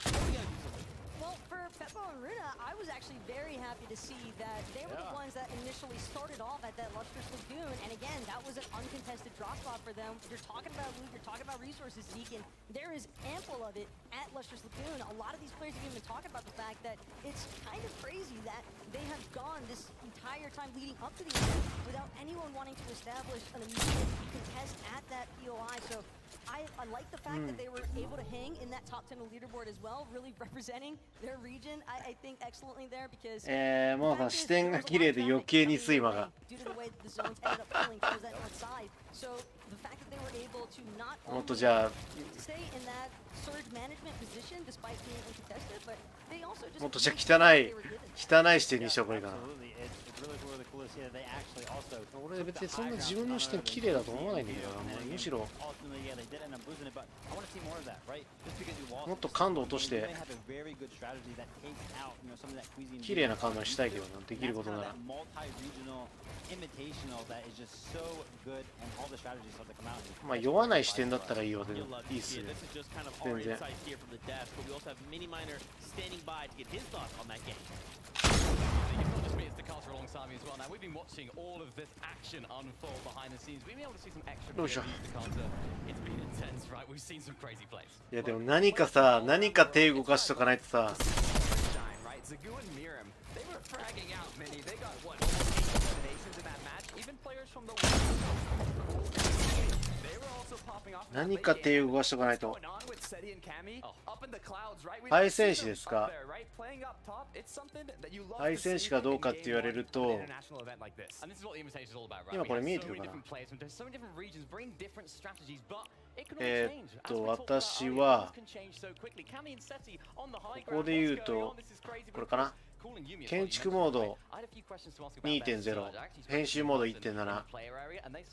B: oh, we gotta do something.
E: Well, for Peppo and Runa, I was actually very happy to see that they were the ones that initially started off at that Lustrous Lagoon. And again, that was an uncontested drop spot for them. You're talking about loot, you're talking about resources, Zeke, and there is ample of it at Lustrous Lagoon. A lot of these players have even been talking about the fact that it's kind of crazy that they have gone this entire time leading up to the event without anyone wanting to establish an immediate contest at that POI. So I like the fact that they were able to hang in that top 10 leaderboard as well, really representing their region. I think excellently there because
A: もうさ視点が綺麗で余計に睡魔が
E: due to the way that the zones ended up falling towards that north side. So the fact that they were able to not
A: もっとじゃあ
E: stay in that surge management position despite being uncontested, but they also just
A: もっとじゃあ汚い視点にしようこれかな。俺別にそんな自分の視点綺麗だと思わないんだけどな。むしろもっと感度落として綺麗な感度にしたいけどな、できることなら。まあ酔わない視点だったらいいわ、でもいいっすね。全然。
T: It's the culture alongside me as well. Now we've been watching all of this action unfold behind the scenes. We've been able to see some extra plays use the counter. It's been intense, right? We've seen some crazy plays.
A: いやでも何か手動かしとかないとさ。
O: Right, Zagu and Miram, they were fragging out many. They got what? 8 eliminations in that match. Even players from the they were also popping off.
A: 何か手動かしとかないと。対戦士ですか？対戦士かどうかって言われると、今これ見えてるかな？私はここで言うとこれかな。建築モード 2.0 編集モード 1.7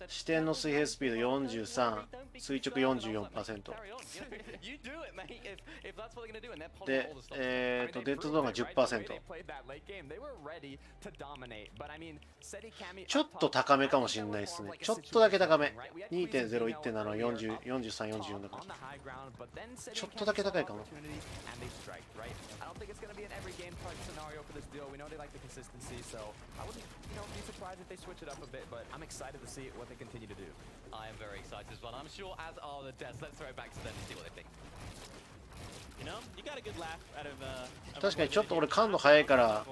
A: 視点の水平スピード43垂直 44% で、デッドゾーンが 10% ちょっと高めかもしれないですね。ちょっとだけ高め 2.0 1.7 43 44だからちょっとだけ高いかも。
O: For this deal, we know they like the consistency, so I wouldn't, be surprised if they switch it up a bit. But I'm excited to see what they continue to do.
T: I am very excited as well. I'm sure as are the devs. Let's throw it back to them and see what they think.
A: 確かにちょっと俺感度早いから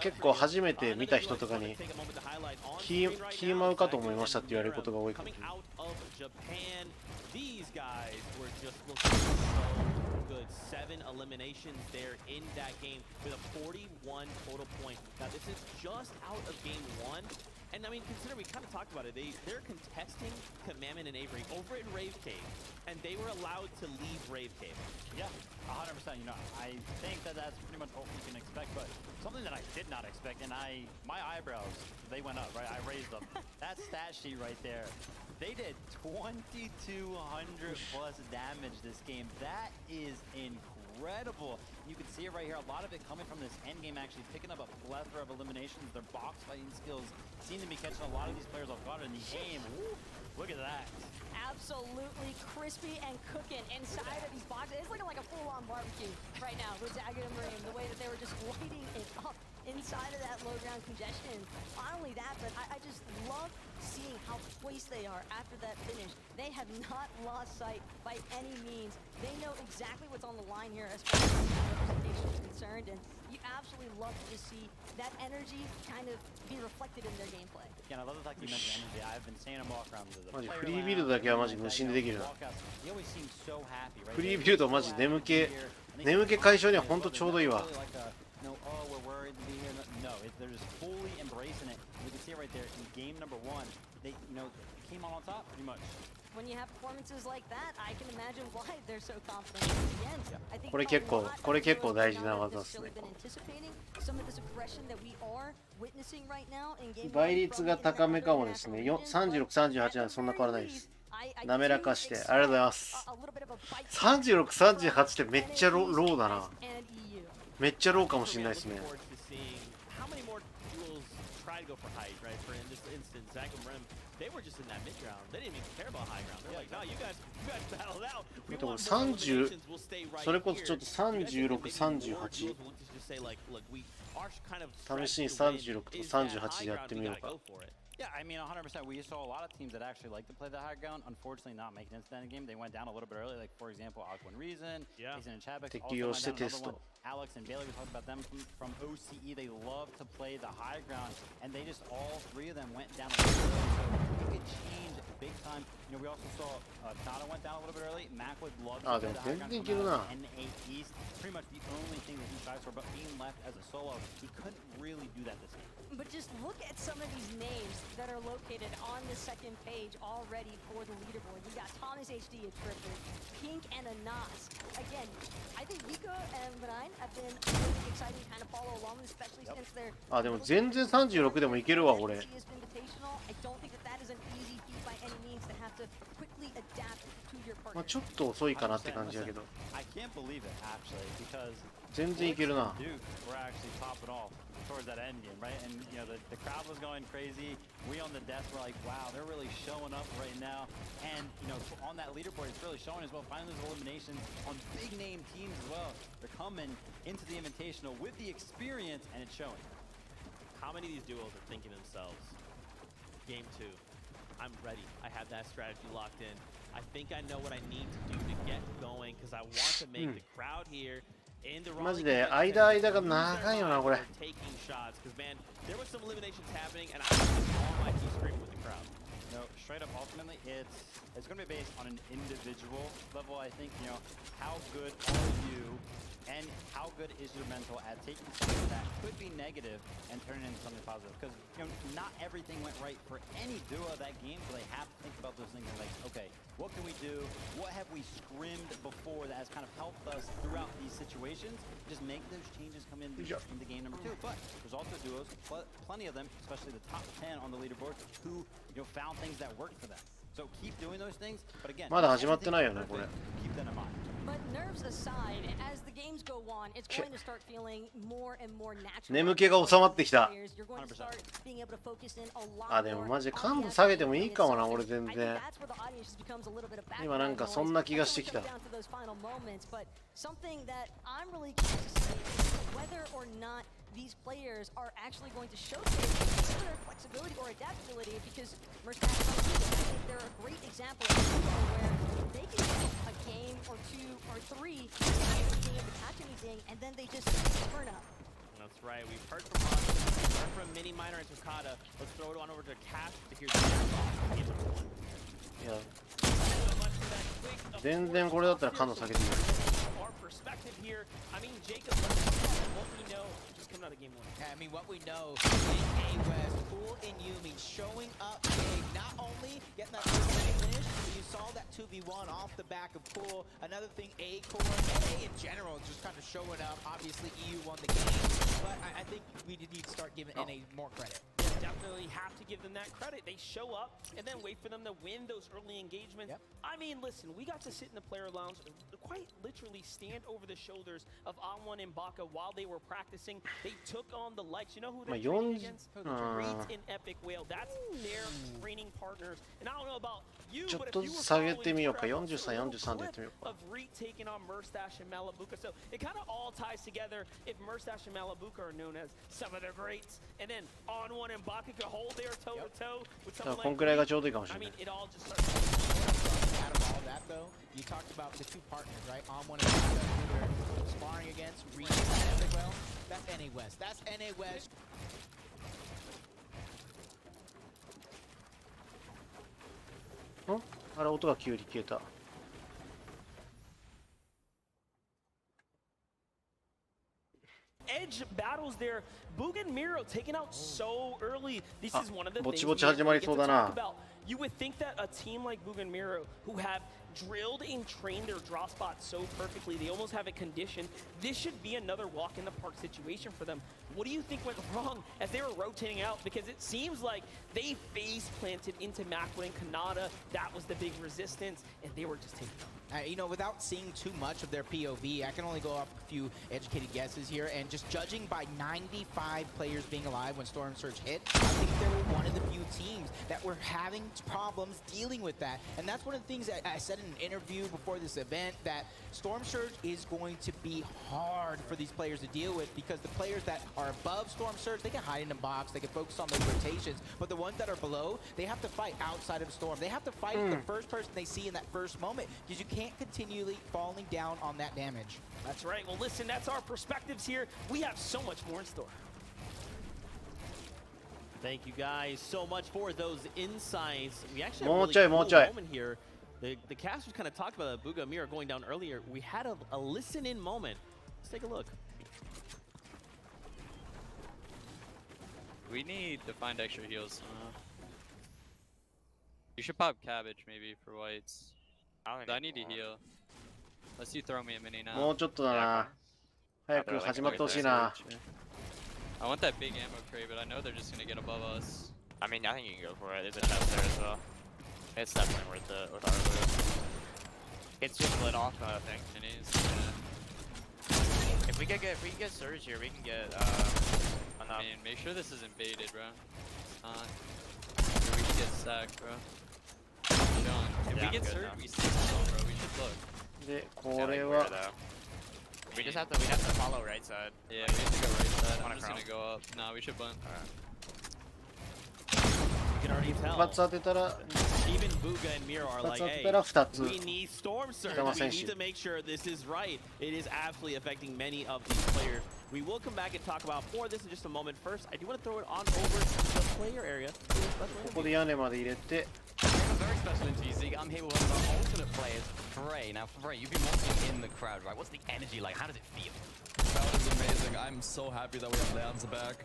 A: 結構初めて見た人とかに気舞うかと思いましたって言われることが多いかも。
B: 7 eliminations there in that game with a 41 total point. Now this is just out of game 1. And I mean, consider we kind of talked about it. They're contesting Commandment and Avery over in Rave Cave, and they were allowed to leave Rave Cave.
J: Yeah, 100%. You know, I think that that's pretty much what we can expect. But something that I did not expect, and my eyebrows, they went up, right? I raised them. That stat sheet right there. They did 2,200 plus damage this game. That is incredible. You can see it right here. A lot of it coming from this end game, actually picking up a plethora of eliminations. Their box fighting skills seem to be catching a lot of these players off guard in the game. Woo, look at that.
E: Absolutely crispy and cooking inside of these boxes. It's looking like a full-on barbecue right now with Zagat and Miriam, the way that they were just lighting it up inside of that low ground congestion. Not only that, but I just love seeing how poised they are after that finish. They have not lost sight by any means. They know exactly what's on the line here as far as representation is concerned, and you absolutely love to just see that energy kind of be reflected in their gameplay.
J: Yeah, and I love the fact you mentioned energy. I've been saying them all around the
A: マジフリービルドだけはマジ無心でできるな。
J: They always seem so happy, right?
A: フリービルドマジ眠気解消には本当ちょうどいいわ。
J: No, oh, we're worried to be here. No, they're just fully embracing it. You can see it right there in game number 1. They, came on top pretty much.
E: When you have performances like that, I can imagine why they're so confident. Again, I think
A: これ結構大事な技ですね。
E: some of this aggression that we are witnessing right now in game
A: 倍率が高めかもですね。36、38はそんな変わらないです。滑らかしてありがとうございます。36、38ってめっちゃローだな。めっちゃローかもしれないですね。でも30、それこそちょっと36、38試しに36と38でやってみようか。
J: Yeah, I mean, 100%. We saw a lot of teams that actually like to play the high ground. Unfortunately, not making it into that game. They went down a little bit early. Like, for example, Aquan Reason, Jason and Chadwick. Alex and Bailey, we talked about them from OCE. They love to play the high ground, and they just all three of them went down a little bit early. So it could change big time. We also saw Tata went down a little bit early. Mac would love to play the high ground from NA East. Pretty much the only thing that he tries for, but being left as a solo, he couldn't really do that this game.
E: But just look at some of these names that are located on the second page already for the leaderboard. You got Thomas HD at triple, Pink and Anas. Again, I think Nico and Brian have been really exciting to kind of follow along, especially since they're.
A: あ、でも全然36でもいけるわこれ。
E: I don't think that is an easy feat by any means to have to quickly adapt to your partner.
A: まあちょっと遅いかなって感じだけど。
J: I can't believe it actually because
A: 全然いけるな。
J: We're actually popping off towards that end game, right? And the crowd was going crazy. We on the desk were like, wow, they're really showing up right now. And on that leaderboard, it's really showing as well. Finally, those eliminations on big name teams as well. They're coming into the Invitational with the experience, and it's showing.
B: How many of these duos are thinking themselves, game 2, I'm ready. I have that strategy locked in. I think I know what I need to do to get going because I want to make the crowd here.
A: マジで間が長いよなこれ。
J: No, straight up, ultimately, it's going to be based on an individual level. I think how good are you, and how good is your mental at taking something that could be negative and turning it into something positive. Because not everything went right for any duo of that game, so they have to think about those things and like, okay, what can we do? What have we scrimmed before that has kind of helped us throughout these situations? Just make those changes come in the game number 2. But there's also duos, plenty of them, especially the top 10 on the leaderboard, who found things that worked for them. So keep doing those things. But again,
A: まだ始まってないよねこれ。
J: keep that in mind.
E: But nerves aside, as the games go on, it's going to start feeling more and more natural.
A: 眠気が収まってきた。
E: You're going to start being able to focus in a lot
A: あ、でもマジで感度下げてもいいかもな俺全然。
E: that's where the audience becomes a little bit of background
A: 今なんかそんな気がしてきた。
E: down to those final moments, but something that I'm really curious to see is whether or not these players are actually going to showcase their flexibility or adaptability, because Merstash and I think they're a great example of where they can get a game or two or three without being able to catch anything, and then they just turn up.
B: That's right. We've heard from Ross, we've heard from Mini Miner and Tokata. Let's throw it on over to Cash to hear their thoughts. Game number 1.
A: いや全然これだったら感度下げていい。
H: Our perspective here, I mean, Jacob, what we know, just coming out of game 1.
V: I mean, what we know in A-West, Pool and Yumi showing up big, not only getting that finish, you saw that 2v1 off the back of Pool. Another thing, A-Core, A in general, just kind of showing up. Obviously, EU won the game, but I think we need to start giving NA more credit.
H: Definitely have to give them that credit. They show up and then wait for them to win those early engagements. I mean, listen, we got to sit in the player lounge, quite literally stand over the shoulders of On1 and Baka while they were practicing. They took on the likes. You know who they're training against? Reeds and Epic Whale. That's their training partners. And I don't know about you, but if you were following the of Reed taking on Merstash and Malabuka. So it kind of all ties together if Merstash and Malabuka are known as some of the greats. And then On1 and Baka could hold their toe-to-toe with someone like Reed. I mean, it all just starts.
V: Out of all that, though, you talked about the two partners, right? On1 and Baka, who they're sparring against, Reed and Epic Whale. That's NA West. That's NA West.
A: あれ音が急に消えた。
H: Edge battles there. Bugin Miro taken out so early. This is one of the things we
A: get to talk
H: about. You would think that a team like Bugin Miro, who have drilled and trained their draw spot so perfectly, they almost have it conditioned. This should be another walk in the park situation for them. What do you think went wrong as they were rotating out? Because it seems like they face planted into Macwood and Kanata. That was the big resistance, and they were just taking out.
V: You know, without seeing too much of their POV, I can only go off a few educated guesses here, and just judging by 95 players being alive when Storm Surge hit, I think they were one of the few teams that were having problems dealing with that. And that's one of the things that I said in an interview before this event, that Storm Surge is going to be hard for these players to deal with, because the players that are above Storm Surge, they can hide in the box, they can focus on those rotations, but the ones that are below, they have to fight outside of Storm. They have to fight the first person they see in that first moment, because you can't continually falling down on that damage.
H: That's right. Well, listen, that's our perspectives here. We have so much more in store.
B: Thank you guys so much for those insights. We actually
A: More
B: have a really
A: chai.
B: cool moment here. The casters kind of talked about the Buga Mira going down earlier. We had a listen-in moment. Let's take a look.
G: We need to find extra heals. You should pop cabbage maybe for whites. I need to heal. Unless you throw me a mini now.
A: もうちょっとだな。早く始まってほしいな。
G: I want that big ammo crate, but I know they're just gonna get above us.
S: I mean, I think you can go for it. There's a chest there as well. It's definitely worth it with our loot. It's just lit off, I think.
G: It is.
S: If we can get Surge here, we can get enough.
G: I mean, make sure this isn't baited, bro. It's not. We can get sacked, bro. If we get Surge, we see it, bro. We should look.
A: で、これは。
S: We just have to follow right side.
G: Yeah, we have to go right side. I'm just gonna go up. Nah, we should bunt.
B: You can already tell.
A: 2つ当てたら
B: Even Buga and Miro are like, hey, we need Storm Surge. We need to make sure this is right. It is absolutely affecting many of these players. We will come back and talk about more of this in just a moment. First, I do want to throw it on over to the player area.
A: ここで屋根まで入れて。
T: Very special into Zeke. I'm here with one of our alternate players, Frey. Now, Frey, you've been watching in the crowd, right? What's the energy like? How does it feel?
W: The crowd is amazing. I'm so happy that we have Leon's back.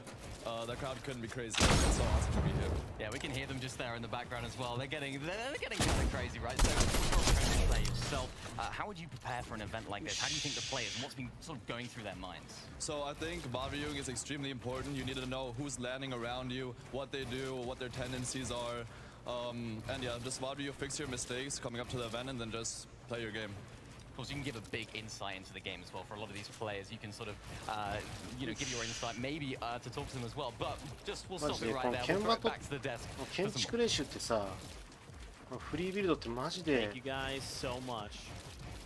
W: The crowd couldn't be crazy. It's so awesome to be here.
T: Yeah, we can hear them just there in the background as well. They're getting kind of crazy, right? So, you're a friendly player yourself. How would you prepare for an event like this? How do you think the players and what's been sort of going through their minds?
W: So I think VOD viewing is extremely important. You need to know who's landing around you, what they do, what their tendencies are. And yeah, just VOD view, fix your mistakes coming up to the event, and then just play your game.
T: Of course, you can give a big insight into the game as well. For a lot of these players, you can sort of, you know, give your insight, maybe to talk to them as well. But just we'll stop it right there. We'll throw it back to the desk.
A: 建築練習ってさ、フリービルドってマジで。
B: Thank you guys so much.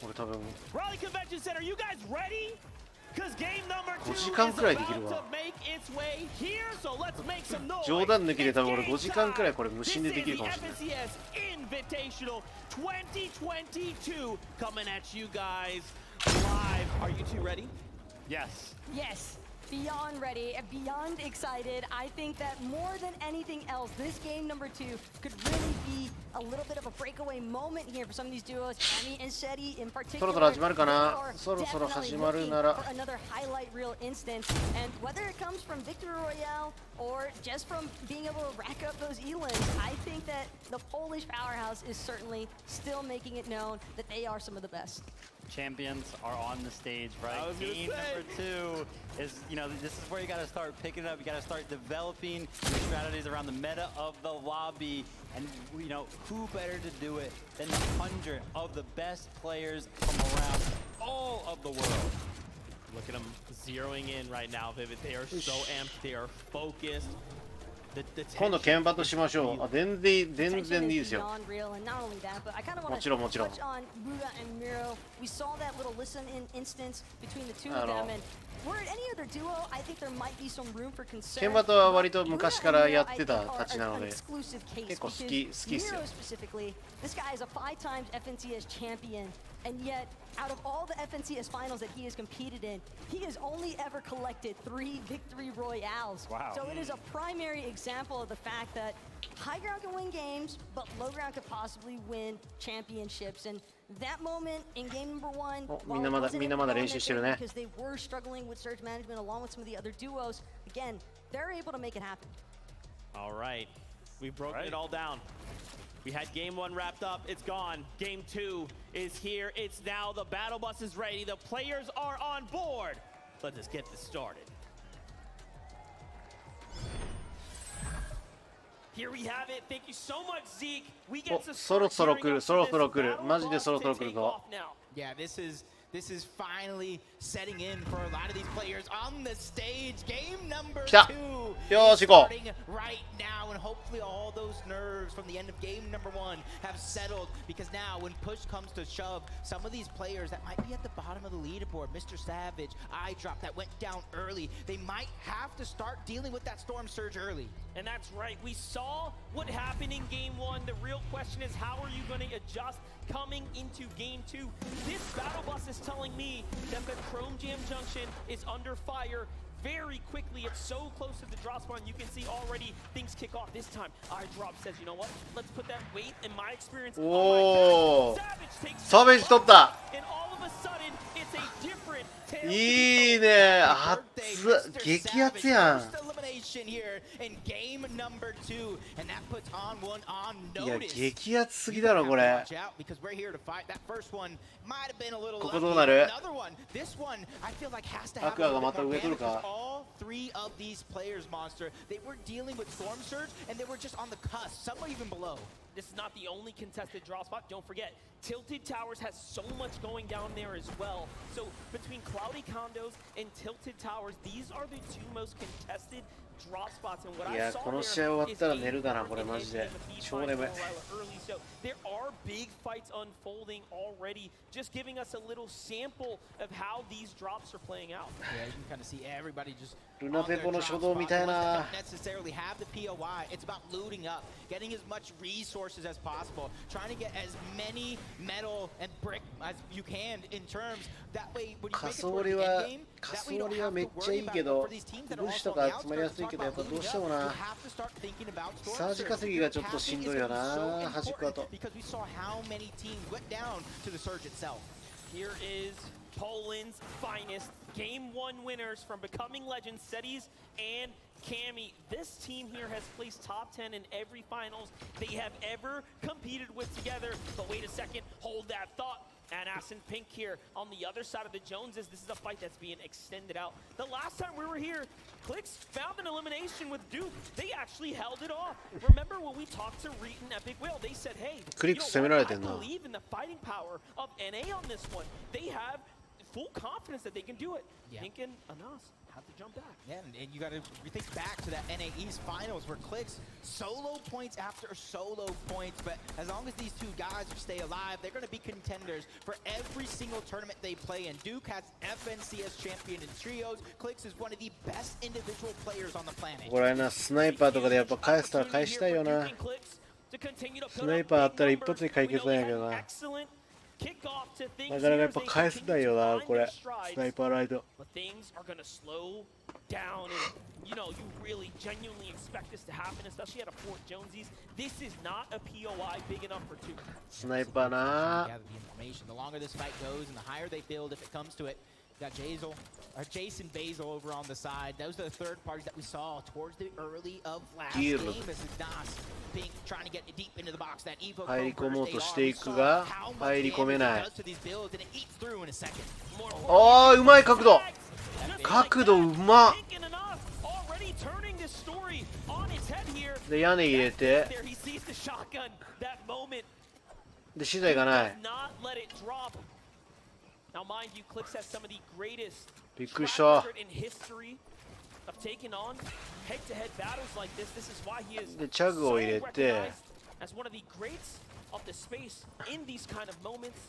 A: 俺多分。
H: Raleigh Convention Center, you guys ready?
A: 5時間くらいできるわ。冗談抜きで多分俺5時間くらいこれ無心でできるかもしれない。
E: Yes. Beyond ready, beyond excited. I think that more than anything else, this game number 2 could really be a little bit of a breakaway moment here for some of these duos. Emi and Shetty in particular.
A: そろそろ始まるかな。そろそろ始まるなら。
E: For another highlight reel instance, and whether it comes from Victory Royale or just from being able to rack up those E-lins, I think that the Polish powerhouse is certainly still making it known that they are some of the best.
J: Champions are on the stage, right? Game number 2 is, you know, this is where you got to start picking it up. You got to start developing your strategies around the meta of the lobby. And, you know, who better to do it than 100 of the best players from around all of the world?
B: Look at them zeroing in right now, Vivid. They are so amped. They are focused.
A: 今度剣バトしましょう。あ、全然いいですよ。もちろんもちろん。剣バトは割と昔からやってたたちなので結構好きっすよ。
E: And yet, out of all the FNCS finals that he has competed in, he has only ever collected 3 victory royales.
J: Wow.
E: So it is a primary example of the fact that high ground can win games, but low ground could possibly win championships. And that moment in game number 1, because they were struggling with surge management along with some of the other duos, again, they're able to make it happen.
B: All right, we've broken it all down. We had game 1 wrapped up, it's gone. Game 2 is here, it's now, the battle bus is ready, the players are on board. Let's just get this started. Here we have it, thank you so much, Zeke. We get to
A: そろそろ来る、そろそろ来る。マジでそろそろ来るぞ。
V: Yeah, this is finally setting in for a lot of these players on the stage. Game number 2 starting right now, and hopefully all those nerves from the end of game number 1 have settled, because now when push comes to shove, some of these players that might be at the bottom of the leaderboard, Mr. Savage, iDrop, that went down early, they might have to start dealing with that storm surge early.
H: And that's right, we saw what happened in game 1. The real question is, how are you going to adjust coming into game 2? This battle bus is telling me that the Chrome Jam Junction is under fire very quickly. It's so close to the drop spawn, you can see already things kick off. This time, iDrop says, you know what? Let's put that weight in my experience.
A: Oh,
H: Savage takes
A: Savage 取った。
H: and all of a sudden, it's a different
A: いいね。熱っ。激アツやん。いや、激アツすぎだろこれ。ここどうなる？アクアがまた上取るか。
H: This is not the only contested draw spot. Don't forget, Tilted Towers has so much going down there as well. So between Cloudy Condos and Tilted Towers, these are the 2 most contested draw spots. And what I saw there is so there are big fights unfolding already, just giving us a little sample of how these drops are playing out.
V: Yeah, you can kind of see everybody just
A: ルナペポの初動みたいな。
V: necessarily have the POI. It's about looting up, getting as much resources as possible, trying to get as many metal and brick as you can in terms that way when you make it toward the end game, that way you don't have to worry about it for these teams that are also on the outskirts. Talk about looting up, you have to start thinking about storm surge. Tapping is going to be so important because we saw how many teams went down to the surge itself.
H: Here is Poland's finest Game 1 winners from Becoming Legends, Cetis and Cammy. This team here has placed top 10 in every finals they have ever competed with together. But wait a second, hold that thought. And Ascent Pink here on the other side of the Joneses. This is a fight that's being extended out. The last time we were here, Clicks found an elimination with Duke. They actually held it off. Remember when we talked to Reet and Epic Whale, they said, hey, you know what? I believe in the fighting power of NA on this one. They have full confidence that they can do it. Pink and Anas
V: Yeah, and you got to think back to that NA East Finals where Clix solo points after solo points, but as long as these two guys stay alive, they're going to be contenders for every single tournament they play in. Duke has FNCS champion in trios. Clix is one of the best individual players on the planet.
A: これな、スナイパーとかでやっぱ返したら返したいよな。スナイパーあったら一発で解決なんやけどな。なかなかやっぱ返せないよな、これ。スナイパーライト。
H: Down and you really genuinely expect this to happen, especially at a Fort Jonesy's. This is not a POI big enough for two.
A: スナイパーな。
V: The longer this fight goes and the higher they build, if it comes to it. Got Jason Basil over on the side. Those are the third parties that we saw towards the early of last game. As Nas being trying to get deep into the box. That Evo
A: 入り込もうとしていくが入り込めない。ああ、うまい角度。角度うまっ。で屋根入れてで資材がない。びっくりした。でチャグを入れて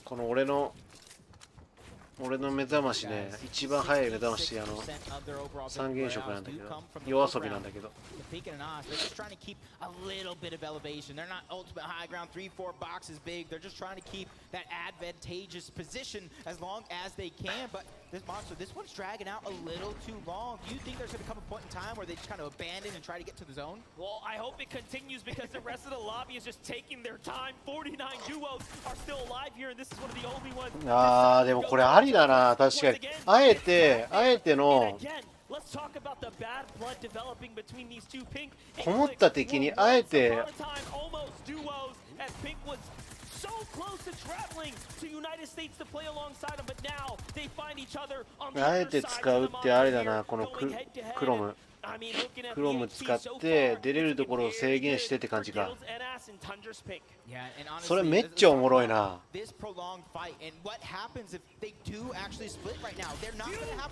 A: この俺の目覚ましね、一番早い目覚まし三原色なんだけど、夜遊びなんだけど。
V: They're just trying to keep a little bit of elevation. They're not ultimate high ground, 3-4 boxes big. They're just trying to keep that advantageous position as long as they can. But this one's dragging out a little too long. Do you think there's going to come a point in time where they just kind of abandon and try to get to the zone?
H: Well, I hope it continues because the rest of the lobby is just taking their time. 49 duos are still alive here, and this is one of the only ones.
A: ああ、でもこれありだな、確かに。あえてのこもった敵にあえて使うってあれだな、このクロム使って出れるところを制限してって感じか。それめっちゃおもろいな。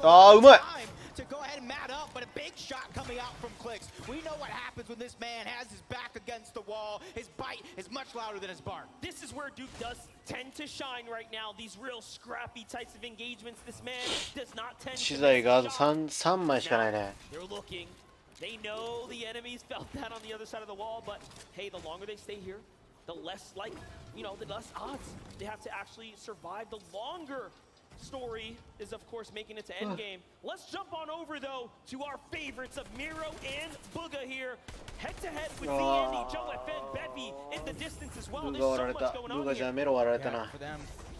A: ああ、うまい。資材があと3枚しかないね。
H: They know the enemies felt that on the other side of the wall, but hey, the longer they stay here, the less the less odds they have to actually survive. The longer story is, of course, making it to endgame. Let's jump on over, though, to our favorites of Miro and Booga here. Head-to-head with Andy, Joe, FN, Bevy in the distance as well. There's so much going on here.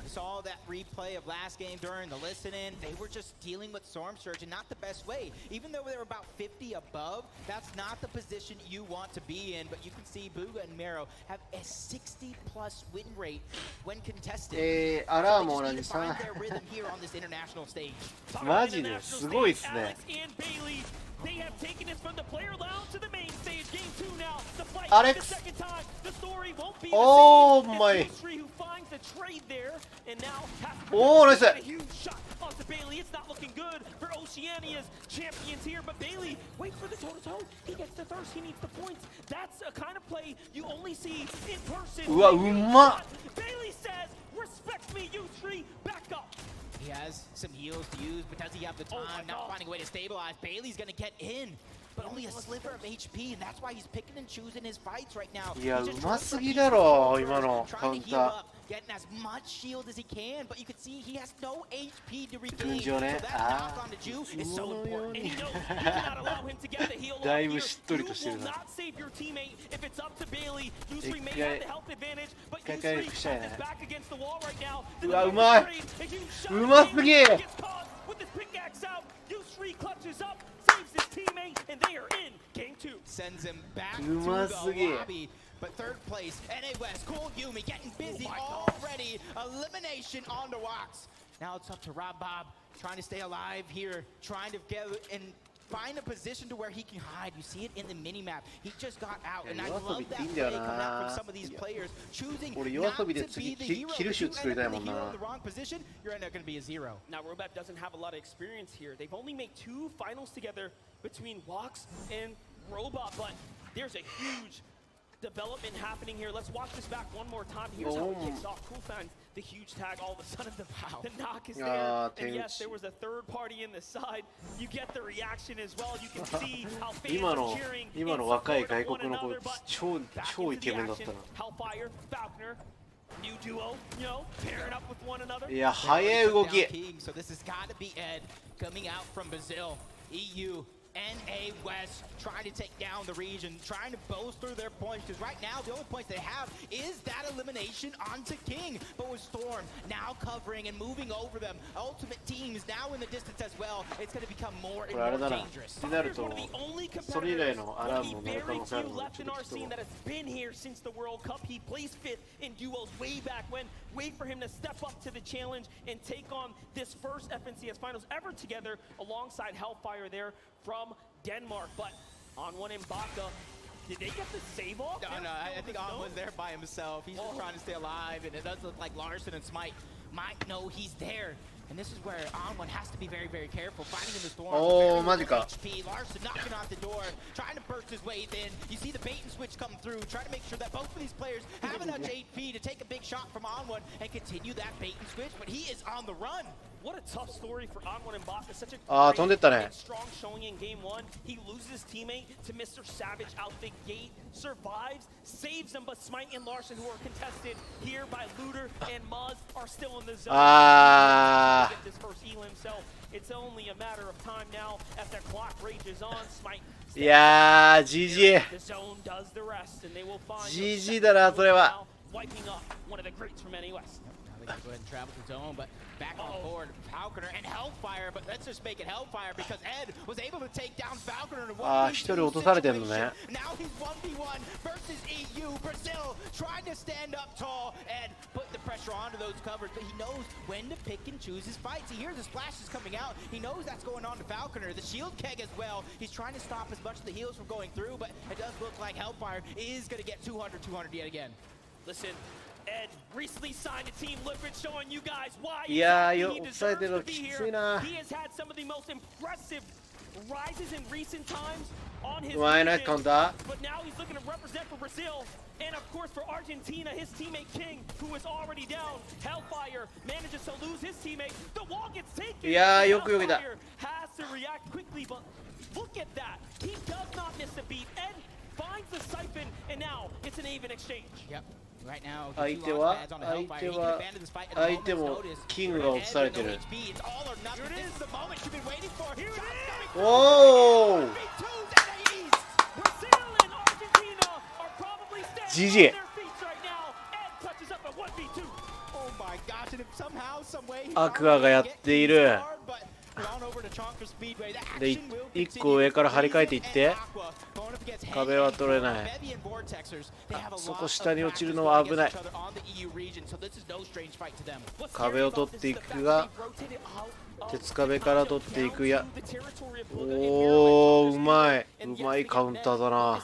V: Saw that replay of last game during the listen-in. They were just dealing with Storm Surge in not the best way. Even though they were about 50 above, that's not the position you want to be in. But you can see Booga and Mero have a 60+ win rate when contested.
A: アラーも同じさ。マジですごいっすね。
H: They have taken us from the player lounge to the main stage. Game 2 now. The fight
A: Alex.
H: the second time. The story won't be
A: oh
H: the same.
A: My.
H: It's Yusri who finds the trade there and now has to
A: nice.
H: a huge shot onto Bailey. It's not looking good for Oceania's champions here, but Bailey waits for the toe-to-toe. He gets the thirst. He needs the points. That's a kind of play you only see in person. Bailey says, "Respect me, Yusri. Back up."
V: He has some heals to use, but does he have the time? Not finding a way to stabilize. Bailey's gonna get in, but only a sliver of HP, and that's why he's picking and choosing his fights right now.
A: いや、うますぎだろ、今のカウンター。
V: Getting as much shield as he can, but you can see he has no HP to regain.
A: 軍上ね。ああ、だいぶしっとりとしてるな。一回回復したいね。うわ、うまい。うますぎ。うますぎ。
V: But third place, NA West, Cool Yumi getting busy already. Elimination onto Wax. Now it's up to Rob Bob, trying to stay alive here, trying to get and find a position to where he can hide. You see it in the mini map. He just got out, and I love that play coming out from some of these players choosing not to be the hero. If you end up in the hero in the wrong position, you're end up going to be a 0.
H: Now Robab doesn't have a lot of experience here. They've only made 2 finals together between Wox and Robot, but there's a huge development happening here. Let's watch this back one more time. Here's how it kicks off. Cool finds the huge tag. All of a sudden, the knock is there. And yes, there was a third party in the side. You get the reaction as well. You can see how fans are cheering.
A: 今の若い外国の子、超イケメンだったな。
H: Hellfire, Falconer, new duo, you know, pairing up with one another.
A: いや、速い動き。
V: So this has got to be Ed coming out from Brazil, EU. NA West trying to take down the region, trying to bolster their points, because right now the only points they have is that elimination onto King. But with Storm now covering and moving over them, Ultimate Team is now in the distance as well. It's going to become more and more dangerous.
H: Here's one of the only competitors, one of the very few left in our scene that has been here since the World Cup. He placed 5th in duos way back when. Wait for him to step up to the challenge and take on this first FNCS Finals ever together alongside Hellfire there from Denmark. But On1 and Baka, did they get the save off?
V: No, I think On1's there by himself. He's just trying to stay alive, and it does look like Larson and Smite might know he's there. And this is where On1 has to be very, very careful. Finding in the storm.
A: Oh, magica.
V: HP. Larson knocking on the door, trying to burst his way in. You see the bait and switch come through, trying to make sure that both of these players have enough HP to take a big shot from On1 and continue that bait and switch. But he is on the run.
H: What a tough story for On1 and Baka. Such a great and strong showing in game 1. He loses his teammate to Mr. Savage out the gate, survives, saves them, but Smite and Larson, who are contested here by Looter and Muzz, are still in the zone. Get this first elim, so it's only a matter of time now as that clock rages on. Smite.
A: Yeah, GG.
H: The zone does the rest, and they will find
A: GG だな、それは。
H: wiping up one of the greats from NA West.
V: They can go ahead and travel to zone, but back on board, Falconer and Hellfire, but let's just make it Hellfire because Ed was able to take down Falconer in a 1v2 situation. Now he's 1v1 versus EU, Brazil, trying to stand up tall. Ed put the pressure onto those covers, but he knows when to pick and choose his fights. He hears the splashes coming out. He knows that's going on to Falconer. The shield keg as well. He's trying to stop as much of the heals from going through, but it does look like Hellfire is going to get 200 yet again.
H: Listen, Ed recently signed a team Liquid, showing you guys why he deserves to be here. He has had some of the most impressive rises in recent times on his region, but now he's looking to represent for Brazil and of course for Argentina. His teammate King, who is already down. Hellfire manages to lose his teammate. The wall gets taken. Hellfire has to react quickly, but look at that. He does not miss a beat. Ed finds the siphon, and now it's an even exchange.
V: Yep. Right now,
A: 相手もキングが落とされてる。おお。GG。アクアがやっている。で、1個上から張り替えていって壁は取れない。そこ下に落ちるのは危ない。壁を取っていくが鉄壁から取っていく。やおー、うまい。うまいカウンターだな。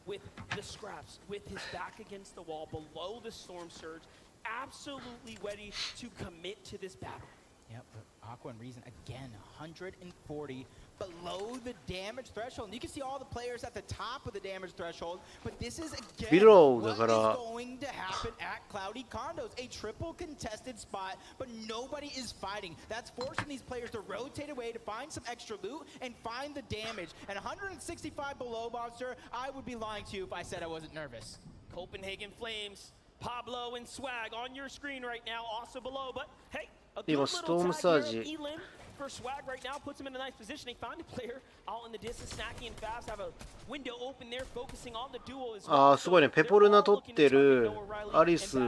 H: With the scraps, with his back against the wall, below the storm surge, absolutely ready to commit to this battle.
V: Yep, but Aqua and Reason again, 140 below the damage threshold. And you can see all the players at the top of the damage threshold, but this is again what is going to happen at Cloudy Condos. A triple contested spot, but nobody is fighting. That's forcing these players to rotate away to find some extra loot and find the damage. And 165 below, Monster, I would be lying to you if I said I wasn't nervous.
H: Copenhagen Flames, Pablo and Swag on your screen right now, also below, but hey, a good
A: little tag here.
H: Elim for Swag right now puts him in a nice position. They found a player out in the distance, Snacky and Fast have a window open there, focusing on the duo as well.
A: すごいね。ペポルナ取ってる。アリス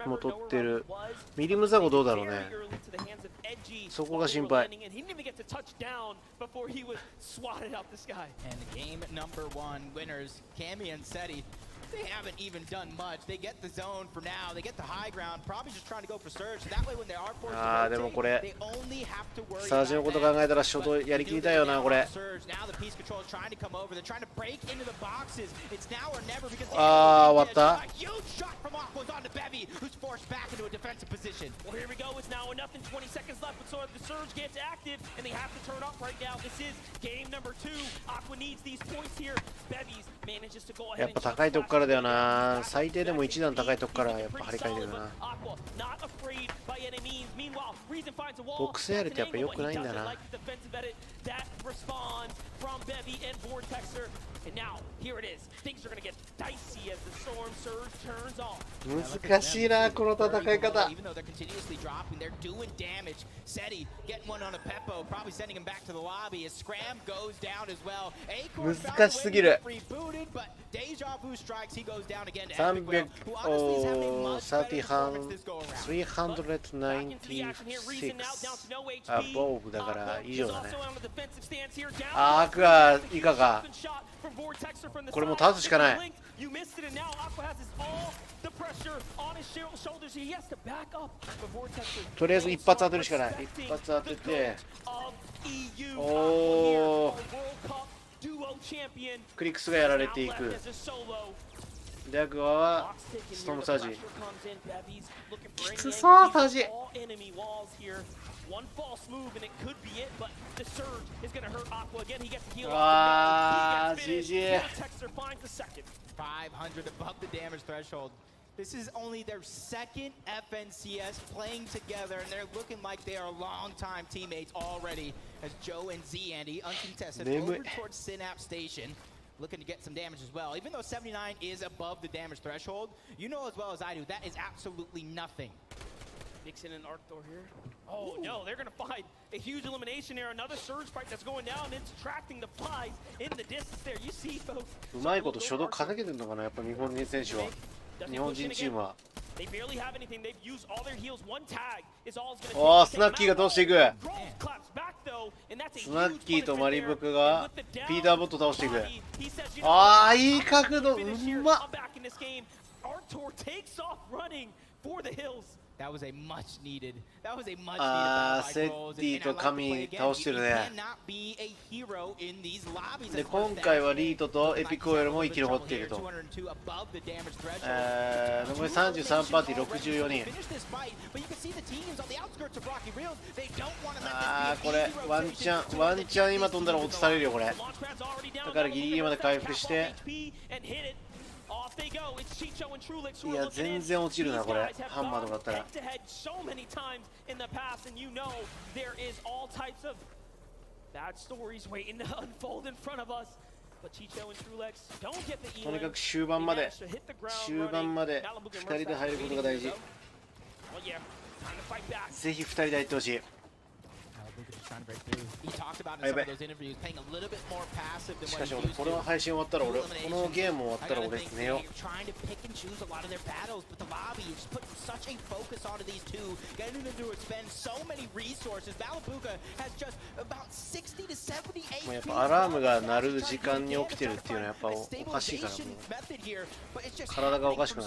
A: も取ってる。ミリムザゴどうだろうね。そこが心配。
V: And game number 1 winners, Cammy and Seti. They haven't even done much. They get the zone for now. They get the high ground. Probably just trying to go for surge. That way when they are forced to
A: でもこれ
V: they only have to worry
A: サージのこと考えたらショートやりきりたいよなこれ。
V: Now the piece control is trying to come over. They're trying to break into the boxes. It's now or never because
A: 終わった。
V: a huge shot from Aqua's onto Bevy, who's forced back into a defensive position.
H: Well, here we go. It's now enough in 20 seconds left, but so the surge gets active, and they have to turn up right now. This is game number 2. Aqua needs these points here. Bevies manages to go ahead.
A: やっぱ高いとこからだよな。最低でも1段高いとこからやっぱ張り替えてるな。ボックスやるってやっぱ良くないんだな。
H: And now, here it is. Things are going to get dicey as the storm surge turns on.
A: 難しいなこの戦い方。
V: Even though they're continuously dropping, they're doing damage. Seti getting one on a Peppo, probably sending him back to the lobby. As Scram goes down as well. Acorn
A: 難しすぎる。
V: rebooted, but Deja Vu strikes. He goes down again to
A: 300
V: Epic Whale, who honestly is having a much better
A: 30
V: performance this go around.
A: 396 above だから以上だね。アクア以下か。これもう倒すしかない。とりあえず一発当てるしかない。一発当てて、おお、クリックスがやられていく。で、アクアはストームサージ。きつそうサージ。ああ、GG。
V: 500 above the damage threshold. This is only their second FNCS playing together, and they're looking like they are longtime teammates already. As Joe and Z, Andy, uncontested, over towards Synapse Station, looking to get some damage as well. Even though 79 is above the damage threshold, you know as well as I do, that is absolutely nothing.
H: Nixon and Arctor here. Oh no, they're gonna find a huge elimination here. Another surge fight that's going down. It's attracting the flies in the distance there. You see, folks.
A: うまいこと初動稼げてるのかな、やっぱ日本人選手は。日本人チームは。
H: They barely have anything. They've used all their heals. One tag is all it's gonna take.
A: おお、スナッキーが倒していく。スナッキーとマリブクがピーターボット倒していく。ああ、いい角度。うまっ。
H: Arctor takes off running for the hills.
V: That was a much needed. That was a much needed.
A: ああ、セッティと神倒してるね。で、今回はリートとエピコエルも生き残っていると。残り33パーティー64人。ああ、これワンチャン今飛んだら落とされるよこれ。だからギリギリまで回復して。いや全然落ちるなこれハンマーとかだったら。とにかく終盤まで2人で入ることが大事。ぜひ2人で入ってほしい。しかし俺この配信終わったらこのゲーム終わったら俺寝よう。もうやっぱアラームが鳴る時間に起きてるっていうのはやっぱおかしいから、もう体がおかしくない。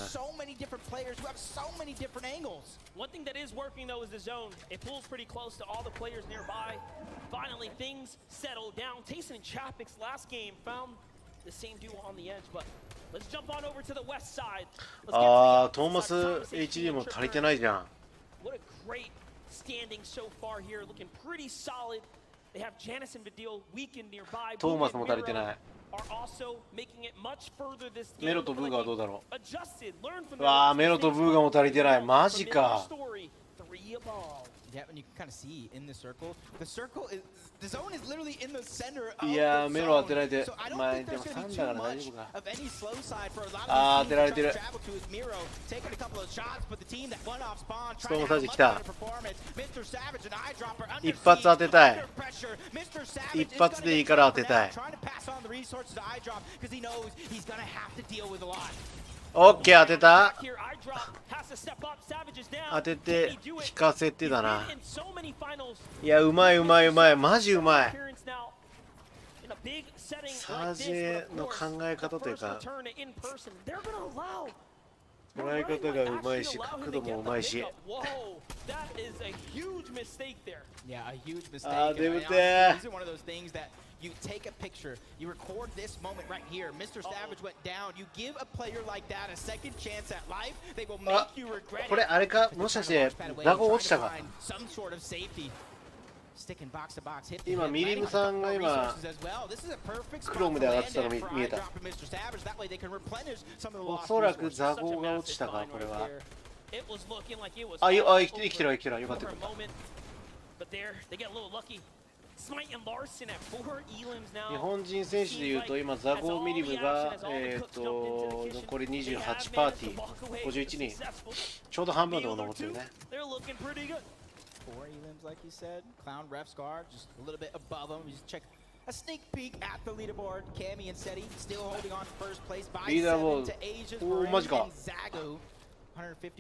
H: One thing that is working though is the zone. It pulls pretty close to all the players nearby. Finally, things settle down. Tayson and Chapik's last game found the same duo on the edge, but let's jump on over to the west side.
A: ああ、トーマス HD も足りてないじゃん。
H: What a great standing so far here, looking pretty solid. They have Janice and Vidil weakened nearby.
A: トーマスも足りてない。
H: are also making it much further this game.
A: メロとブーガはどうだろう。
H: Adjusted, learn from
A: わあ、メロとブーガも足りてない。マジか。
V: Yeah, and you can kind of see in the circle is the zone is literally in the center of the zone.
A: いやー、メロ当てられて、前でも3だから大丈夫か。あー、当てられてる。ストームサージ来た。一発当てたい。一発でいいから当てたい。オッケー、当てた。当てて引かせてだな。いや、うまいうまいうまい、マジうまい。サージェの考え方というか捉え方がうまいし角度もうまいし。あーデブテー。
V: You take a picture, you record this moment right here. Mr. Savage went down. You give a player like that a second chance at life, they will make you regret it.
A: これあれか、もしかしてザゴ落ちたか。今ミリムさんが今クロームで上がってたの見えた。おそらくザゴが落ちたか、これは。あ、生きてる、よかった。日本人選手でいうと今ザゴミリムが残り28パーティー51人ちょうど半分のところ残ってるね。
V: 4 elims, like you said. Clown ref's guard, just a little bit above him. You just check a sneak peek at the leaderboard. Cammy and Seti still holding on to first place by 7 to Asia's Marine and Zagu.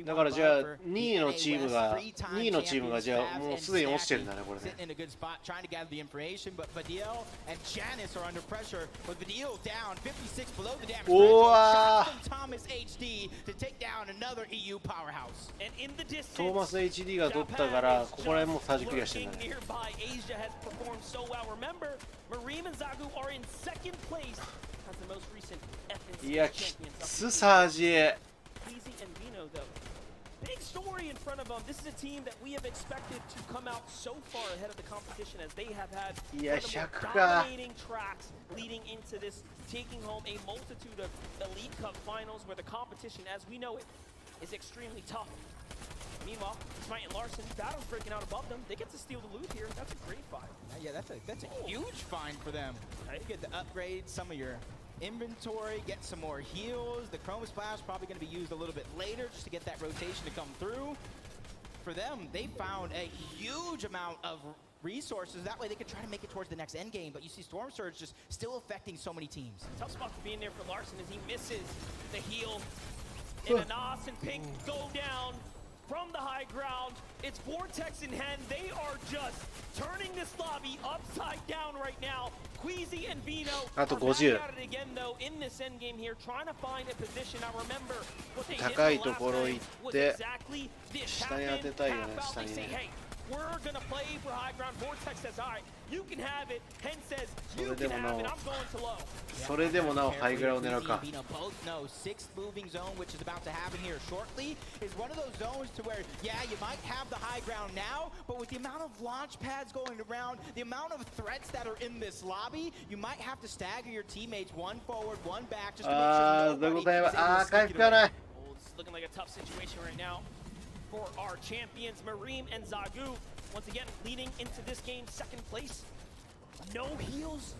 A: だからじゃあ2位のチームがじゃあもうすでに落ちてるんだねこれね。おわー。トーマス HD が取ったからここら辺もサージクリアしてるんだね。いやきつサージ。
H: Big story in front of them. This is a team that we have expected to come out so far ahead of the competition as they have had one of the most dominating tracks leading into this, taking home a multitude of Elite Cup finals where the competition, as we know it, is extremely tough. Meanwhile, Smite and Larson, battle's breaking out above them. They get to steal the loot here. That's a great find.
V: Yeah, that's a huge find for them. You get to upgrade some of your inventory, get some more heals. The Chroma Splash probably going to be used a little bit later just to get that rotation to come through. For them, they found a huge amount of resources. That way they could try to make it towards the next end game. But you see Storm Surge just still affecting so many teams.
H: Tough spot to be in there for Larson as he misses the heal. And Anas and Pink go down from the high ground. It's Vortex in hand. They are just turning this lobby upside down right now. Queasy and Vino are back at it again though in this end game here, trying to find a position. Now remember what they did last night was exactly this. Half out, they say, hey, we're gonna play for high ground. Vortex says, all right, you can have it. Hen says, you can have it. I'm going to low.
A: それでもなおハイグラを狙うか。
V: Both know sixth moving zone, which is about to happen here shortly, is one of those zones to where, yeah, you might have the high ground now, but with the amount of launch pads going around, the amount of threats that are in this lobby, you might have to stagger your teammates one forward, one back, just to make sure nobody is able to sneak it away.
H: It's looking like a tough situation right now for our champions, Mareem and Zagu. Once again, leading into this game, second place. No heals.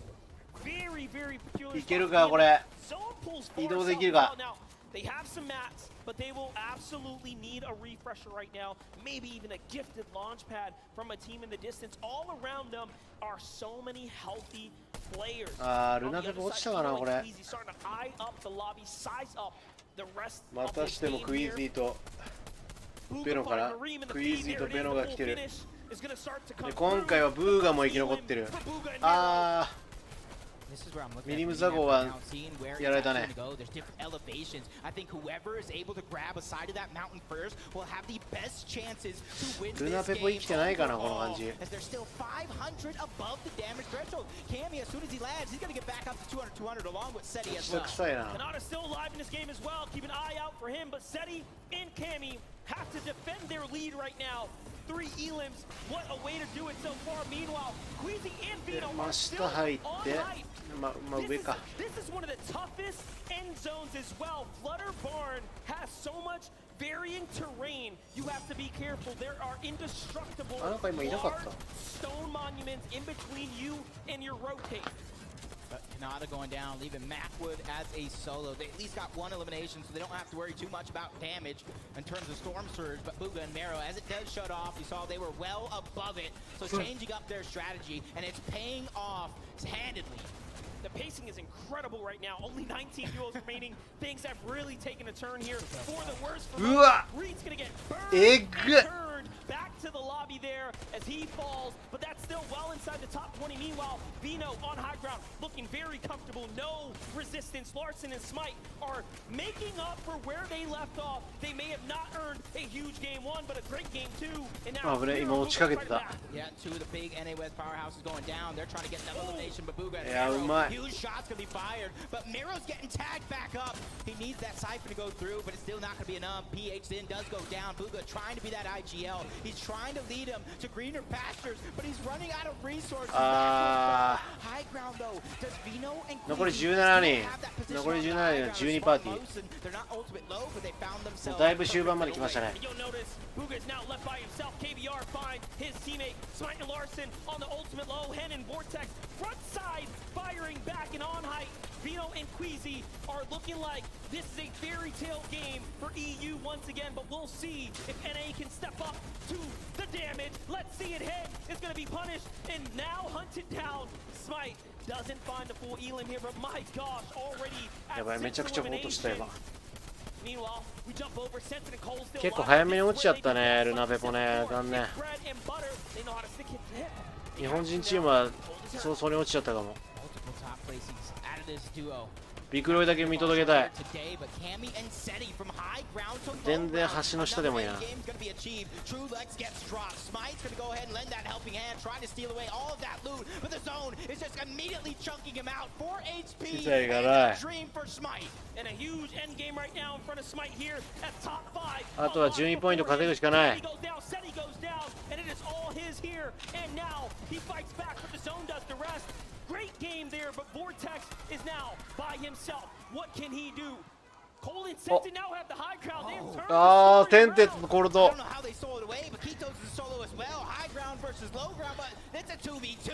H: Very, very peculiar.
A: いけるかこれ。
H: Someone pulls
A: 移
H: forward
A: 動できるか。
H: now. They have some mats, but they will absolutely need a refresher right now. Maybe even a gifted launch pad from a team in the distance. All around them are so many healthy players.
A: あールナペポ落ちたかなこれ。
H: Starting to eye up the lobby, size up the rest
A: またしてもクイーズィとベノかな。クイーズィとベノが来てる。で今回はブーガも生き残ってる。あー。 ミリムザゴはやられたね。ルナペポ生きてないかなこの感じ。
V: め
A: ちゃくさいな。
H: Three elims, what a way to do it so far. Meanwhile, Queasy and Vino are still
A: 下入って、上か。
H: This is one of the toughest end zones as well. Flutter Barn has so much varying terrain. You have to be careful. There are indestructible large stone monuments in between you and your rotate.
V: But Kanata going down, leaving Macwood as a solo. They at least got one elimination, so they don't have to worry too much about damage in terms of Storm Surge. But Booga and Marrow, as it does shut off, you saw they were well above it. So changing up their strategy, and it's paying off handedly.
H: The pacing is incredible right now. Only 19 duels remaining. Things have really taken a turn here for the worst. Reed's gonna get burned, turned back to the lobby. there as he falls, but that's still well inside the top 20. Meanwhile, Vino on high ground, looking very comfortable. No resistance. Larson and Smite are making up for where they left off. They may have not earned a huge game one, but a great game two. And now
V: yeah, two of the big NA West powerhouses going down. They're trying to get that elimination, but Booga huge shots gonna be fired. But Miro's getting tagged back up. He needs that Cypher to go through, but it's still not gonna be enough. PH then does go down. Booga trying to be that IGL. He's trying to lead him to greener pastures, but he's running out of resources. High ground though. Does Vino and
A: 残り17人。残り17人の12パーティー。もうだいぶ終盤まで来ましたね。
H: Booga is now left by himself. KBR finds his teammate Smite and Larson on the ultimate low. Hen and Vortex front side firing back and on height. Vino and Queasy are looking like this is a fairy tale game for EU once again, but we'll see if NA can step up to the damage. Let's see it. Hen is going to be punished and now hunted down. Smite doesn't find the full elim here, but my gosh, already at
A: 結構早めに落ちちゃったね、ルナペポね。残念。日本人チームは早々に落ちちゃったかも。ビクロイだけ見届けたい。全然橋の下でもいいな。機材がない。あとは12ポイント稼ぐしかない。
H: Great game there, but Vortex is now by himself. What can he do? Cole and Sentin now have the high ground. They have turned.
A: ああ、テンテツコルト。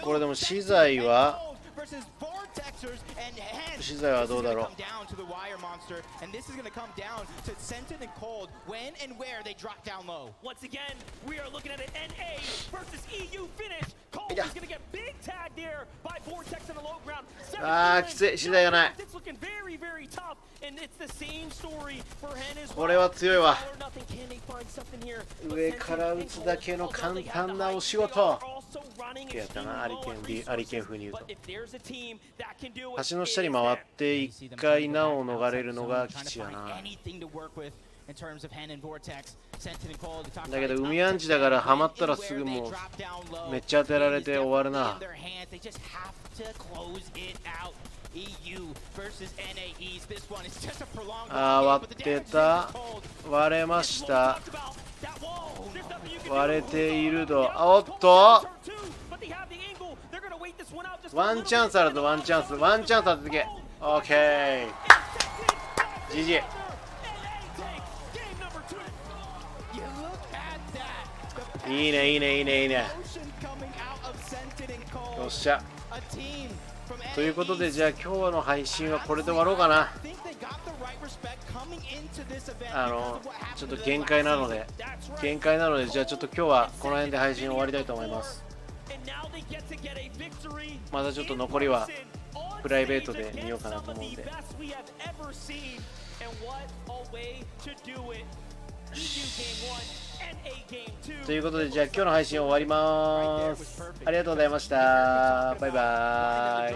A: これでも資材はどうだろう。
H: Once again, we are looking at an NA versus EU finish. Cole is going to get big tag there by Vortex on the low ground.
A: ああ、きつい。資材がない。
H: It's looking very, very tough, and it's the same story for Hen as well.
A: これは強いわ。
H: Can they find something here?
A: 上から打つだけの簡単なお仕事。やったな、アリケン風に言うと。橋の下に回って一回難を逃れるのが基地やな。だけど海アンチだからハマったらすぐもうめっちゃ当てられて終わるな。あー、割ってた。割れました。割れていると。おっと、ワンチャンスあると。ワンチャンス当ててけ。オッケー。GG。いいね。よっしゃ。ということで、じゃあ今日の配信はこれで終わろうかな。ちょっと限界なので、じゃあちょっと今日はこの辺で配信終わりたいと思います。またちょっと残りはプライベートで見ようかなと思うんで。ということで、じゃあ今日の配信終わります。ありがとうございました。バイバイ。